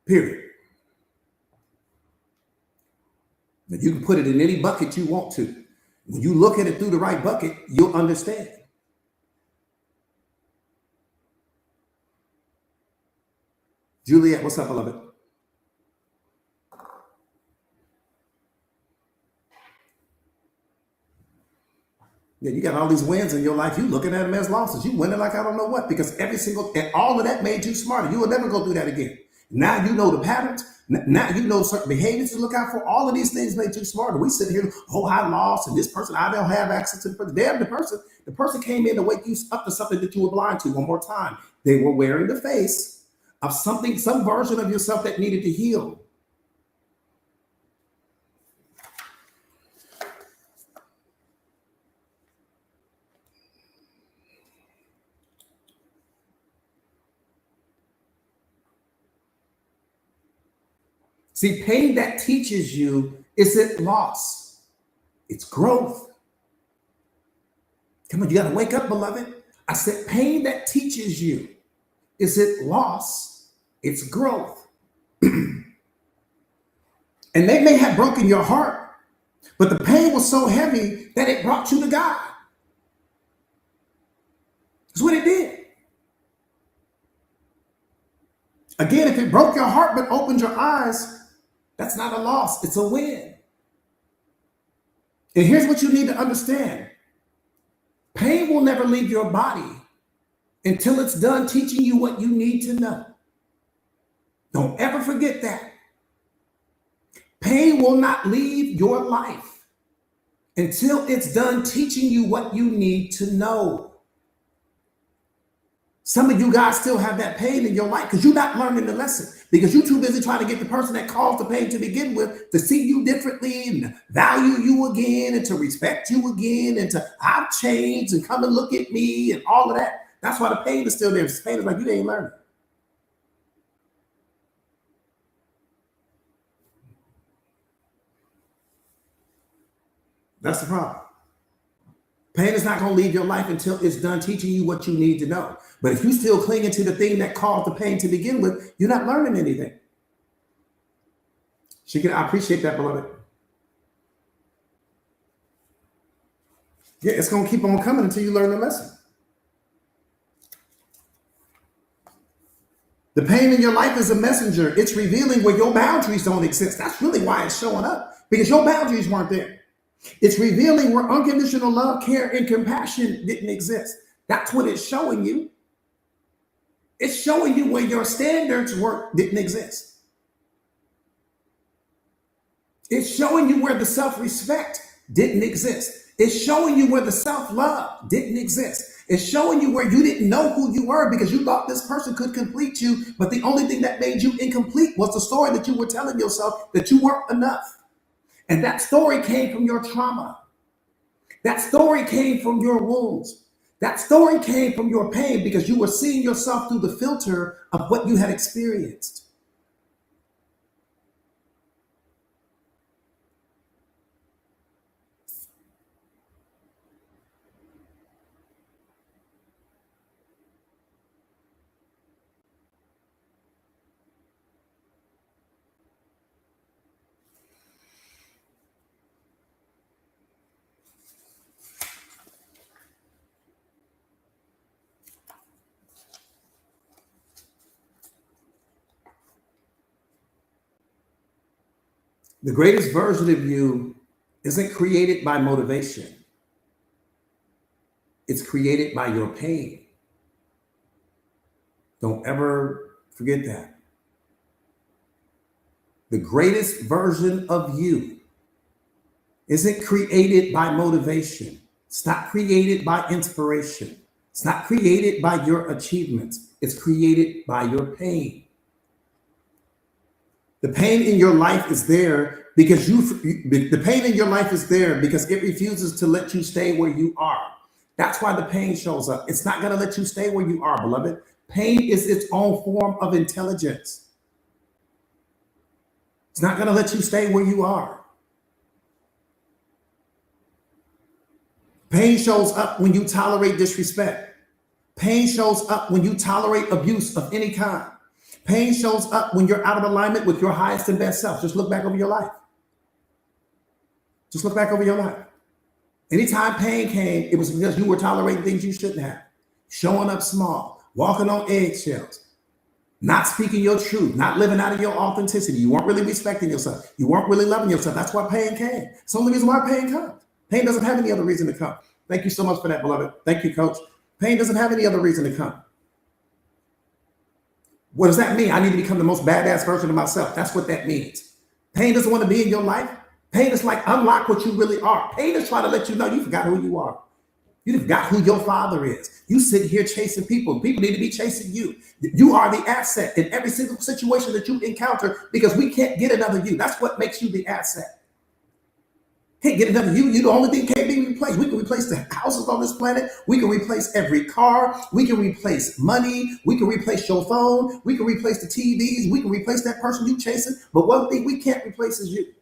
Period. Now you can put it in any bucket you want to. When you look at it through the right bucket, you'll understand. Juliet, what's up, beloved? Yeah, you got all these wins in your life. You looking at them as losses. You winning like I don't know what, because and all of that made you smarter. You will never go through that again. Now you know the patterns. Now you know certain behaviors to look out for. All of these things made you smarter. We sit here, oh, I lost, and this person, I don't have access to the person. Damn, the person came in to wake you up to something that you were blind to. One more time, they were wearing the face of something, some version of yourself that needed to heal. See, pain that teaches you isn't loss, it's growth. Come on, you got to wake up, beloved. I said, pain that teaches you isn't loss, it's growth. And they may have broken your heart, but the pain was so heavy that it brought you to God. That's what it did. Again, if it broke your heart but opened your eyes, that's not a loss, it's a win. And here's what you need to understand. Pain will never leave your body until it's done teaching you what you need to know. Don't ever forget that. Pain will not leave your life until it's done teaching you what you need to know. Some of you guys still have that pain in your life because you're not learning the lesson, because you're too busy trying to get the person that caused the pain to begin with to see you differently and value you again and to respect you again and to I've changed and come and look at me and all of that. That's why the pain is still there. The pain is like you ain't learning. That's the problem. Pain is not going to leave your life until it's done teaching you what you need to know. But if you still clinging to the thing that caused the pain to begin with, you're not learning anything. I appreciate that, beloved. Yeah, it's going to keep on coming until you learn the lesson. The pain in your life is a messenger. It's revealing where your boundaries don't exist. That's really why it's showing up, because your boundaries weren't there. It's revealing where unconditional love, care, and compassion didn't exist. That's what it's showing you. It's showing you where your standards didn't exist. It's showing you where the self-respect didn't exist. It's showing you where the self-love didn't exist. It's showing you where you didn't know who you were because you thought this person could complete you, but the only thing that made you incomplete was the story that you were telling yourself that you weren't enough. And that story came from your trauma. That story came from your wounds. That story came from your pain because you were seeing yourself through the filter of what you had experienced. The greatest version of you isn't created by motivation. It's created by your pain. Don't ever forget that. The greatest version of you isn't created by motivation. It's not created by inspiration. It's not created by your achievements. It's created by your pain. The pain in your life is there because the pain in your life is there because it refuses to let you stay where you are. That's why the pain shows up. It's not going to let you stay where you are, beloved. Pain is its own form of intelligence. It's not going to let you stay where you are. Pain shows up when you tolerate disrespect. Pain shows up when you tolerate abuse of any kind. Pain shows up when you're out of alignment with your highest and best self. Just look back over your life. Just look back over your life. Anytime pain came, it was because you were tolerating things you shouldn't have. Showing up small, walking on eggshells, not speaking your truth, not living out of your authenticity. You weren't really respecting yourself. You weren't really loving yourself. That's why pain came. It's the only reason why pain comes. Pain doesn't have any other reason to come. Thank you so much for that, beloved. Thank you, coach. Pain doesn't have any other reason to come. What does that mean? I need to become the most badass version of myself. That's what that means. Pain doesn't want to be in your life. Pain is like unlock what you really are. Pain is trying to let you know you forgot who you are. You forgot who your father is. You sit here chasing people. People need to be chasing you. You are the asset in every single situation that you encounter because we can't get another you. That's what makes you the asset. Can't get another you. You the only thing can't be replaced. We can replace the houses on this planet. We can replace every car. We can replace money. We can replace your phone. We can replace the TVs. We can replace that person you chasing. But one thing we can't replace is you.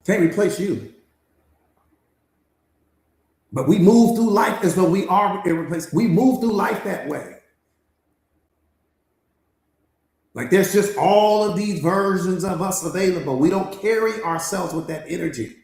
Can't replace you. But we move through life as though we are irreplaceable. We move through life that way. Like there's just all of these versions of us available. We don't carry ourselves with that energy.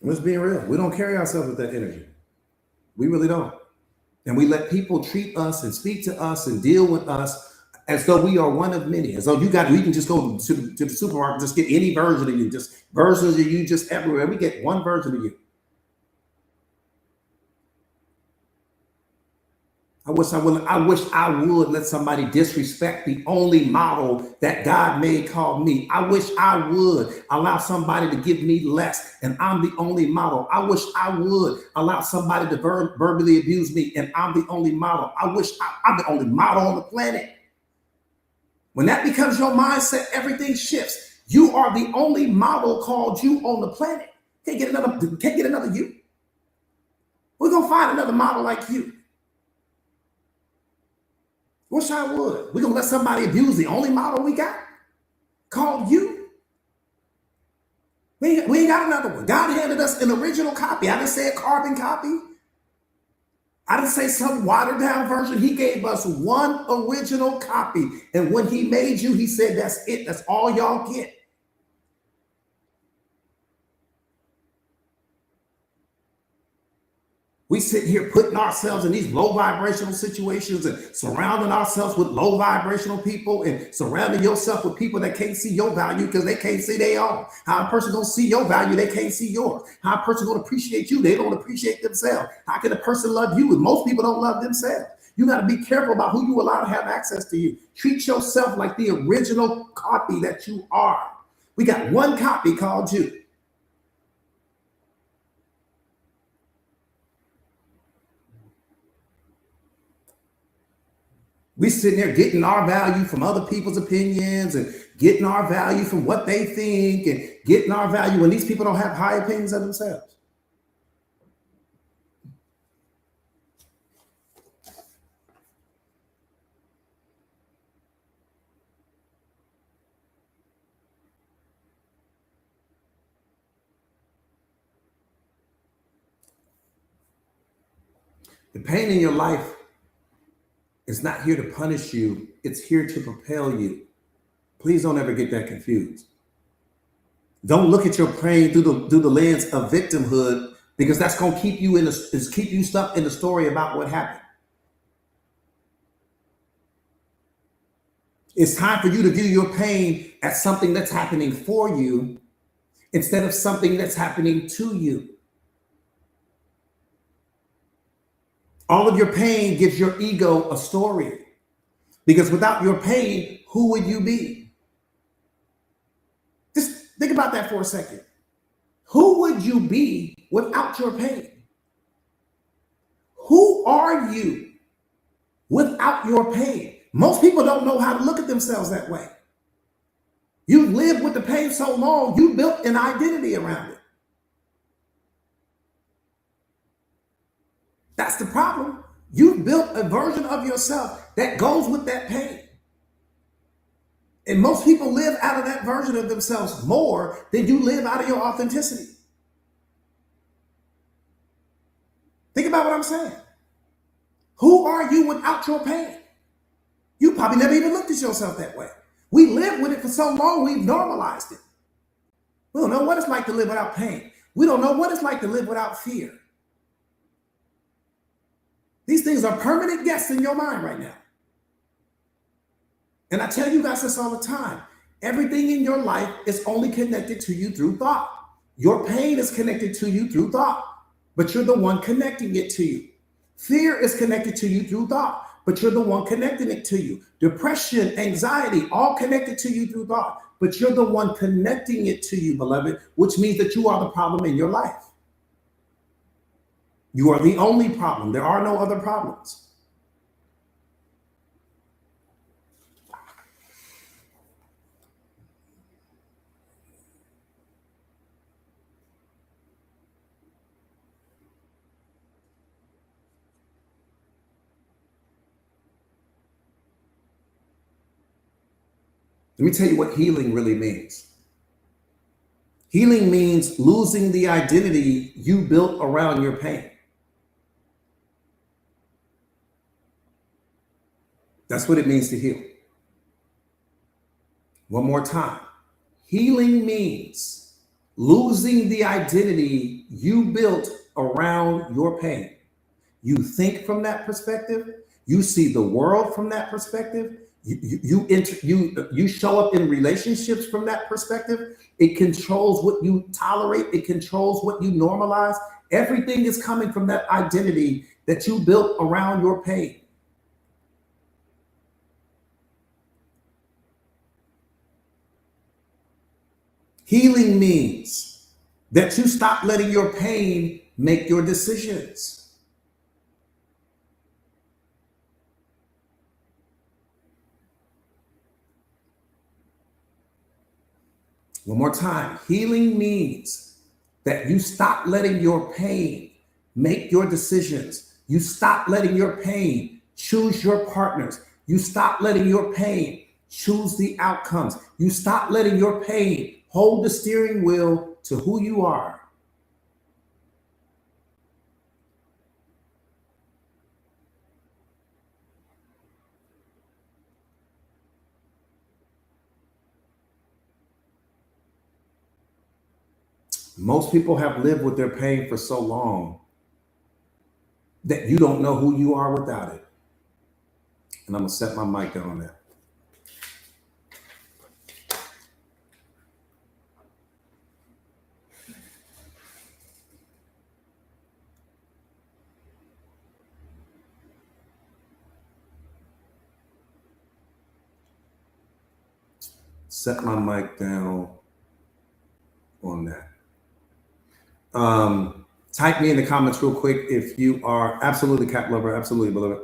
Let's be real. We don't carry ourselves with that energy. We really don't. And we let people treat us and speak to us and deal with us as though we are one of many. As though we can just go to the supermarket, just get any version of you, just versions of you just everywhere. We get one version of you. I wish I would let somebody disrespect the only model that God made called me. I wish I would allow somebody to give me less and I'm the only model. I wish I would allow somebody to verbally abuse me and I'm the only model. I'm the only model on the planet. When that becomes your mindset, everything shifts. You are the only model called you on the planet. Can't get another you. We're gonna find another model like you. Wish I would. We're gonna let somebody abuse the only model we got called you. We ain't got another one. God handed us an original copy. I didn't say a carbon copy. I didn't say some watered down version. He gave us one original copy. And when he made you, he said, that's it. That's all y'all get. We sit here putting ourselves in these low vibrational situations and surrounding ourselves with low vibrational people and surrounding yourself with people that can't see your value because they can't see their own. How a person gonna see your value, they can't see yours. How a person gonna appreciate you, they don't appreciate themselves. How can a person love you when most people don't love themselves? You got to be careful about who you allow to have access to you. Treat yourself like the original copy that you are. We got one copy called you. We sitting there getting our value from other people's opinions and getting our value from what they think and getting our value when these people don't have high opinions of themselves. The pain in your life is not here to punish you. It's here to propel you. Please don't ever get that confused. Don't look at your pain through the lens of victimhood because that's going to keep you stuck in the story about what happened. It's time for you to view your pain as something that's happening for you instead of something that's happening to you. All of your pain gives your ego a story because without your pain, who would you be? Just think about that for a second. Who would you be without your pain? Who are you without your pain? Most people don't know how to look at themselves that way. You've lived with the pain so long, you built an identity around it. That's the problem. You built a version of yourself that goes with that pain. And most people live out of that version of themselves more than you live out of your authenticity. Think about what I'm saying. Who are you without your pain? You probably never even looked at yourself that way. We lived with it for so long, we've normalized it. We don't know what it's like to live without pain. We don't know what it's like to live without fear. These things are permanent guests in your mind right now. And I tell you guys this all the time. Everything in your life is only connected to you through thought. Your pain is connected to you through thought, but you're the one connecting it to you. Fear is connected to you through thought, but you're the one connecting it to you. Depression, anxiety, all connected to you through thought, but you're the one connecting it to you, beloved, which means that you are the problem in your life. You are the only problem. There are no other problems. Let me tell you what healing really means. Healing means losing the identity you built around your pain. That's what it means to heal. One more time. Healing means losing the identity you built around your pain. You think from that perspective. You see the world from that perspective. You show up in relationships from that perspective. It controls what you tolerate. It controls what you normalize. Everything is coming from that identity that you built around your pain. Healing means that you stop letting your pain make your decisions. One more time. Healing means that you stop letting your pain make your decisions. You stop letting your pain choose your partners. You stop letting your pain choose the outcomes. You stop letting your pain hold the steering wheel to who you are. Most people have lived with their pain for so long that you don't know who you are without it. And I'm going to set my mic down on that. Set my mic down on that. Type me in the comments real quick if you are absolutely cat lover, absolutely beloved.